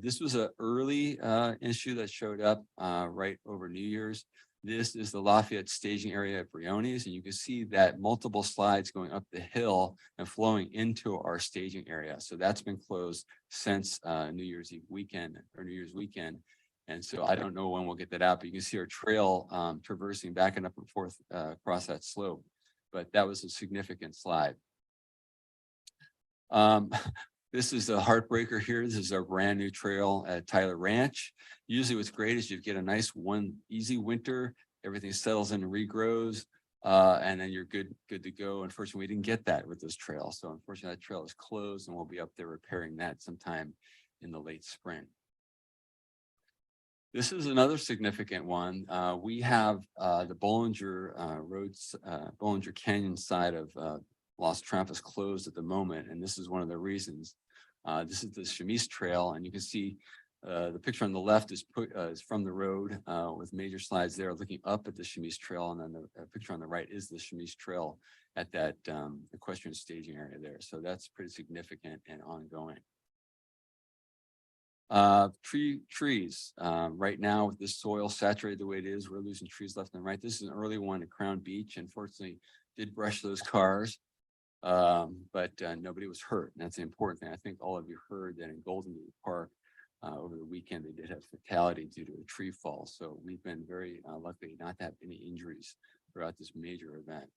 This was an early issue that showed up right over New Year's. This is the Lafayette staging area at Briones, and you can see that multiple slides going up the hill and flowing into our staging area. So that's been closed since New Year's Eve weekend or New Year's weekend. And so I don't know when we'll get that out, but you can see our trail traversing back and up and forth across that slope. But that was a significant slide. This is a heartbreaker here. This is our brand new trail at Tyler Ranch. Usually what's great is you get a nice easy winter, everything settles in and regrows, and then you're good to go. Unfortunately, we didn't get that with this trail. So unfortunately, that trail is closed and we'll be up there repairing that sometime in the late spring. This is another significant one. We have the Bollinger Bollinger Canyon side of Los Trampas closed at the moment, and this is one of the reasons. This is the Chemise Trail, and you can see the picture on the left is from the road with major slides there looking up at the Chemise Trail, and then the picture on the right is the Chemise Trail at that equestrian staging area there. So that's pretty significant and ongoing. Trees. Right now with the soil saturated the way it is, we're losing trees left and right. This is an early one at Crown Beach. Unfortunately, did brush those cars, but nobody was hurt. And that's the important thing. I think all of you heard that in Golden Gate Park over the weekend, they did have fatality due to a tree fall. So we've been very lucky not to have any injuries throughout this major event.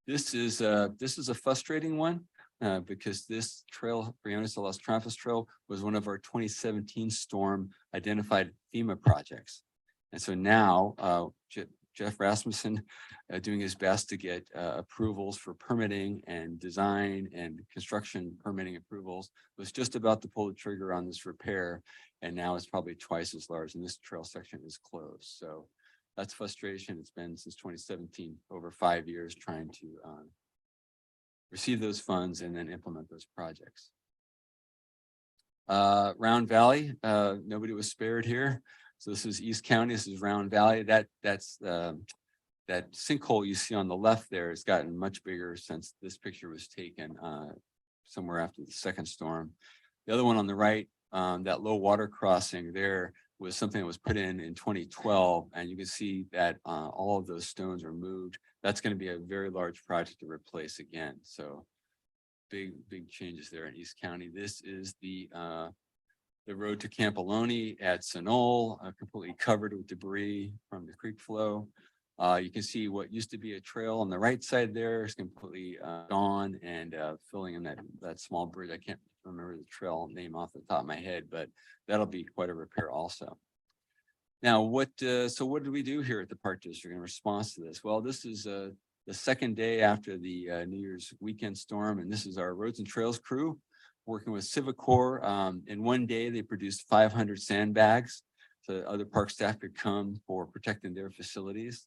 This is a frustrating one. because this trail, Briones de Los Trampas Trail, was one of our 2017 storm identified FEMA projects. And so now Jeff Rasmussen doing his best to get approvals for permitting and design and construction permitting approvals, was just about to pull the trigger on this repair. And now it's probably twice as large, and this trail section is closed. So that's frustration. It's been since 2017, over 5 years trying to receive those funds and then implement those projects. Round Valley, nobody was spared here. So this is East County, this is Round Valley. That's that sinkhole you see on the left there has gotten much bigger since this picture was taken somewhere after the second storm. The other one on the right, that low water crossing there was something that was put in 2012, and you can see that all of those stones are moved. That's going to be a very large project to replace again. So big changes there in East County. This is the road to Campoloni at Sonol, completely covered with debris from the creek flow. You can see what used to be a trail on the right side there is completely gone, and filling in that small bridge. I can't remember the trail name off the top of my head, but that'll be quite a repair also. Now, so what did we do here at the Park District in response to this? Well, this is the second day after the New Year's weekend storm, and this is our Roads and Trails crew working with Civic Corps. In one day, they produced 500 sandbags so other park staff could come for protecting their facilities.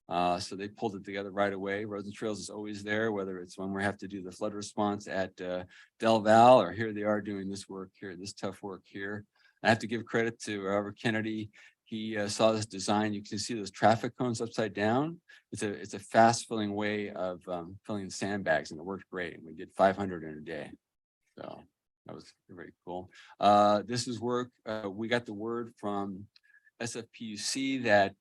So they pulled it together right away. Roads and Trails is always there, whether it's when we have to do the flood response at Del Val, or here they are doing this work here, this tough work here. I have to give credit to Robert Kennedy. He saw this design. You can see those traffic cones upside down. It's a fast filling way of filling sandbags, and it worked great. And we did 500 in a day. So that was very cool. This is work. We got the word from SFPUC that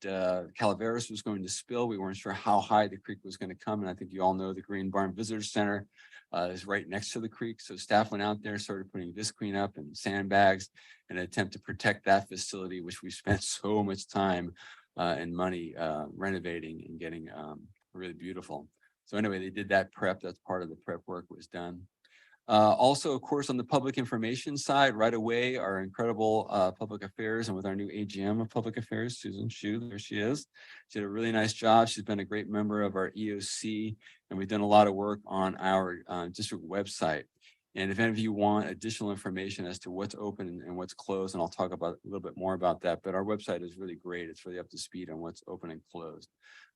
Calaveras was going to spill. We weren't sure how high the creek was going to come. And I think you all know the Green Barn Visitor Center is right next to the creek. So staff went out there, started putting visqueen up and sandbags in an attempt to protect that facility, which we spent so much time and money renovating and getting really beautiful. So anyway, they did that prep. That's part of the prep work was done. Also, of course, on the public information side, right away, our incredible public affairs, and with our new AGM of public affairs, Susan Shu, there she is. She did a really nice job. She's been a great member of our EOC, and we've done a lot of work on our district website. And if any of you want additional information as to what's open and what's closed, and I'll talk about a little bit more about that, but our website is really great. It's really up to speed on what's open and closed.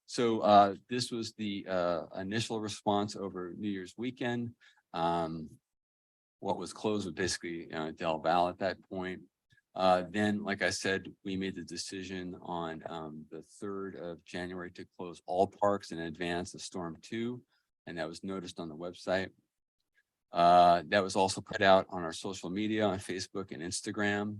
So this was the initial response over New Year's weekend. What was closed was basically Del Val at that point. Then, like I said, we made the decision on the 3rd of January to close all parks in advance of Storm 2, and that was noticed on the website. That was also put out on our social media, on Facebook and Instagram,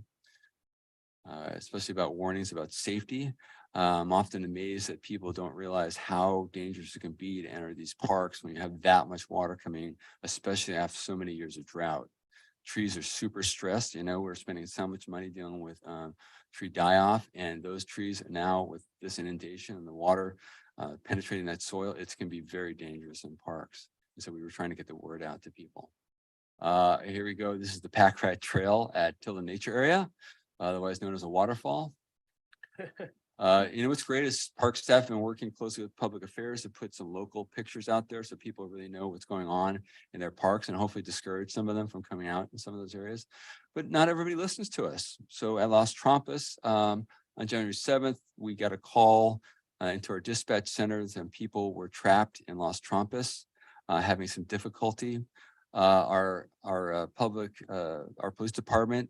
especially about warnings about safety. I'm often amazed that people don't realize how dangerous it can be to enter these parks when you have that much water coming, especially after so many years of drought. Trees are super stressed. You know, we're spending so much money dealing with tree die-off, and those trees now with this inundation and the water penetrating that soil, it's can be very dangerous in parks. And so we were trying to get the word out to people. Here we go. This is the Pack Rat Trail at Tilden Nature Area, otherwise known as a waterfall. You know, what's great is park staff have been working closely with public affairs to put some local pictures out there so people really know what's going on in their parks and hopefully discourage some of them from coming out in some of those areas. But not everybody listens to us. So at Los Trampas on January 7th, we got a call into our dispatch centers, and people were trapped in Los Trampas, having some difficulty. Our police department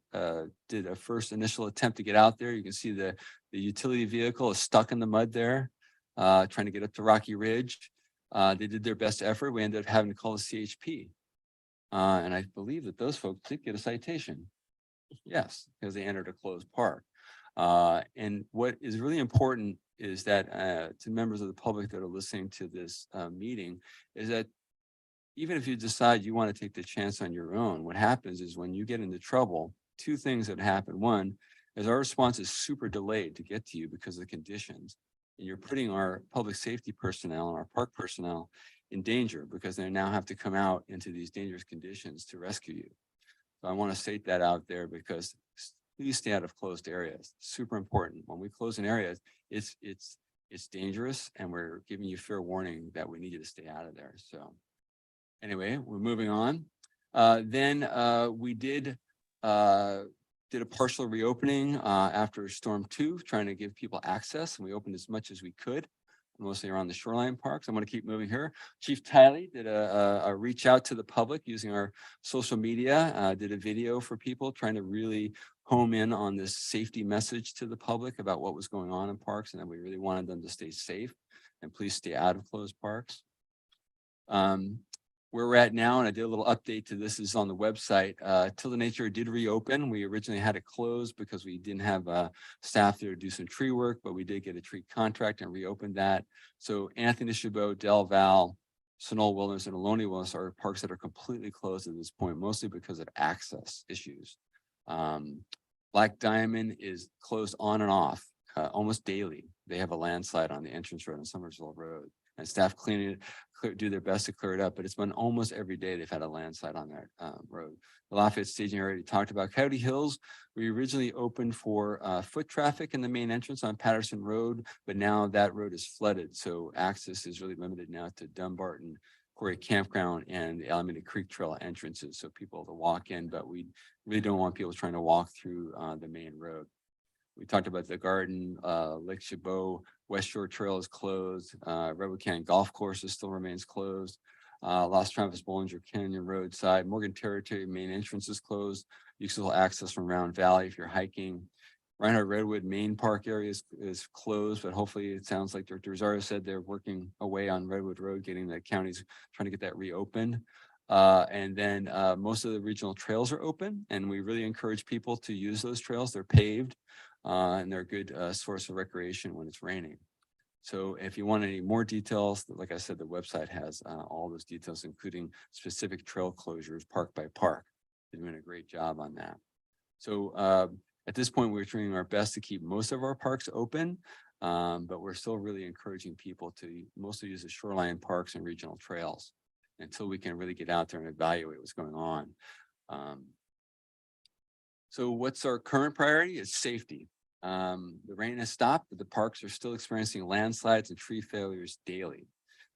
did a first initial attempt to get out there. You can see the utility vehicle is stuck in the mud there, trying to get up to Rocky Ridge. They did their best effort. We ended up having to call the CHP. And I believe that those folks did get a citation. Yes, because they entered a closed park. And what is really important is that to members of the public that are listening to this meeting is that even if you decide you want to take the chance on your own, what happens is when you get into trouble, two things that happen. One is our response is super delayed to get to you because of the conditions. And you're putting our public safety personnel and our park personnel in danger because they now have to come out into these dangerous conditions to rescue you. So I want to state that out there because please stay out of closed areas. Super important. When we close an area, it's dangerous, and we're giving you fair warning that we need you to stay out of there. So anyway, we're moving on. Then we did a partial reopening after Storm 2, trying to give people access, and we opened as much as we could, mostly around the shoreline parks. I'm going to keep moving here. Chief Tiley did a reach out to the public using our social media, did a video for people trying to really home in on this safety message to the public about what was going on in parks, and that we really wanted them to stay safe and please stay out of closed parks. Where we're at now, and I did a little update to this, is on the website. Tilden Nature did reopen. We originally had it closed because we didn't have staff there to do some tree work, but we did get a tree contract and reopened that. So Anthony Chabot, Del Val, Sonol Wilderness, and Ohlone Wilderness are parks that are completely closed at this point, mostly because of access issues. Black Diamond is closed on and off almost daily. They have a landslide on the entrance road on Summersville Road, and staff cleaning it, do their best to clear it up, but it's been almost every day they've had a landslide on that road. The Lafayette staging area already talked about. Coyote Hills, we originally opened for foot traffic in the main entrance on Patterson Road, but now that road is flooded, so access is really limited now to Dumbarton, Quarry Campground, and the Alameda Creek Trail entrances, so people to walk in, but we really don't want people trying to walk through the main road. We talked about the garden, Lake Chabot, West Shore Trail is closed. Redwood Canyon Golf Course still remains closed. Los Travis Bollinger Canyon Roadside, Morgan Territory main entrance is closed. You can still access from Round Valley if you're hiking. Reinhardt Redwood main park area is closed, but hopefully it sounds like Director Rosario said they're working away on Redwood Road, getting the counties trying to get that reopened. And then most of the regional trails are open, and we really encourage people to use those trails. They're paved. And they're a good source of recreation when it's raining. So if you want any more details, like I said, the website has all those details, including specific trail closures, park by park. They're doing a great job on that. So at this point, we're doing our best to keep most of our parks open, but we're still really encouraging people to mostly use the shoreline parks and regional trails until we can really get out there and evaluate what's going on. So what's our current priority? Is safety. The rain has stopped, but the parks are still experiencing landslides and tree failures daily.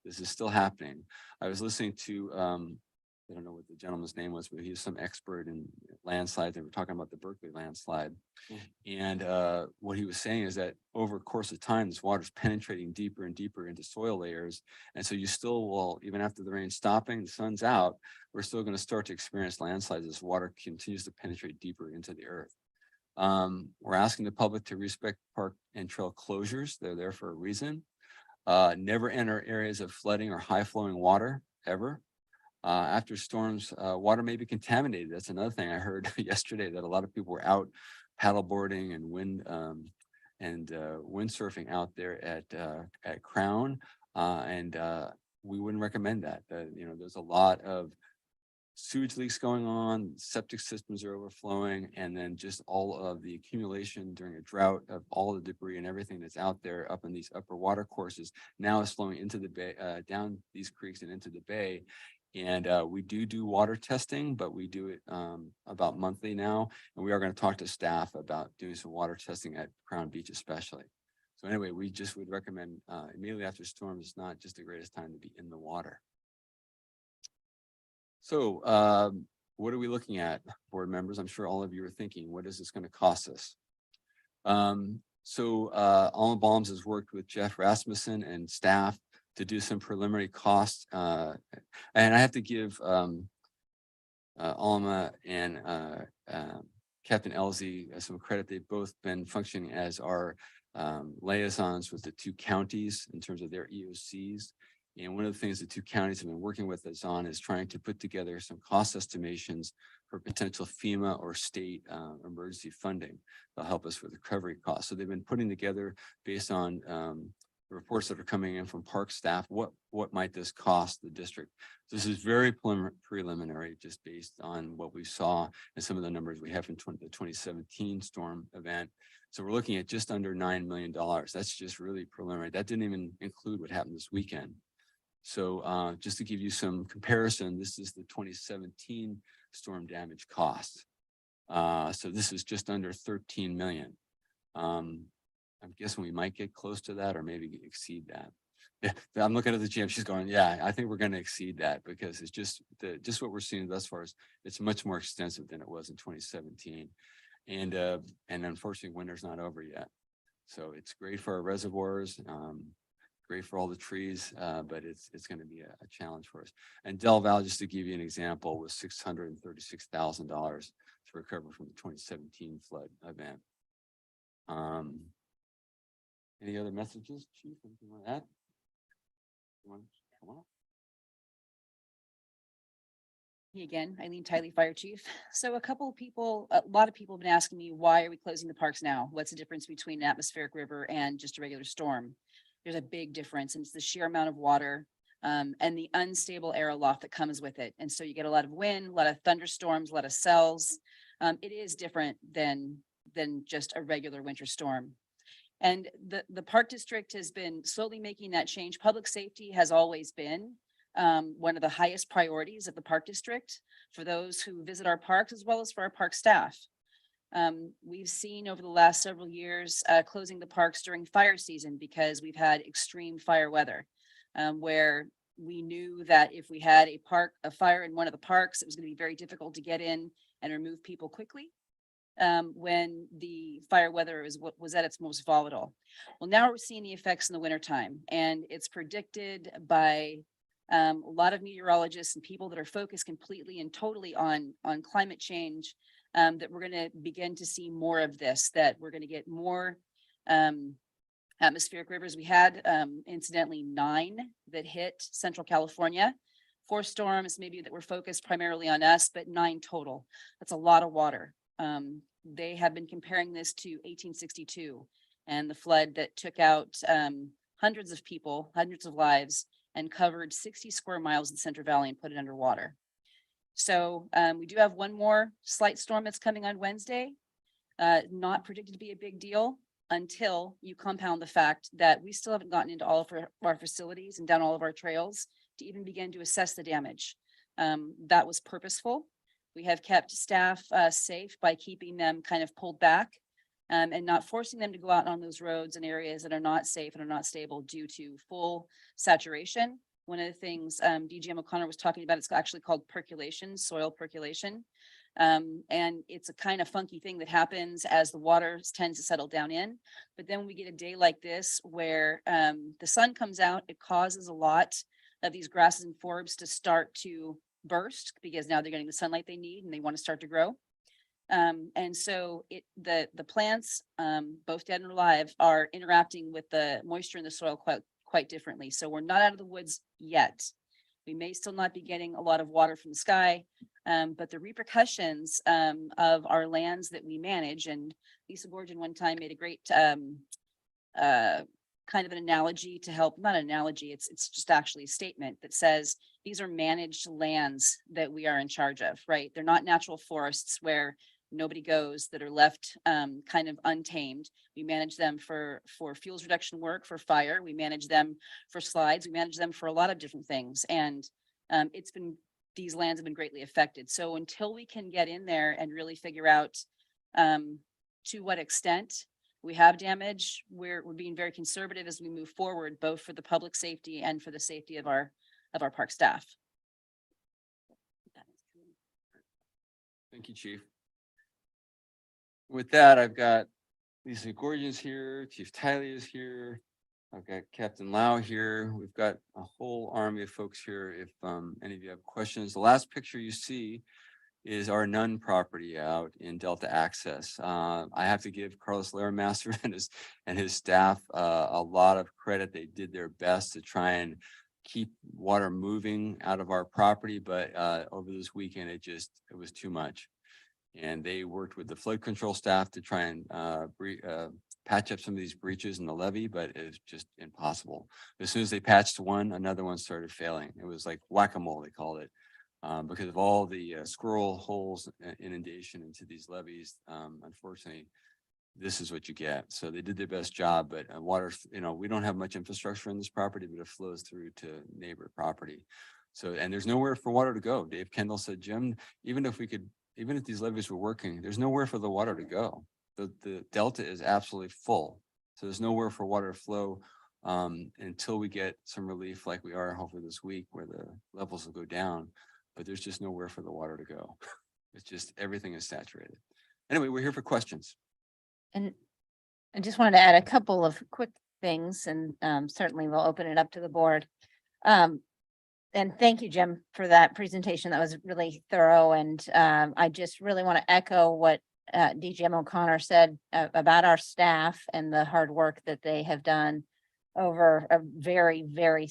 This is still happening. I was listening to, I don't know what the gentleman's name was, but he's some expert in landslides. They were talking about the Berkeley landslide. And what he was saying is that over the course of time, this water is penetrating deeper and deeper into soil layers. And so you still will, even after the rain's stopping, the sun's out, we're still going to start to experience landslides as water continues to penetrate deeper into the earth. We're asking the public to respect park and trail closures. They're there for a reason. Never enter areas of flooding or high flowing water ever. After storms, water may be contaminated. That's another thing I heard yesterday, that a lot of people were out paddleboarding and windsurfing out there at Crown, and we wouldn't recommend that. You know, there's a lot of sewage leaks going on, septic systems are overflowing, and then just all of the accumulation during a drought of all the debris and everything that's out there up in these upper water courses now is flowing into the bay, down these creeks and into the bay. And we do water testing, but we do it about monthly now. And we are going to talk to staff about doing some water testing at Crown Beach especially. So anyway, we just would recommend immediately after storms, it's not just the greatest time to be in the water. So what are we looking at, board members? I'm sure all of you are thinking, what is this going to cost us? Alma Balms has worked with Jeff Rasmussen and staff to do some preliminary costs. And I have to give Alma and Captain Elzy some credit. They've both been functioning as our liaisons with the two counties in terms of their EOCs. And one of the things the two counties have been working with us on is trying to put together some cost estimations for potential FEMA or state emergency funding that'll help us with recovery costs. So they've been putting together, based on the reports that are coming in from park staff, what might this cost the district. This is very preliminary, just based on what we saw and some of the numbers we have in the 2017 storm event. So we're looking at just under $9 million. That's just really preliminary. That didn't even include what happened this weekend. So just to give you some comparison, this is the 2017 storm damage cost. So this is just under 13 million. I'm guessing we might get close to that or maybe exceed that. Yeah, I'm looking at the GM. She's going, yeah, I think we're going to exceed that because it's just what we're seeing thus far is it's much more extensive than it was in 2017. And unfortunately, winter's not over yet. So it's great for our reservoirs, great for all the trees, but it's going to be a challenge for us. And Del Valle, just to give you an example, was $636,000 to recover from the 2017 flood event. Any other messages, Chief? Anything like that? Come on. Me again, Eileen Tiley, Fire Chief. So a lot of people have been asking me, why are we closing the parks now? What's the difference between an atmospheric river and just a regular storm? There's a big difference, and it's the sheer amount of water and the unstable air aloft that comes with it. And so you get a lot of wind, a lot of thunderstorms, a lot of cells. It is different than just a regular winter storm. And the park district has been slowly making that change. Public safety has always been one of the highest priorities of the park district for those who visit our parks as well as for our park staff. We've seen over the last several years closing the parks during fire season because we've had extreme fire weather where we knew that if we had a fire in one of the parks, it was going to be very difficult to get in and remove people quickly when the fire weather was at its most volatile. Well, now we're seeing the effects in the wintertime, and it's predicted by a lot of meteorologists and people that are focused completely and totally on climate change, that we're going to begin to see more of this, that we're going to get more atmospheric rivers. We had incidentally 9 that hit Central California. 4 storms maybe that were focused primarily on us, but 9 total. That's a lot of water. They have been comparing this to 1862 and the flood that took out hundreds of people, hundreds of lives, and covered 60 square miles of the Central Valley and put it underwater. So we do have one more slight storm that's coming on Wednesday, not predicted to be a big deal until you compound the fact that we still haven't gotten into all of our facilities and down all of our trails to even begin to assess the damage. That was purposeful. We have kept staff safe by keeping them kind of pulled back and not forcing them to go out on those roads and areas that are not safe and are not stable due to full saturation. One of the things DGM O'Connor was talking about, it's actually called percolation, soil percolation. And it's a kind of funky thing that happens as the water tends to settle down in. But then when we get a day like this where the sun comes out, it causes a lot of these grasses and forbs to start to burst because now they're getting the sunlight they need and they want to start to grow. And so the plants, both dead and alive, are interacting with the moisture in the soil quite differently. So we're not out of the woods yet. We may still not be getting a lot of water from the sky, but the repercussions of our lands that we manage, and Lisa Borgen one time made a great kind of an analogy to help, not an analogy, it's just actually a statement that says these are managed lands that we are in charge of, right? They're not natural forests where nobody goes, that are left kind of untamed. We manage them for fuels reduction work, for fire. We manage them for slides. We manage them for a lot of different things. And these lands have been greatly affected. So until we can get in there and really figure out to what extent we have damage, we're being very conservative as we move forward, both for the public safety and for the safety of our park staff. Thank you, Chief. With that, I've got Lisa Gorgeous here, Chief Tiley is here. I've got Captain Lau here. We've got a whole army of folks here. If any of you have questions, the last picture you see is our Nunn property out in Delta Access. I have to give Carlos Laramaster and his staff a lot of credit. They did their best to try and keep water moving out of our property, but over this weekend, it was too much. And they worked with the flood control staff to try and patch up some of these breaches in the levee, but it's just impossible. As soon as they patched one, another one started failing. It was like whack-a-mole, they called it. Because of all the squirrel holes inundation into these levees, unfortunately, this is what you get. So they did their best job, but water, we don't have much infrastructure in this property, but it flows through to neighbor property. So, and there's nowhere for water to go. Dave Kendall said, Jim, even if these levees were working, there's nowhere for the water to go. The delta is absolutely full. So there's nowhere for water to flow until we get some relief like we are hopefully this week where the levels will go down, but there's just nowhere for the water to go. It's just, everything is saturated. Anyway, we're here for questions. And I just wanted to add a couple of quick things and certainly we'll open it up to the board. And thank you, Jim, for that presentation. That was really thorough. And I just really want to echo what DGM O'Connor said about our staff and the hard work that they have done over a very, very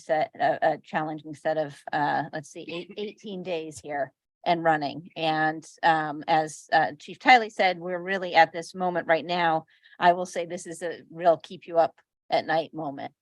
challenging set of, 18 days here and running. And as Chief Tiley said, we're really at this moment right now. I will say this is a real keep you up at night moment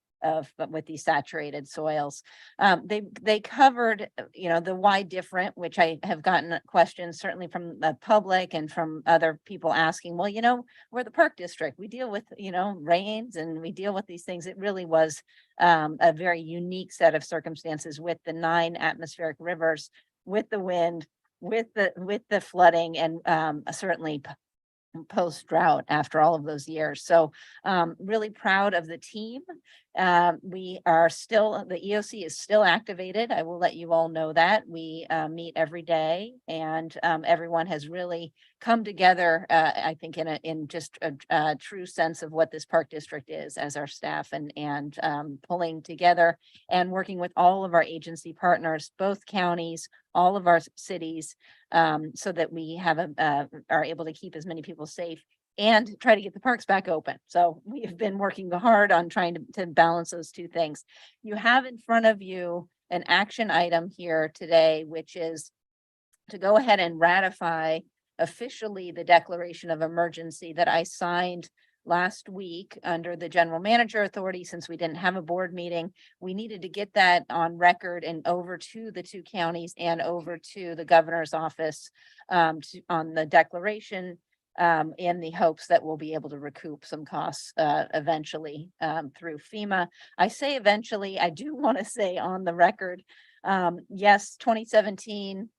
with these saturated soils. They covered, the why different, which I have gotten questions certainly from the public and from other people asking, well, we're the park district. We deal with, rains and we deal with these things. It really was a very unique set of circumstances with the 9 atmospheric rivers, with the wind, with the flooding, and certainly post drought after all of those years. So really proud of the team. We are still, the EOC is still activated. I will let you all know that. We meet every day, and everyone has really come together, I think in just a true sense of what this park district is as our staff, and pulling together and working with all of our agency partners, both counties, all of our cities, so that we have are able to keep as many people safe and try to get the parks back open. So we have been working hard on trying to balance those two things. You have in front of you an action item here today, which is to go ahead and ratify officially the declaration of emergency that I signed last week under the general manager authority. Since we didn't have a board meeting, we needed to get that on record and over to the 2 counties and over to the governor's office on the declaration, in the hopes that we'll be able to recoup some costs eventually through FEMA. I say eventually, I do want to say on the record, yes, 2017,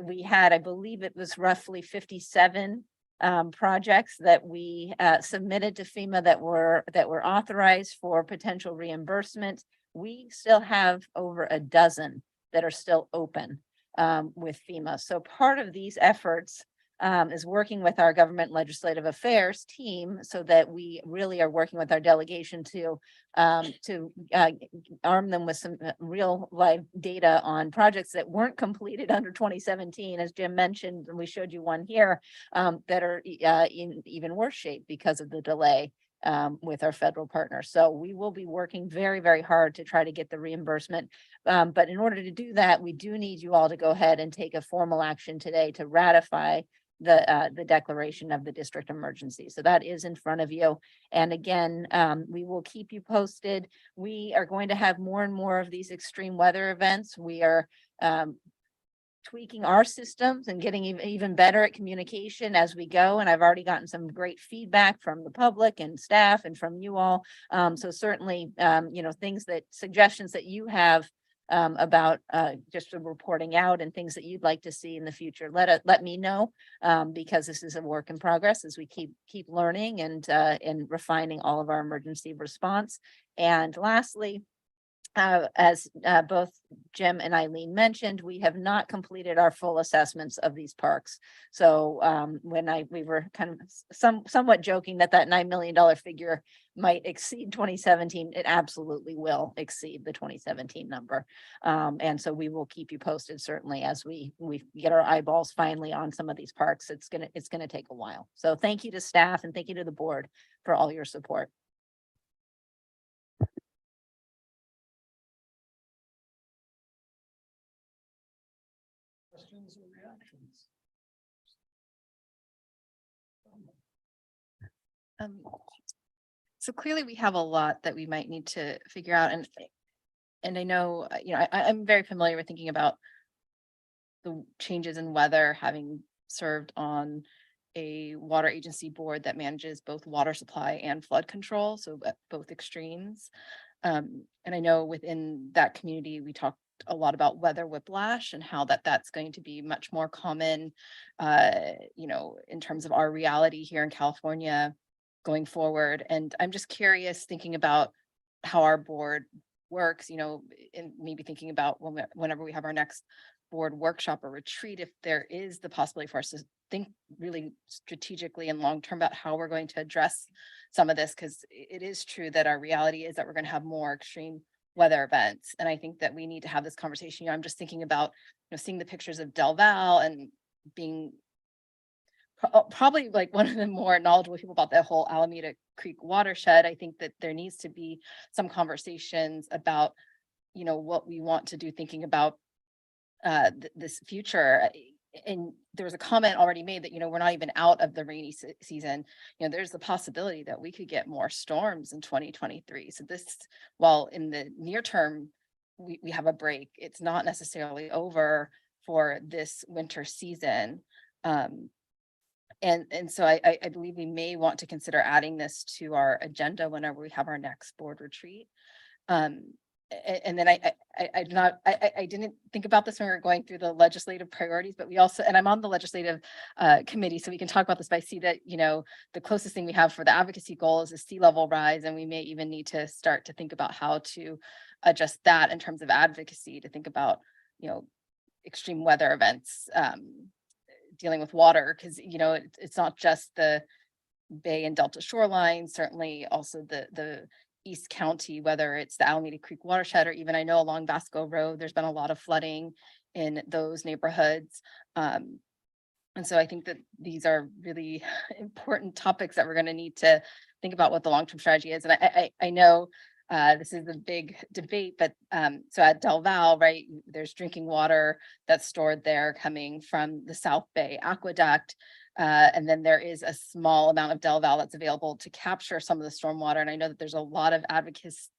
we had, I believe it was roughly 57 projects that we submitted to FEMA that were authorized for potential reimbursement. We still have over a dozen that are still open with FEMA. So part of these efforts is working with our government legislative affairs team so that we really are working with our delegation to arm them with some real live data on projects that weren't completed under 2017, as Jim mentioned, and we showed you one here that are in even worse shape because of the delay with our federal partners. So we will be working very, very hard to try to get the reimbursement. But in order to do that, we do need you all to go ahead and take a formal action today to ratify the declaration of the district emergency. So that is in front of you. And again, we will keep you posted. We are going to have more and more of these extreme weather events. We are tweaking our systems and getting even better at communication as we go. And I've already gotten some great feedback from the public and staff and from you all. So certainly, suggestions that you have about just the reporting out and things that you'd like to see in the future, let me know, because this is a work in progress as we keep learning and refining all of our emergency response. And lastly, as both Jim and Eileen mentioned, we have not completed our full assessments of these parks. So we were kind of somewhat joking that $9 million figure might exceed 2017, it absolutely will exceed the 2017 number. And so we will keep you posted certainly as we get our eyeballs finally on some of these parks. It's gonna take a while. So thank you to staff and thank you to the board for all your support. Questions or reactions? So clearly we have a lot that we might need to figure out, and I know, I'm very familiar with thinking about the changes in weather, having served on a water agency board that manages both water supply and flood control, so at both extremes. And I know within that community, we talked a lot about weather whiplash and how that's going to be much more common, in terms of our reality here in California going forward. And I'm just curious, thinking about how our board works, and maybe thinking about whenever we have our next board workshop or retreat, if there is the possibility for us to think really strategically and long-term about how we're going to address some of this, because it is true that our reality is that we're going to have more extreme weather events. And I think that we need to have this conversation. I'm just thinking about, seeing the pictures of Del Val and being probably like one of the more knowledgeable people about the whole Alameda Creek watershed. I think that there needs to be some conversations about, what we want to do, thinking about this future. And there was a comment already made that, we're not even out of the rainy season. There's the possibility that we could get more storms in 2023. So this, while in the near term, we have a break, it's not necessarily over for this winter season. And so I believe we may want to consider adding this to our agenda whenever we have our next board retreat. And then I didn't think about this when we were going through the legislative priorities, but we also, and I'm on the legislative committee, so we can talk about this, but I see that, the closest thing we have for the advocacy goal is a sea level rise. And we may even need to start to think about how to adjust that in terms of advocacy, to think about, extreme weather events, dealing with water, because, it's not just the Bay and Delta shoreline, certainly also the East County, whether it's the Alameda Creek watershed, or even I know along Vasco Road, there's been a lot of flooding in those neighborhoods. And so I think that these are really important topics that we're going to need to think about what the long-term strategy is. And I know this is a big debate, but so at Del Val, right, there's drinking water that's stored there coming from the South Bay Aqueduct. And then there is a small amount of Del Val that's available to capture some of the stormwater. And I know that there's a lot of advocates,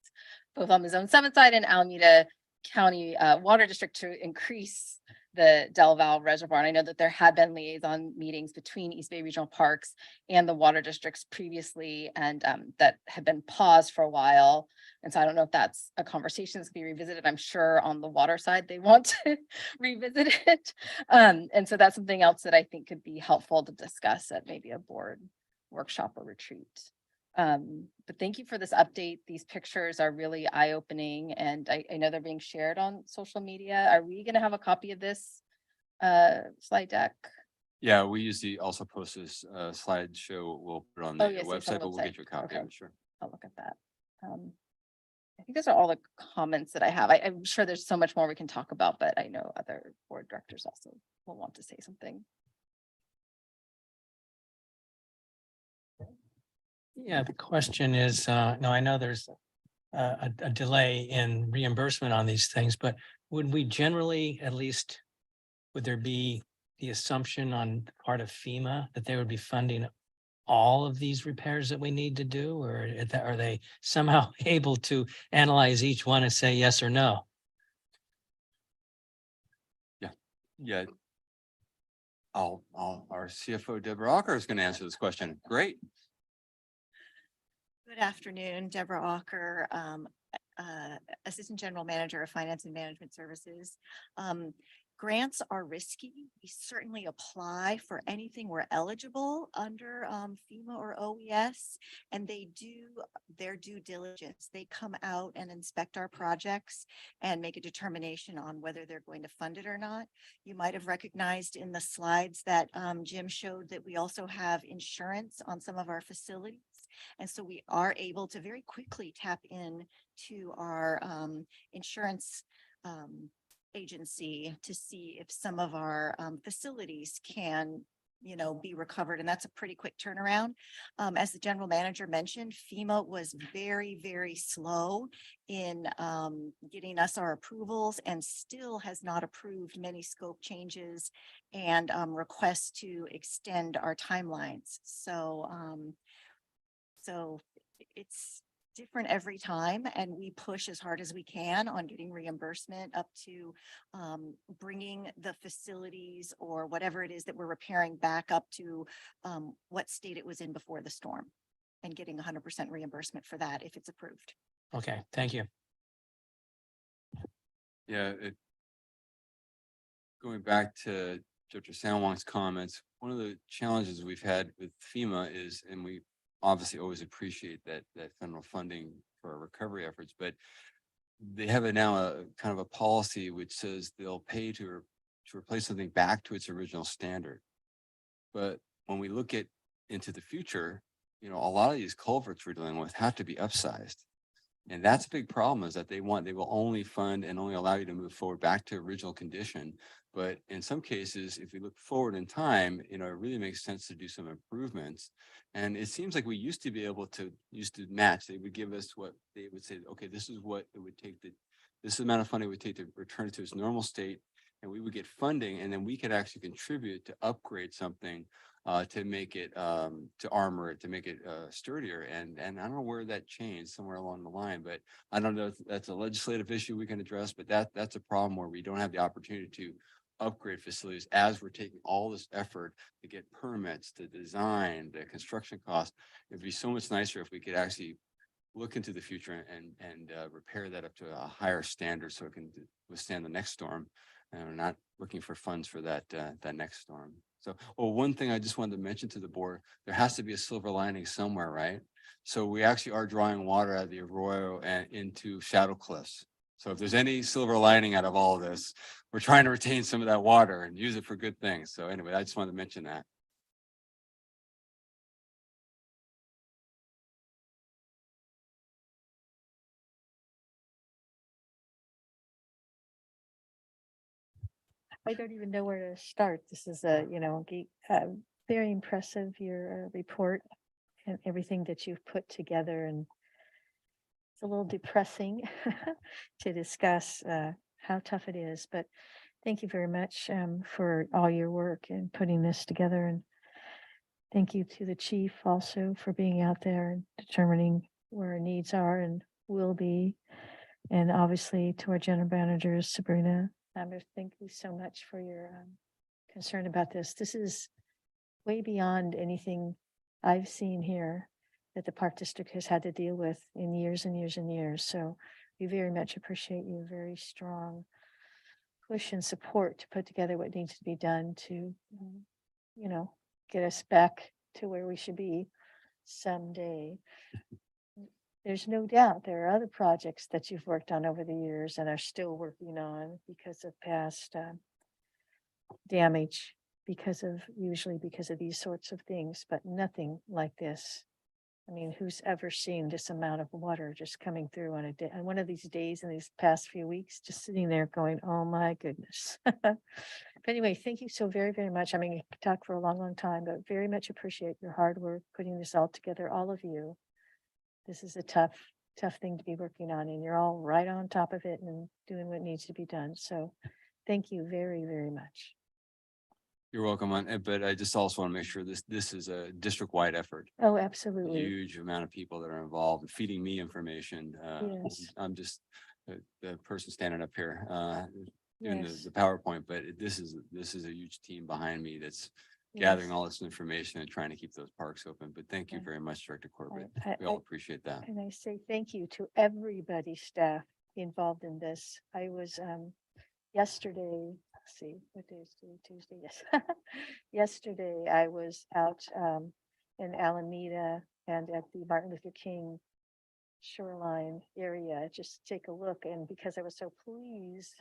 both on the Zone 7 side and Alameda County Water District, to increase the Del Val Reservoir. And I know that there had been liaison meetings between East Bay Regional Parks and the water districts previously, and that had been paused for a while. And so I don't know if that's a conversation that's going to be revisited. I'm sure on the water side, they want to revisit it. And so that's something else that I think could be helpful to discuss at maybe a board workshop or retreat. But thank you for this update. These pictures are really eye-opening, and I know they're being shared on social media. Are we going to have a copy of this slide deck? Yeah, we usually also post this slideshow. We'll put it on the yes, it's on website, the but we'll website. get you a copy of Okay. it, sure. I'll look at that. I think those are all the comments that I have. I'm sure there's so much more we can talk about, but I know other board directors also will want to say something. Yeah, the question is, no, I know there's a delay in reimbursement on these things, but would we generally, at least, would there be the assumption on the part of FEMA that they would be funding all of these repairs that we need to do, or are they somehow able to analyze each one and say yes or no? Yeah. Our CFO, Deborah Ocker, is going to answer this question. Great. Good afternoon, Deborah Ocker, Assistant General Manager of Finance and Management Services. Grants are risky. We certainly apply for anything we're eligible under FEMA or OES, and they do their due diligence. They come out and inspect our projects and make a determination on whether they're going to fund it or not. You might have recognized in the slides that Jim showed that we also have insurance on some of our facilities. And so we are able to very quickly tap in to our insurance agency to see if some of our facilities can, be recovered. And that's a pretty quick turnaround. As the general manager mentioned, FEMA was very, very slow in getting us our approvals, and still has not approved many scope changes and requests to extend our timelines. So it's different every time, and we push as hard as we can on getting reimbursement up to bringing the facilities or whatever it is that we're repairing back up to what state it was in before the storm, and getting 100% reimbursement for that if it's approved. Okay, thank you. Yeah, going back to Dr. San Juan's comments, one of the challenges we've had with FEMA is, and we obviously always appreciate that federal funding for our recovery efforts, but they have now a kind of a policy which says they'll pay to replace something back to its original standard. But when we look into the future, you know, a lot of these culverts we're dealing with have to be upsized. And that's a big problem, is that they will only fund and only allow you to move forward back to original condition. But in some cases, if we look forward in time, you know, it really makes sense to do some improvements. And it seems like we used to be able to match. They would give us what they would say, okay, this is what it would take this is the amount of funding it would take to return it to its normal state. And we would get funding, and then we could actually contribute to upgrade something to make it, to armor it, to make it sturdier. And I don't know where that changed, somewhere along the line, but I don't know if that's a legislative issue we can address, but that's a problem where we don't have the opportunity to upgrade facilities as we're taking all this effort to get permits, to design, the construction costs. It'd be so much nicer if we could actually look into the future and repair that up to a higher standard so it can withstand the next storm. And we're not looking for funds for that next storm. So, well, one thing I just wanted to mention to the board, there has to be a silver lining somewhere, right? So we actually are drawing water out of the arroyo and into Shadow Cliffs. So if there's any silver lining out of all of this, we're trying to retain some of that water and use it for good things. So anyway, I just wanted to mention that. I don't even know where to start. This is very impressive, your report and everything that you've put together, and it's a little depressing to discuss how tough it is, but thank you very much for all your work and putting this together, and thank you to the chief also for being out there and determining where our needs are and will be, and obviously to our general managers, Sabrina. Thank you so much for your concern about this. This is way beyond anything I've seen here that the Park District has had to deal with in years and years and years. So we very much appreciate you. Very strong push and support to put together what needs to be done to, get us back to where we should be someday. There's no doubt there are other projects that you've worked on over the years and are still working on because of past damage, usually because of these sorts of things, but nothing like this. I mean, who's ever seen this amount of water just coming through on a day, on one of these days in these past few weeks, just sitting there going, oh my goodness. But anyway, thank you so very, very much. I mean, you could talk for a long, long time, but very much appreciate your hard work putting this all together, all of you. This is a tough thing to be working on, and you're all right on top of it and doing what needs to be done. So thank you very, very much. You're welcome. But I just also want to make sure this is a district-wide effort. Oh, absolutely. Huge amount of people that are involved in feeding me information. Yes. I'm just the person standing up here doing Yes. the PowerPoint, but this is a huge team behind me that's gathering all this information and trying to keep those parks open. But thank you very much, Director Corbett. We all appreciate that. And I say thank you to everybody, staff involved in this. I was yesterday, let's see, what day is today? Tuesday, yes. Yesterday, I was out in Alameda and at the Martin Luther King shoreline area, just take a look. And because I was so pleased,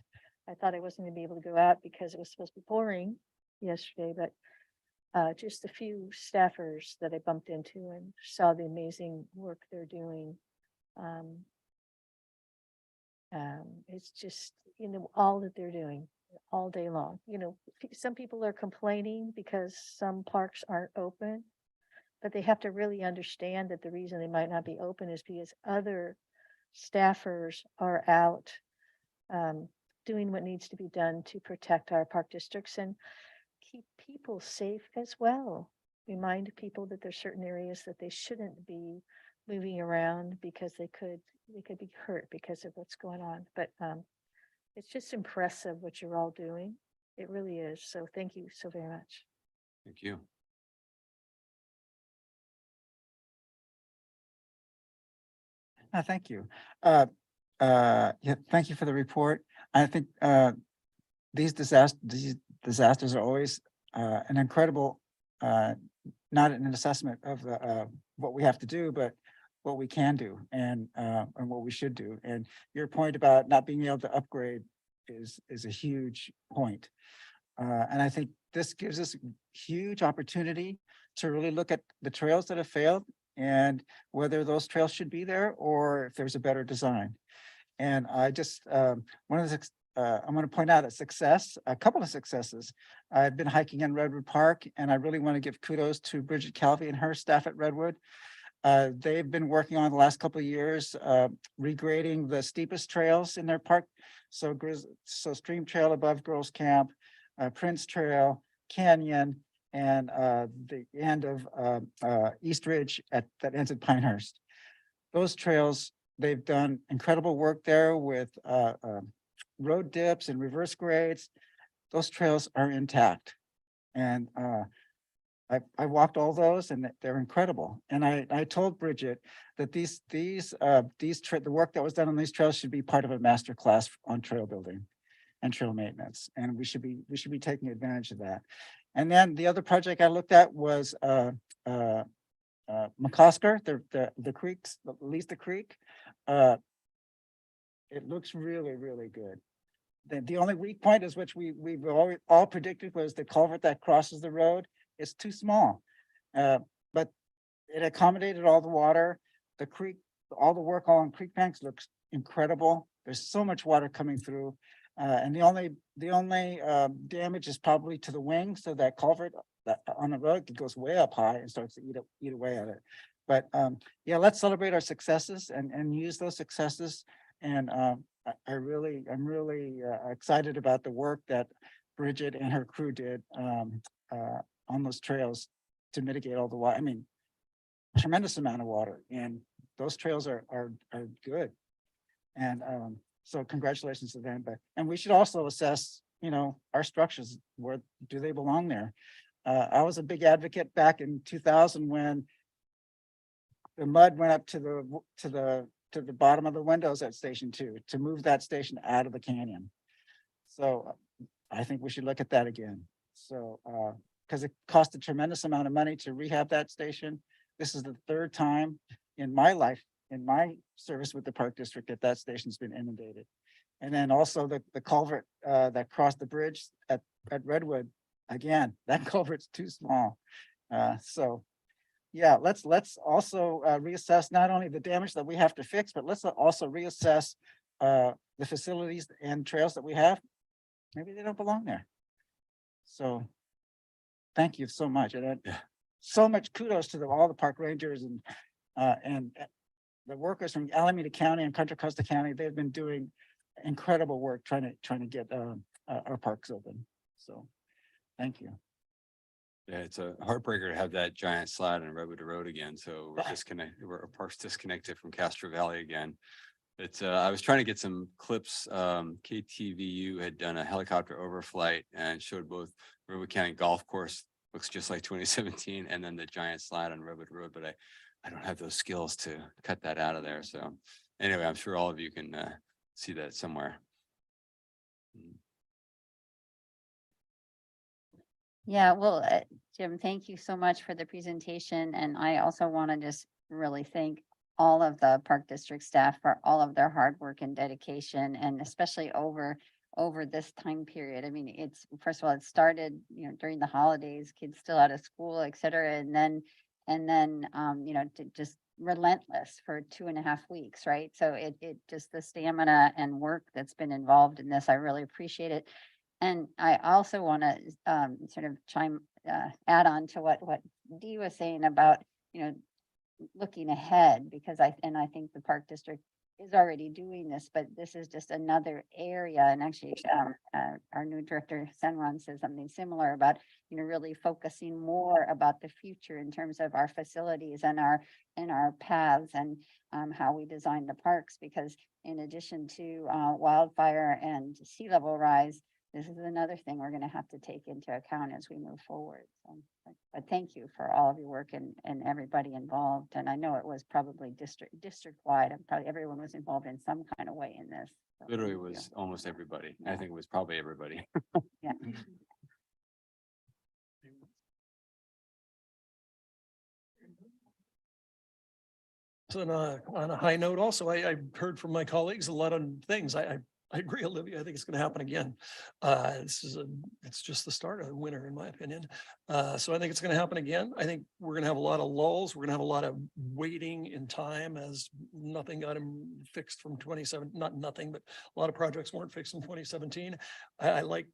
I thought I wasn't gonna be able to go out because it was supposed to be pouring yesterday, but just a few staffers that I bumped into and saw the amazing work they're doing. It's just, all that they're doing all day long. Some people are complaining because some parks aren't open, but they have to really understand that the reason they might not be open is because other staffers are out doing what needs to be done to protect our park districts and keep people safe as well. Remind people that there's certain areas that they shouldn't be moving around because they could be hurt because of what's going on. But it's just impressive what you're all doing. It really is. So thank you so very much. Thank you. Thank you. Yeah, thank you for the report. I think these disasters are always an incredible, not an assessment of what we have to do, but what we can do and what we should do. And your point about not being able to upgrade is a huge point. And I think this gives us huge opportunity to really look at the trails that have failed and whether those trails should be there or if there's a better design. And I just, I'm going to point out a couple of successes. I've been hiking in Redwood Park, and I really want to give kudos to Bridget Calvi and her staff at Redwood. They've been working on the last couple of years, regrading the steepest trails in their park. So Stream Trail above Girls Camp, Prince Trail, Canyon, and the end of East Ridge that ends at Pinehurst. Those trails, they've done incredible work there with road dips and reverse grades. Those trails are intact. And I walked all those and they're incredible. And I told Bridget that the work that was done on these trails should be part of a master class on trail building and trail maintenance. And we should be taking advantage of that. And then the other project I looked at was McCosker, the creeks, at least the creek. It looks really, really good. The only weak point is which we've all predicted was the culvert that crosses the road. It's too small. But it accommodated all the water. The creek, all the work along creek banks looks incredible. There's so much water coming through. And the only damage is probably to the wing. So that culvert on the road, it goes way up high and starts to eat away at it. But yeah, let's celebrate our successes and use those successes. And I'm really excited about the work that Bridget and her crew did on those trails to mitigate all the water. I mean, tremendous amount of water, and those trails are good. And so congratulations to them. And we should also assess, our structures. Where do they belong there? I was a big advocate back in 2000 when the mud went up to the bottom of the windows at Station 2 to move that station out of the canyon. So I think we should look at that again. So because it cost a tremendous amount of money to rehab that station. This is the third time in my life, in my service with the Park District, that station's been inundated. And then also the culvert that crossed the bridge at Redwood, again, that culvert's too small. So yeah, let's also reassess not only the damage that we have to fix, but let's also reassess the facilities and trails that we have. Maybe they don't belong there. So thank you so much. And so much kudos to all the park rangers and the workers from Alameda County and Contra Costa County. They've been doing incredible work trying to get our parks open. So thank you. Yeah, it's a heartbreaker to have that giant slide on Redwood Road again. So our park's disconnected from Castro Valley again. It's I was trying to get some clips. KTVU had done a helicopter overflight and showed both Redwood County Golf Course, looks just like 2017, and then the giant slide on Redwood Road. But I don't have those skills to cut that out of there. So anyway, I'm sure all of you can see that somewhere. Yeah, well, Jim, thank you so much for the presentation. And I also want to just really thank all of the Park District staff for all of their hard work and dedication, and especially over this time period. I mean, it's, first of all, it started, during the holidays, kids still out of school, et cetera. And then, just relentless for 2.5 weeks, right? So it just the stamina and work that's been involved in this, I really appreciate it. And I also want to sort of add on to what Dee was saying about, looking ahead, because I think the Park District is already doing this, but this is just another area. And actually, our new director, Senron, says something similar about, really focusing more about the future in terms of our facilities and our paths and how we design the parks, because in addition to wildfire and sea level rise, this is another thing we're going to have to take into account as we move forward. So, but thank you for all of your work and everybody involved. And I know it was probably district wide, and probably everyone was involved in some kind of way in this. So Literally thank you. was almost everybody. I think it was probably everybody. Yeah. So on a high note, also, I heard from my colleagues a lot of things. I agree, Olivia. I think it's going to happen again. It's just the start of the winter, in my opinion. So I think it's going to happen again. I think we're going to have a lot of lulls. We're going to have a lot of waiting in time as nothing got fixed from 27, not nothing, but a lot of projects weren't fixed in 2017. I like,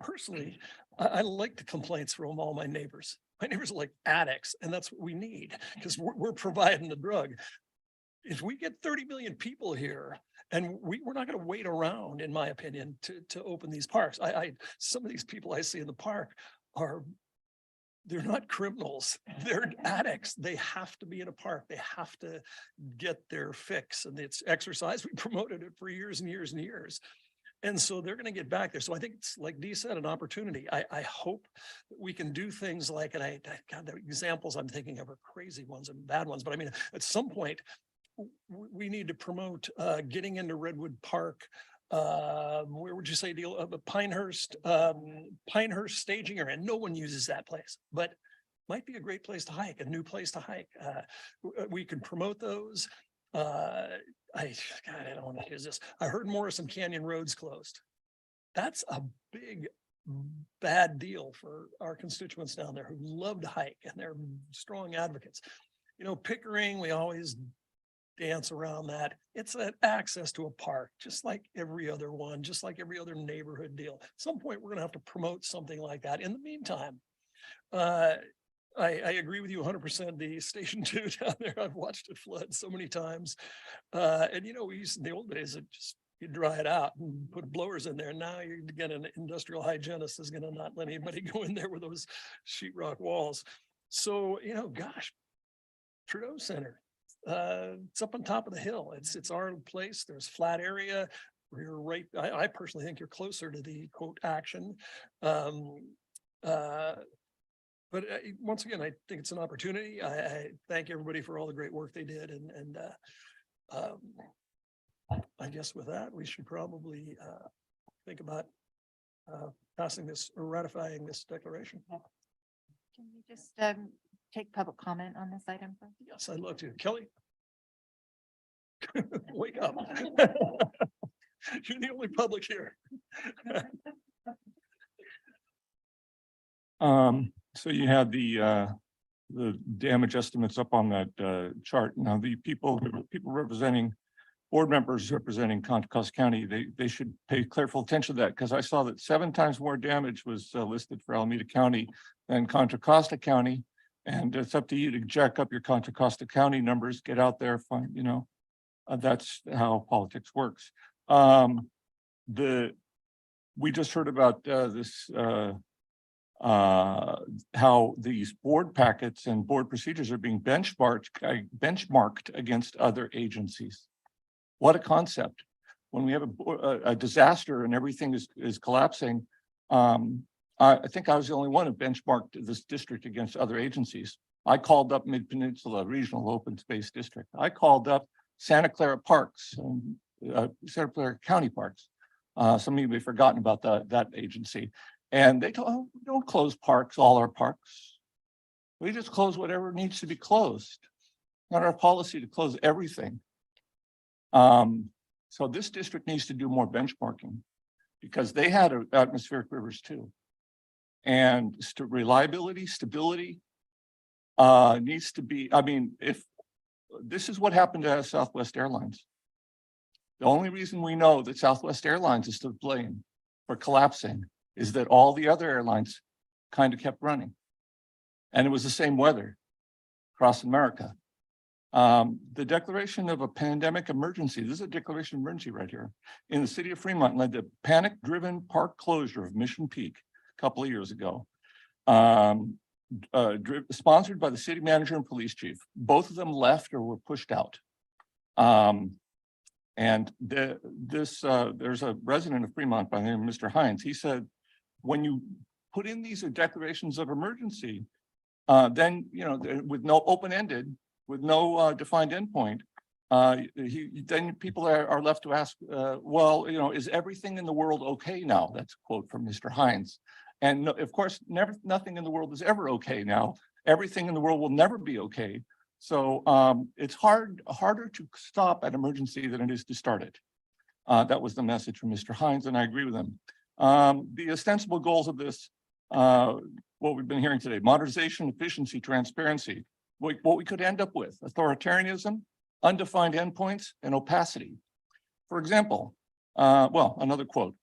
personally, I like the complaints from all my neighbors. My neighbors are like addicts, and that's what we need, because we're providing the drug. If we get 30 million people here, and we're not going to wait around, in my opinion, to open these parks. Some of these people I see in the park they're not criminals, they're addicts. They have to be in a park. They have to get their fix, and it's exercise. We promoted it for years and years and years. And so they're going to get back there. So I think it's, like Dee said, an opportunity. I hope that we can do things like, and God, the examples I'm thinking of are crazy ones and bad ones, but I mean, at some point, we need to promote getting into Redwood Park. Where would you say, Pinehurst staging area? No one uses that place, but might be a great place to hike, a new place to hike. We can promote those. I don't want to use this. I heard Morrison Canyon Road's closed. That's a big, bad deal for our constituents down there who love to hike, and they're strong advocates. Pickering, we always dance around that. It's an access to a park, just like every other one, just like every other neighborhood deal. At some point, we're going to have to promote something like that. In the meantime, I agree with you 100%. The Station 2 down there, I've watched it flood so many times. And we used in the old days, you dry it out and put blowers in there. Now you get an industrial hygienist is going to not let anybody go in there with those sheetrock walls. So, gosh, Trudeau Center, it's up on top of the hill. It's our place. There's flat area. You're right. I personally think you're closer to the quote action. But once again, I think it's an opportunity. I thank everybody for all the great work they did. And I guess with that, we should probably think about passing this or ratifying this declaration. Can we just take public comment on this item? Yes, I'd love to. Kelly? Wake up. You're the only public here. So you had the damage estimates up on that chart. Now, the people representing, board members representing Contra Costa County, they should pay careful attention to that, because I saw that 7 times more damage was listed for Alameda County than Contra Costa County. And it's up to you to jack up your Contra Costa County numbers, get out there, find, that's how politics works. We just heard about this how these board packets and board procedures are being benchmarked against other agencies. What a concept. When we have a disaster and everything is collapsing, I think I was the only one who benchmarked this district against other agencies. I called up Mid-Peninsula Regional Open Space District. I called up Santa Clara Parks, Santa Clara County Parks. Some of you may have forgotten about that agency. And they told, oh, don't close parks, all our parks. We just close whatever needs to be closed. Not our policy to close everything. So this district needs to do more benchmarking, because they had atmospheric rivers too. And reliability, stability needs to be, if this is what happened to Southwest Airlines. The only reason we know that Southwest Airlines is to blame for collapsing is that all the other airlines kind of kept running. And it was the same weather across America. The declaration of a pandemic emergency, this is a declaration of emergency right here, in the city of Fremont led to panic-driven park closure of Mission Peak a couple of years ago. Sponsored by the city manager and police chief. Both of them left or were pushed out. There's a resident of Fremont by the name of Mr. Hines. He said, when you put in these declarations of emergency, then, with no open-ended, with no defined endpoint, then people are left to ask, well, is everything in the world okay now? That's a quote from Mr. Hines. And no, of course, nothing in the world is ever okay now. Everything in the world will never be okay. So it's harder to stop an emergency than it is to start it. That was the message from Mr. Hines, and I agree with him. The ostensible goals of this, what we've been hearing today, modernization, efficiency, transparency, what we could end up with, authoritarianism, undefined endpoints, and opacity. For example, another quote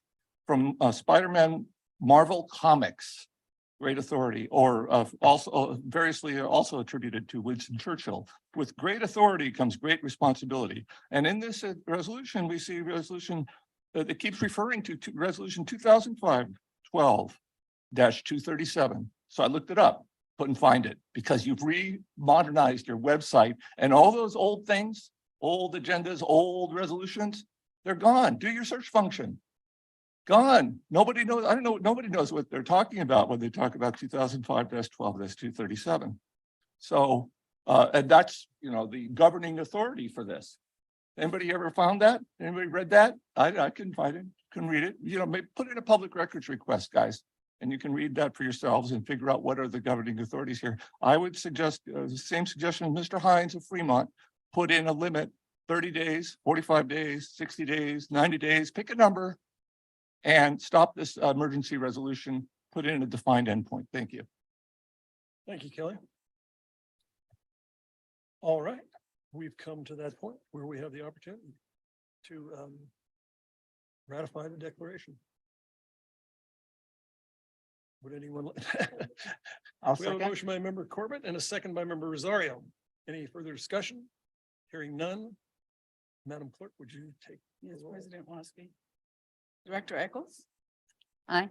from Spider-Man Marvel Comics, great authority, or also variously also attributed to Winston Churchill. With great authority comes great responsibility. And in this resolution, we see resolution that keeps referring to resolution 2005-12-237. So I looked it up, couldn't find it because you've modernized your website and all those old things, old agendas, old resolutions, they're gone. Do your search function. Gone. Nobody knows. I don't know. Nobody knows what they're talking about when they talk about 2005-12-237. So, and that's, the governing authority for this. Anybody ever found that? Anybody read that? I couldn't find it. Couldn't read it. Maybe put in a public records request, guys, and you can read that for yourselves and figure out what are the governing authorities here. I would suggest the same suggestion as Mr. Hines of Fremont, put in a limit, 30 days, 45 days, 60 days, 90 days, pick a number, and stop this emergency resolution, put in a defined endpoint. Thank you. Thank you, Kelly. All right, we've come to that point where we have the opportunity to ratify the declaration. Would anyone? We have a motion by member Corbett and a second by member Rosario. Any further discussion? Hearing none. Madam Clerk, would you take? Yes, President Waspi. Director Eccles? Aye.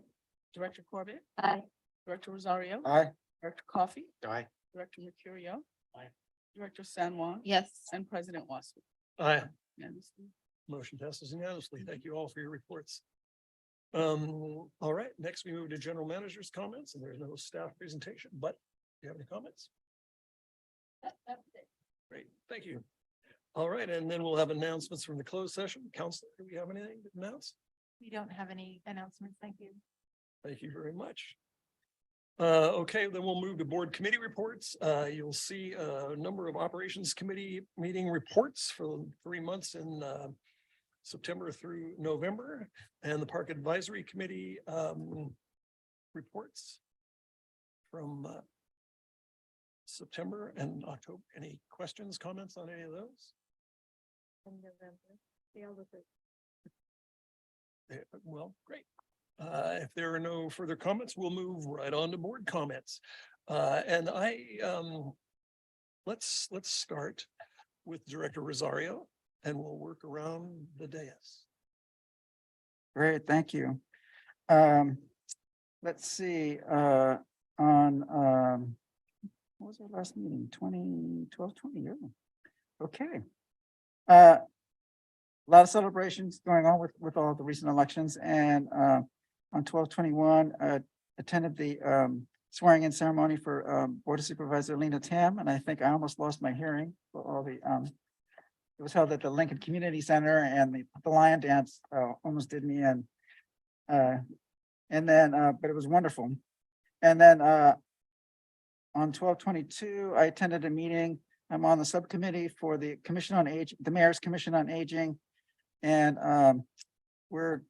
Director Corbett? Aye. Director Rosario? Aye. Director Coffey? Aye. Director Mercurio? Aye. Director San Juan? Yes. And President Waspi. Aye. Unanimously. Motion passes unanimously. Thank you all for your reports. All right, next we move to general manager's comments, and there's no staff presentation, but do you have any comments? Great, thank you. All right, and then we'll have announcements from the closed session. Counselor, do we have anything to announce? We don't have any announcements. Thank you. Thank you very much. Okay, then we'll move to board committee reports. You'll see a number of operations committee meeting reports for 3 months in September through November, and the Park Advisory Committee reports from September and October. Any questions, comments on any of those? In November. They all look good. Well, great. If there are no further comments, we'll move right on to board comments. And let's start with Director Rosario, and we'll work around the dais. Great, thank you. Let's see, what was our last meeting? 2012-20. Okay. A lot of celebrations going on with all the recent elections, and on 12/21, attended the swearing in ceremony for Board of Supervisor Lena Tam, and I think I almost lost my hearing for all the it was held at the Lincoln Community Center, and the lion dance almost did me in. And then, but it was wonderful. And then on 12/22, I attended a meeting. I'm on the subcommittee for the Commission on Aging, the Mayor's Commission on Aging, and we're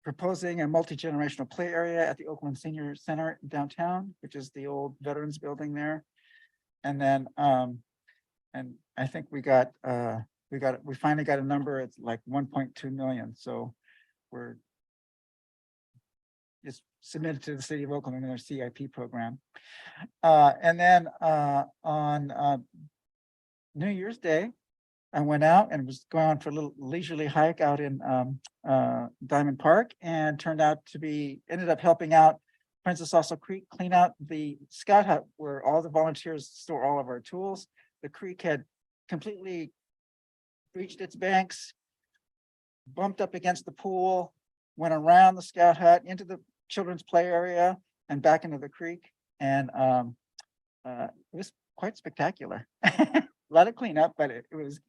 proposing a multi-generational play area at the Oakland Senior Center downtown, which is the old Veterans Building there. And then, and I think we finally got a number. It's like 1.2 million. So it's submitted to the city of Oakland in their CIP program. And then on New Year's Day, I went out and was going on for a little leisurely hike out in Diamond Park, and turned out to be, ended up helping out Friends of Sasso Creek clean out the scout hut where all the volunteers store all of our tools. The creek had completely breached its banks, bumped up against the pool, went around the scout hut into the children's play area and back into the creek. And it was quite spectacular. A lot of cleanup, but it was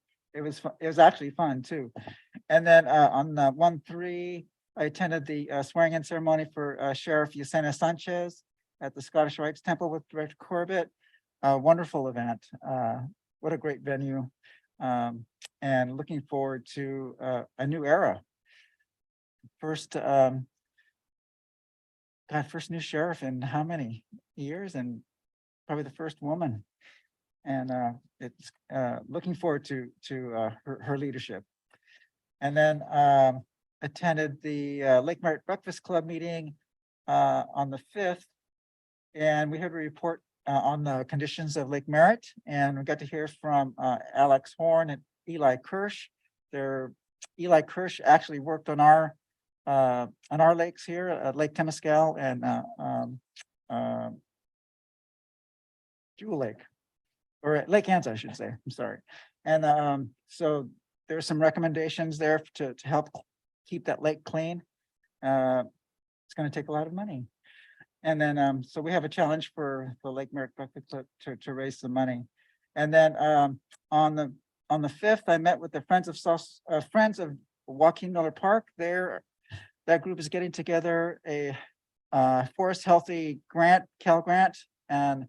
actually fun too. And then on 1-3, I attended the swearing-in ceremony for Sheriff Yesenia Sanchez at the Scottish Rites Temple with Director Corbett. A wonderful event. What a great venue. And looking forward to a new era. First new sheriff in how many years, and probably the first woman. And it's looking forward to her leadership. And then attended the Lake Merritt Breakfast Club meeting on the 5th. And we heard a report on the conditions of Lake Merritt, and we got to hear from Alex Horn and Eli Kirsch. Eli Kirsch actually worked on our lakes here at Lake Temescal and Jewel Lake, or at Lake Anza, I should say. I'm sorry. And so there's some recommendations there to help keep that lake clean. It's going to take a lot of money. And then so we have a challenge for the Lake Merritt Breakfast Club to raise some money. And then on the 5th, I met with the Friends of Joaquin Miller Park. That group is getting together a Forest Healthy grant, Cal grant, and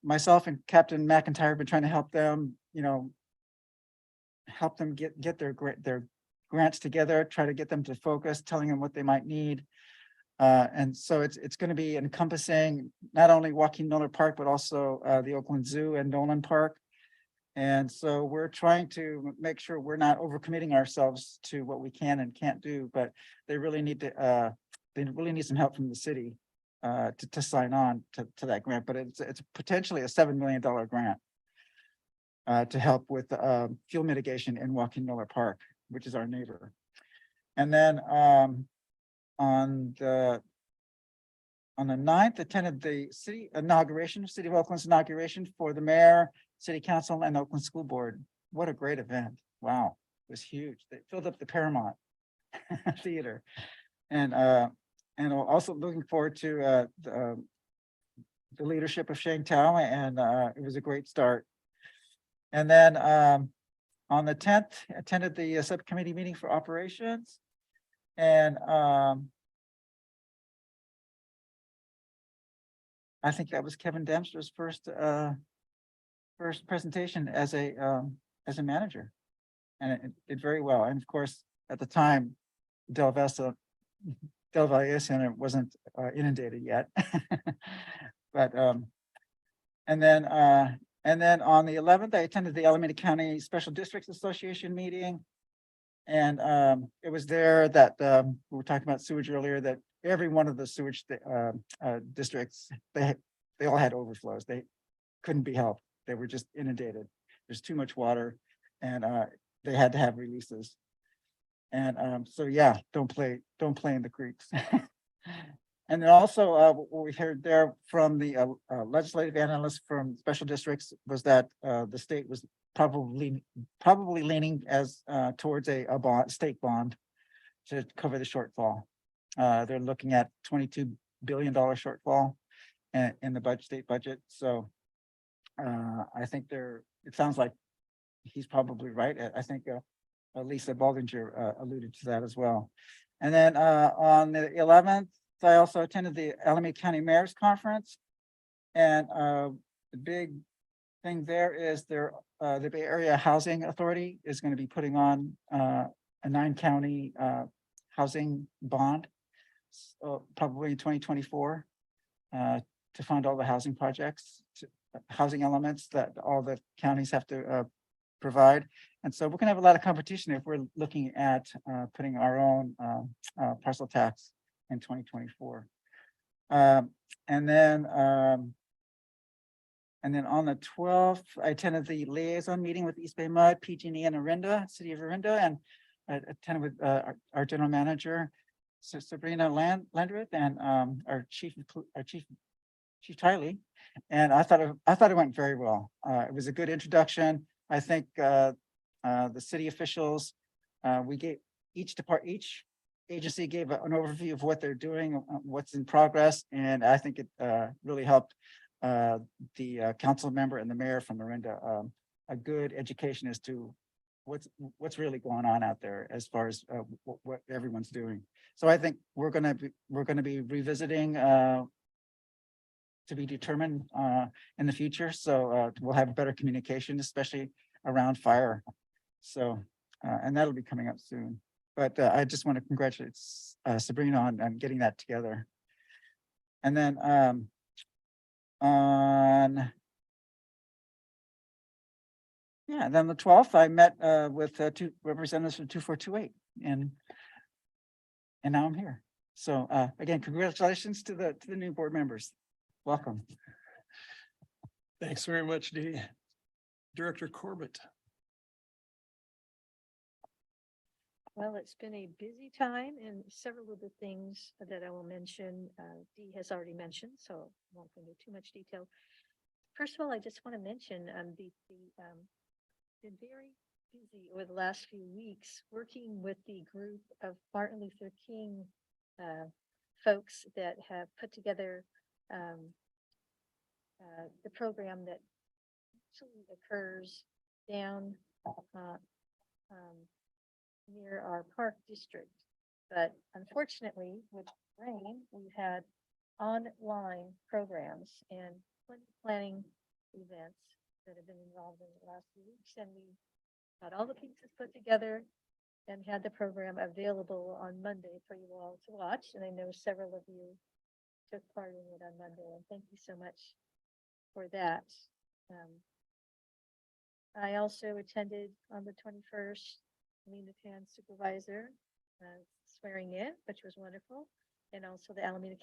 myself and Captain McIntyre have been trying to help them, help them get their grants together, try to get them to focus, telling them what they might need. And so it's going to be encompassing not only Joaquin Miller Park, but also the Oakland Zoo and Nolan Park. And so we're trying to make sure we're not overcommitting ourselves to what we can and can't do, but they really need some help from the city to sign on to that grant. But it's potentially a $7 million grant to help with fuel mitigation in Joaquin Miller Park, which is our neighbor. And then on the 9th, attended the City of Oakland's inauguration for the mayor, city council, and Oakland School Board. What a great event. Wow, it was huge. They filled up the Paramount Theater. And also looking forward to the leadership of Shang Tao, and it was a great start. And then on the 10th, attended the subcommittee meeting for operations. And I think that was Kevin Dempster's first presentation as a manager, and it did very well. And of course, at the time, Del Valle Center wasn't inundated yet. But and then on the 11th, I attended the Alameda County Special Districts Association meeting. And it was there that we were talking about sewage earlier, that every one of the sewage districts, they all had overflows. They couldn't be helped. They were just inundated. There's too much water, and they had to have releases. And so yeah, don't play in the creeks. And then also what we heard there from the legislative analyst from special districts was that the state was probably leaning as towards a state bond to cover the shortfall. They're looking at $22 billion shortfall in the state budget. So I think it sounds like he's probably right. I think Lisa Baldinger alluded to that as well. And then on the 11th, I also attended the Alameda County Mayor's Conference. And the big thing there is the Bay Area Housing Authority is going to be putting on a 9-county housing bond, probably in 2024, to fund all the housing projects, housing elements that all the counties have to provide. And so we're going to have a lot of competition if we're looking at putting our own parcel tax in 2024. And then And then on the 12th, I attended the liaison meeting with East Bay Mud, PG&E and Orinda, City of Orinda, and I attended with our general manager, Sabrina Landreth, and our chief Tiley. And I thought it went very well. It was a good introduction. I think the city officials, we gave each agency gave an overview of what they're doing, what's in progress, and I think it really helped the council member and the mayor from Orinda a good education as to what's really going on out there as far as what everyone's doing. So I think we're gonna be revisiting to be determined in the future. So we'll have better communication, especially around fire. So and that'll be coming up soon. But I just want to congratulate Sabrina on getting that together. And then then the 12th, I met with two representatives from 2428, and now I'm here. So again, congratulations to the new board members. Welcome. Thanks very much, Dee. Director Corbett. Well, it's been a busy time and several of the things that I will mention, Dee has already mentioned, so I won't go into too much detail. First of all, I just want to mention been very busy over the last few weeks working with the group of Martin Luther King folks that have put together the program that actually occurs down near our park district. But unfortunately, with rain, we've had online programs and planning events that have been involved in the last few weeks. And we got all the pieces put together and had the program available on Monday for you all to watch. And I know several of you took part in it on Monday, and thank you so much for that. I also attended on the 21st, Alameda Town Supervisor swearing in, which was wonderful, and also the new Alameda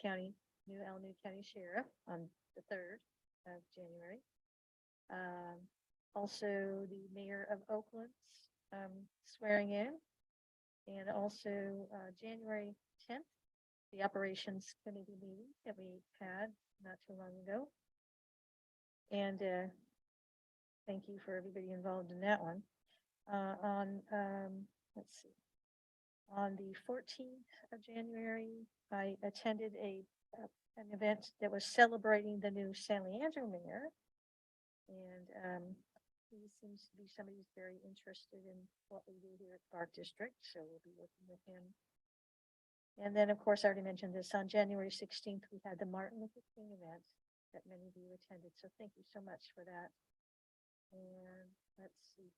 County Sheriff on the 3rd of January. Also the Mayor of Oakland's swearing in, and also January 10th, the Operations Committee meeting that we had not too long ago. And thank you for everybody involved in that one. Let's see, on the 14th of January, I attended an event that was celebrating the new San Leandro mayor. And he seems to be somebody who's very interested in what we do here at the Park District, so we'll be working with him. And then, of course, I already mentioned this, on January 16th, we had the Martin Luther King event that many of you attended, so thank you so much for that. And let's see.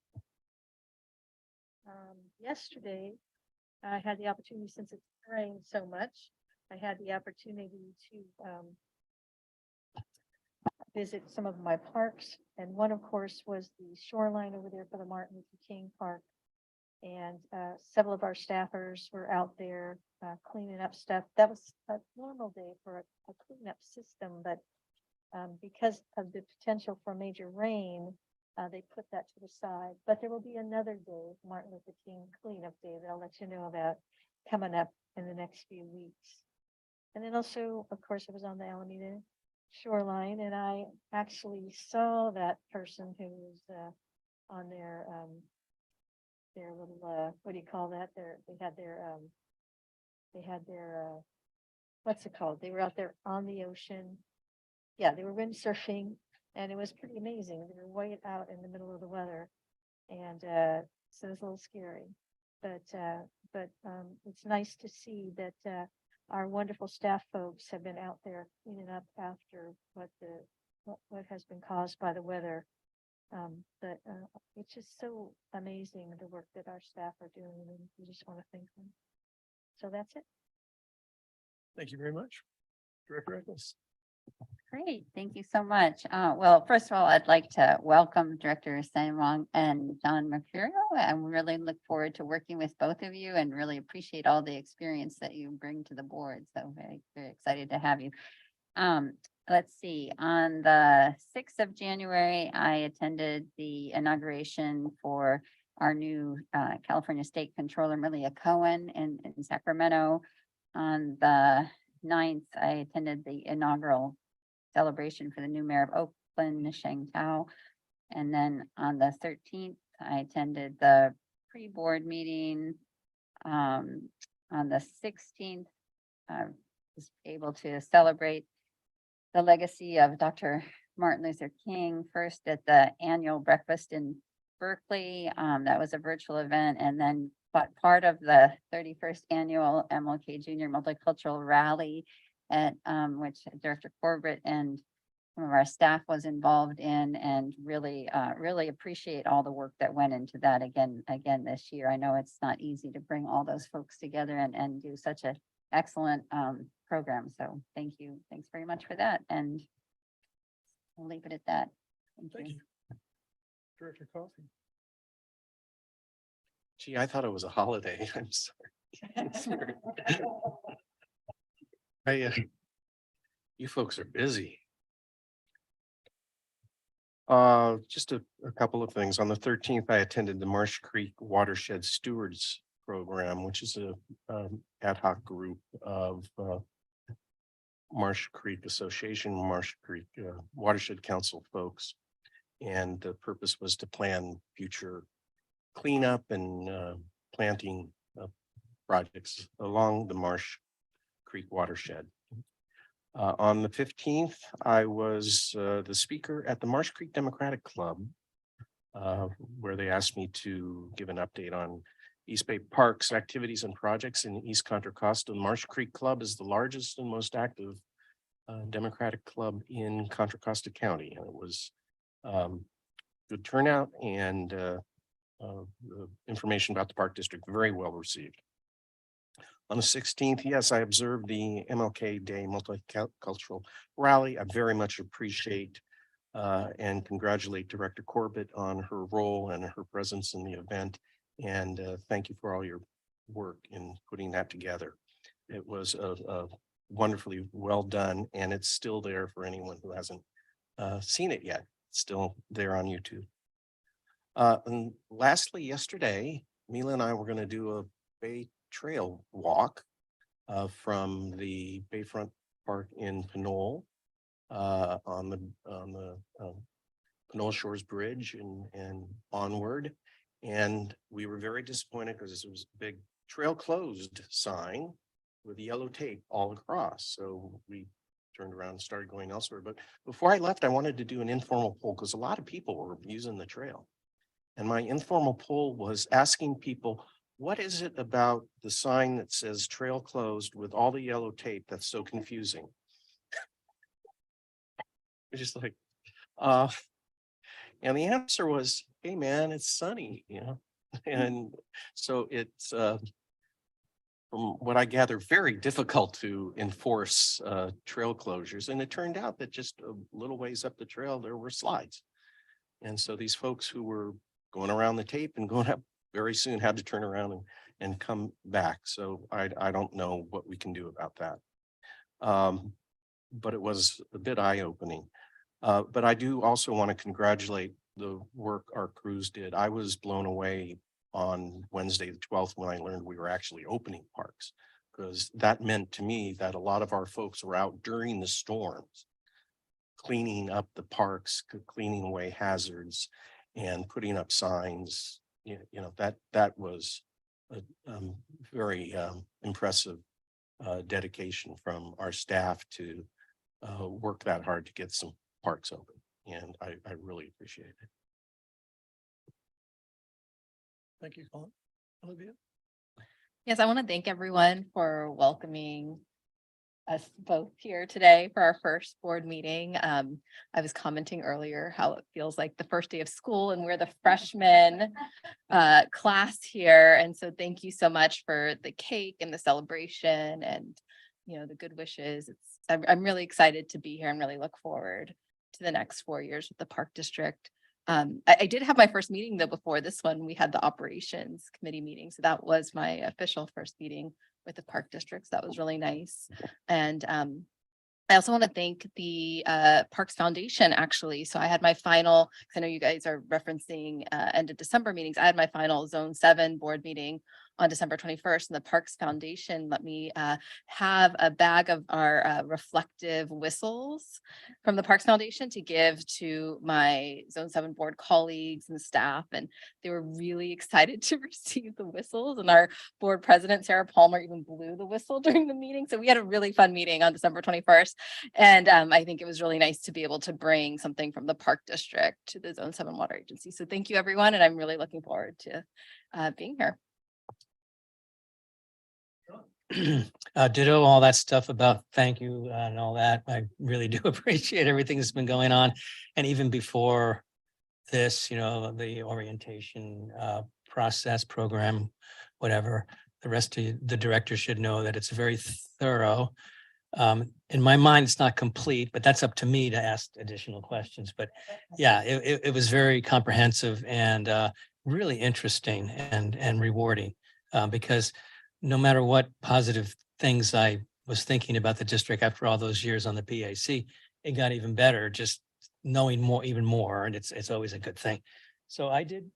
Yesterday, I had the opportunity, since it's rained so much, I had the opportunity to visit some of my parks. And one, of course, was the shoreline over there for the Martin Luther King Park. And several of our staffers were out there cleaning up stuff. That was a normal day for a cleanup system, but because of the potential for major rain, they put that to the side. But there will be another day, Martin Luther King cleanup day, that I'll let you know about coming up in the next few weeks. And then also, of course, I was on the Alameda shoreline, and I actually saw that person who was on their little what do you call that? They had their what's it called? They were out there on the ocean. Yeah, they were windsurfing, and it was pretty amazing. They were way out in the middle of the weather, and so it was a little scary. But it's nice to see that our wonderful staff folks have been out there cleaning up after what has been caused by the weather. But it's just so amazing, the work that our staff are doing, and we just want to thank them. So that's it. Thank you very much. Director Eccles. Great, thank you so much. Well, first of all, I'd like to welcome Director Ceremonial and John Mercurio. I really look forward to working with both of you and really appreciate all the experience that you bring to the board. So very, very excited to have you. Let's see, on the 6th of January, I attended the inauguration for our new California State Controller, Malia Cohen in Sacramento. On the 9th, I attended the inaugural celebration for the new mayor of Oakland, Sheng Tao. And then on the 13th, I attended the pre-board meeting. On the 16th, I was able to celebrate the legacy of Dr. Martin Luther King, first at the annual breakfast in Berkeley. That was a virtual event, and then part of the 31st annual MLK Junior Multicultural Rally at which Director Corbett and some of our staff was involved in, and really appreciate all the work that went into that again this year. I know it's not easy to bring all those folks together and do such an excellent program. So thank you. Thanks very much for that. And I'll leave it at that. Thank you. Director Coffey. Gee, I thought it was a holiday. I'm sorry. You folks are busy. Just a couple of things. On the 13th, I attended the Marsh Creek Watershed Stewards Program, which is a ad hoc group of Marsh Creek Association, Marsh Creek Watershed Council folks. And the purpose was to plan future cleanup and planting projects along the Marsh Creek watershed. On the 15th, I was the speaker at the Marsh Creek Democratic Club, where they asked me to give an update on East Bay Parks activities and projects in East Contra Costa. Marsh Creek Club is the largest and most active Democratic club in Contra Costa County. And it was good turnout, and the information about the Park District very well received. On the 16th, yes, I observed the MLK Day Multicultural Rally. I very much appreciate and congratulate Director Corbett on her role and her presence in the event. And thank you for all your work in putting that together. It was a wonderfully well done, and it's still there for anyone who hasn't seen it yet. It's still there on YouTube. And lastly, yesterday, Mila and I were going to do a Bay Trail walk from the Bayfront Park in Pinole on the Pinole Shores Bridge and onward. And we were very disappointed because it was a big trail closed sign with yellow tape all across. So we turned around and started going elsewhere. But before I left, I wanted to do an informal poll because a lot of people were using the trail. And my informal poll was asking people, what is it about the sign that says trail closed with all the yellow tape that's so confusing? It's just like, and the answer was, hey man, it's sunny, you know? And so it's, from what I gather, very difficult to enforce trail closures. And it turned out that just a little ways up the trail, there were slides. And so these folks who were going around the tape and going up very soon had to turn around and come back. So I don't know what we can do about that. But it was a bit eye-opening. But I do also want to congratulate the work our crews did. I was blown away on Wednesday, the 12th, when I learned we were actually opening parks, because that meant to me that a lot of our folks were out during the storms, cleaning up the parks, cleaning away hazards, and putting up signs. You know, that was a very impressive dedication from our staff to work that hard to get some parks open. And I really appreciate it. Thank you, Colin. Olivia? Yes, I want to thank everyone for welcoming us both here today for our first board meeting. I was commenting earlier how it feels like the first day of school and we're the freshman class here. And so thank you so much for the cake and the celebration and, you know, the good wishes. I'm really excited to be here and really look forward to the next 4 years with the Park District. I did have my first meeting though before this one. We had the operations committee meeting. So that was my official first meeting with the Park District. So that was really nice. And I also want to thank the Parks Foundation, actually. So I had my final, 'cause I know you guys are referencing end of December meetings. I had my final Zone 7 board meeting on December 21st, and the Parks Foundation let me have a bag of our reflective whistles from the Parks Foundation to give to my Zone 7 board colleagues and staff. And they were really excited to receive the whistles. And our board president, Sarah Palmer, even blew the whistle during the meeting. So we had a really fun meeting on December 21st. And I think it was really nice to be able to bring something from the Park District to the Zone 7 Water Agency. So thank you, everyone. And I'm really looking forward to being here. Ditto all that stuff about thank you and all that. I really do appreciate everything that's been going on. And even before this, you know, the orientation process program, whatever, the rest of the directors should know that it's very thorough. In my mind, it's not complete, but that's up to me to ask additional questions. But yeah, it was very comprehensive and really interesting and rewarding because no matter what positive things I was thinking about the district after all those years on the PAC, it got even better just knowing more, even more, and it's always a good thing. So I did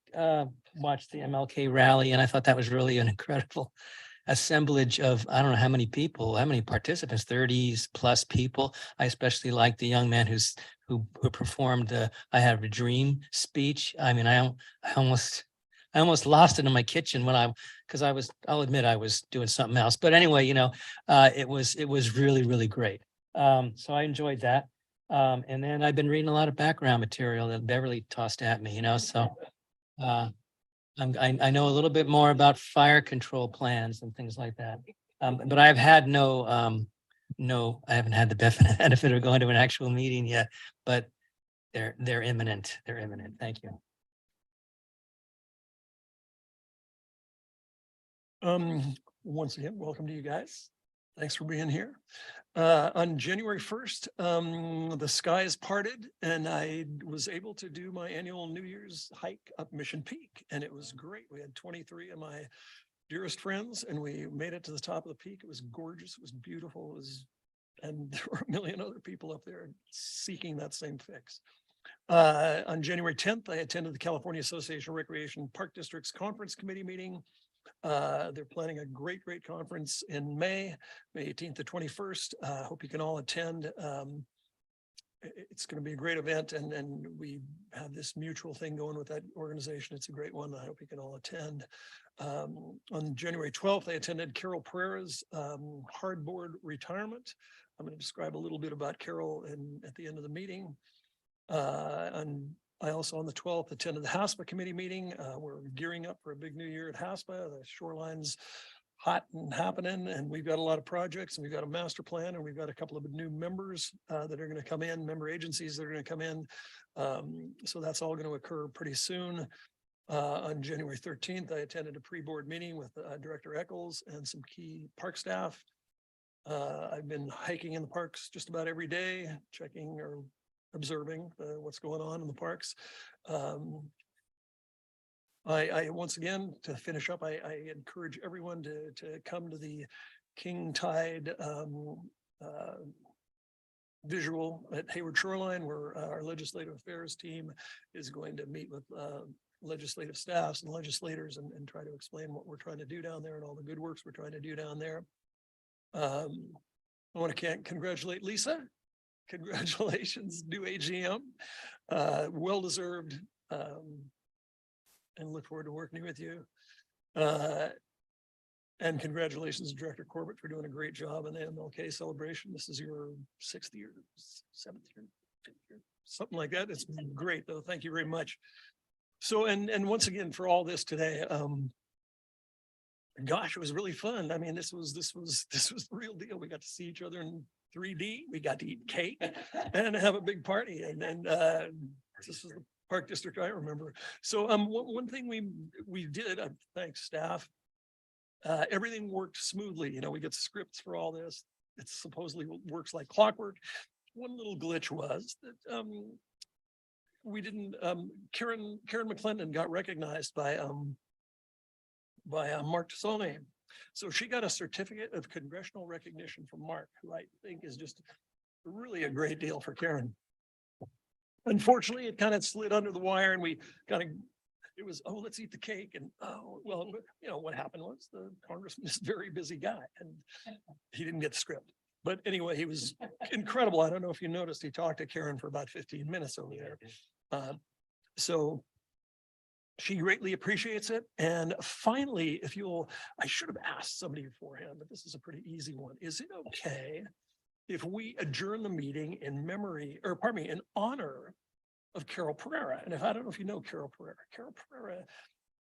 watch the MLK rally, and I thought that was really an incredible assemblage of, I don't know how many people, how many participants, 30s plus people. I especially liked the young man who performed the "I Have a Dream" speech. I mean, I almost lost it in my kitchen because I'll admit I was doing something else. But anyway, you know, it was really, really great. So I enjoyed that. And then I've been reading a lot of background material that Beverly tossed at me, you know, so I know a little bit more about fire control plans and things like that. But I've had I haven't had the benefit of going to an actual meeting yet, but they're imminent. They're imminent. Thank you. Once again, welcome to you guys. Thanks for being here. On January 1st, the skies parted and I was able to do my annual New Year's hike up Mission Peak. And it was great. We had 23 of my dearest friends and we made it to the top of the peak. It was gorgeous. It was beautiful. And there were a million other people up there seeking that same fix. On January 10th, I attended the California Association of Recreation Park Districts Conference Committee meeting. They're planning a great conference in May 18th to 21st. Hope you can all attend. It's going to be a great event and we have this mutual thing going with that organization. It's a great one. I hope you can all attend. On January 12th, I attended Carol Pereira's hardboard retirement. I'm going to describe a little bit about Carol at the end of the meeting. I also on the 12th attended the HASPA committee meeting. We're gearing up for a big new year at HASPA. The shoreline's hot and happening and we've got a lot of projects and we've got a master plan and we've got a couple of new members that are going to come in, member agencies that are going to come in. So that's all going to occur pretty soon. On January 13th, I attended a pre-board meeting with Director Eccles and some key park staff. I've been hiking in the parks just about every day, checking or observing what's going on in the parks. I once again, to finish up, I encourage everyone to come to the King Tide visual at Hayward Shoreline, where our legislative affairs team is going to meet with legislative staffs and legislators and try to explain what we're trying to do down there and all the good works we're trying to do down there. I want to congratulate Lisa. Congratulations, new AGM. Well-deserved. And look forward to working with you. And congratulations, Director Corbett, for doing a great job in the MLK celebration. This is your 6th year, 7th year, 5th year, something like that. It's been great, though. Thank you very much. So, and once again, for all this today, gosh, it was really fun. I mean, this was the real deal. We got to see each other in 3D. We got to eat cake and have a big party. And this was the Park District I remember. So one thing we did, thanks staff, everything worked smoothly. You know, we get scripts for all this. It supposedly works like clockwork. One little glitch was that we didn't, Karen McClendon got recognized by Mark Tassone. So she got a certificate of congressional recognition from Mark, who I think is just really a great deal for Karen. Unfortunately, it kind of slid under the wire and we kind of, it was, oh, let's eat the cake. And, oh, well, you know, what happened was the congressman is a very busy guy and he didn't get the script. But anyway, he was incredible. I don't know if you noticed, he talked to Karen for about 15 minutes over there. So she greatly appreciates it. And finally, if you'll, I should have asked somebody beforehand, but this is a pretty easy one. Is it okay if we adjourn the meeting in memory, or pardon me, in honor of Carol Pereira? And if I don't know if you know Carol Pereira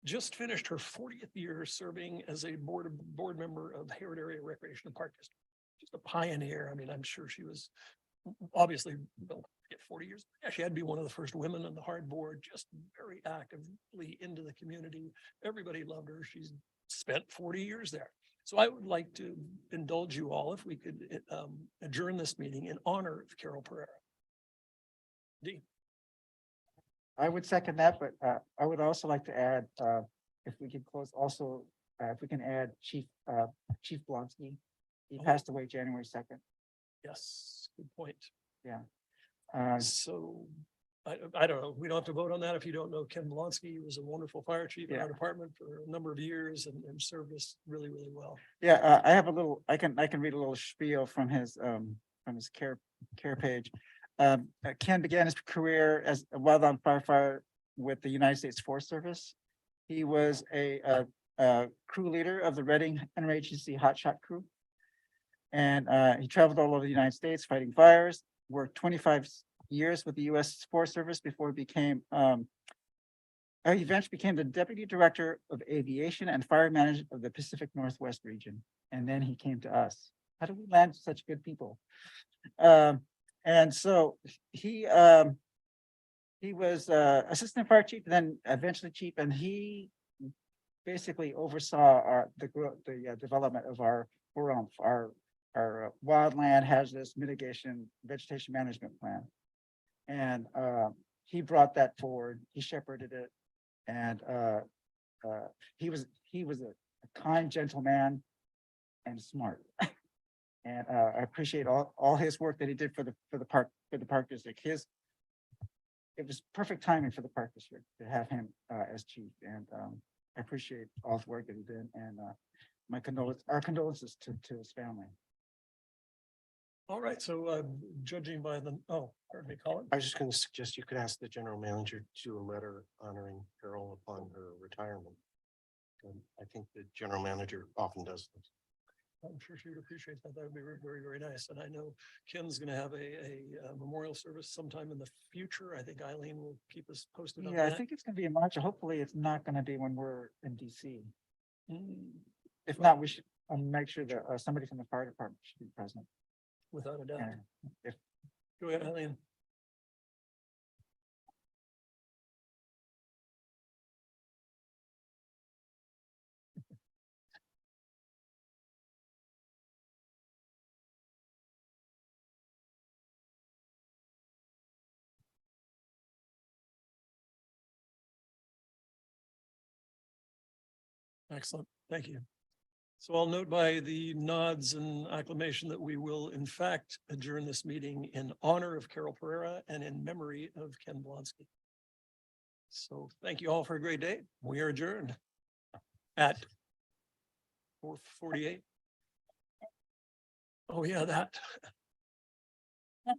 just finished her 40th year serving as a board member of Hayward Area Recreation and Park District. Just a pioneer. I mean, I'm sure she was obviously, well, get 40 years. Yeah, she had to be one of the first women on the hard board, just very actively into the community. Everybody loved her. She's spent 40 years there. So I would like to indulge you all if we could adjourn this meeting in honor of Carol Pereira. D. I would second that, but I would also like to add, if we could close also, if we can add Chief Blonsky. He passed away January 2nd. Yes, good point. Yeah. So I don't know. We don't have to vote on that. If you don't know, Ken Blonsky, he was a wonderful fire chief in our department for a number of years and served us really, really well. Yeah, I have a little, I can read a little spiel from his care page. Ken began his career as a wildland firefighter with the United States Forest Service. He was a crew leader of the Reading Interagency Hotshot Crew. And he traveled all over the United States fighting fires, worked 25 years with the U.S. Forest Service before he became, he eventually became the Deputy Director of Aviation and Fire Management of the Pacific Northwest region. And then he came to us. How do we land such good people? And so he was Assistant Fire Chief, then eventually Chief, and he basically oversaw the development of our wildland hazardous mitigation vegetation management plan. And he brought that forward, he shepherded it. And he was a kind, gentle man and smart. And I appreciate all his work that he did for the park district. It was perfect timing for the park district to have him as chief. And I appreciate all the work that he did. And our condolences to his family. All right, so judging by the, pardon me, Colin. I was just going to suggest you could ask the general manager to do a letter honoring Carol upon her retirement. I think the general manager often does this. I'm sure she would appreciate that. That would be very, very, very nice. And I know Ken's going to have a memorial service sometime in the future. I think Eileen will keep us posted on Yeah, that. I think it's going to be in March. Hopefully it's not going to be when we're in DC. If Well, not, we should make sure that somebody from the fire department should be present. without a doubt. If Go ahead, Eileen. Excellent. Thank you. So I'll note by the nods and acclamation that we will in fact adjourn this meeting in honor of Carol Pereira and in memory of Ken Blonsky. So thank you all for a great day. We are adjourned at 4:48. Oh yeah, that.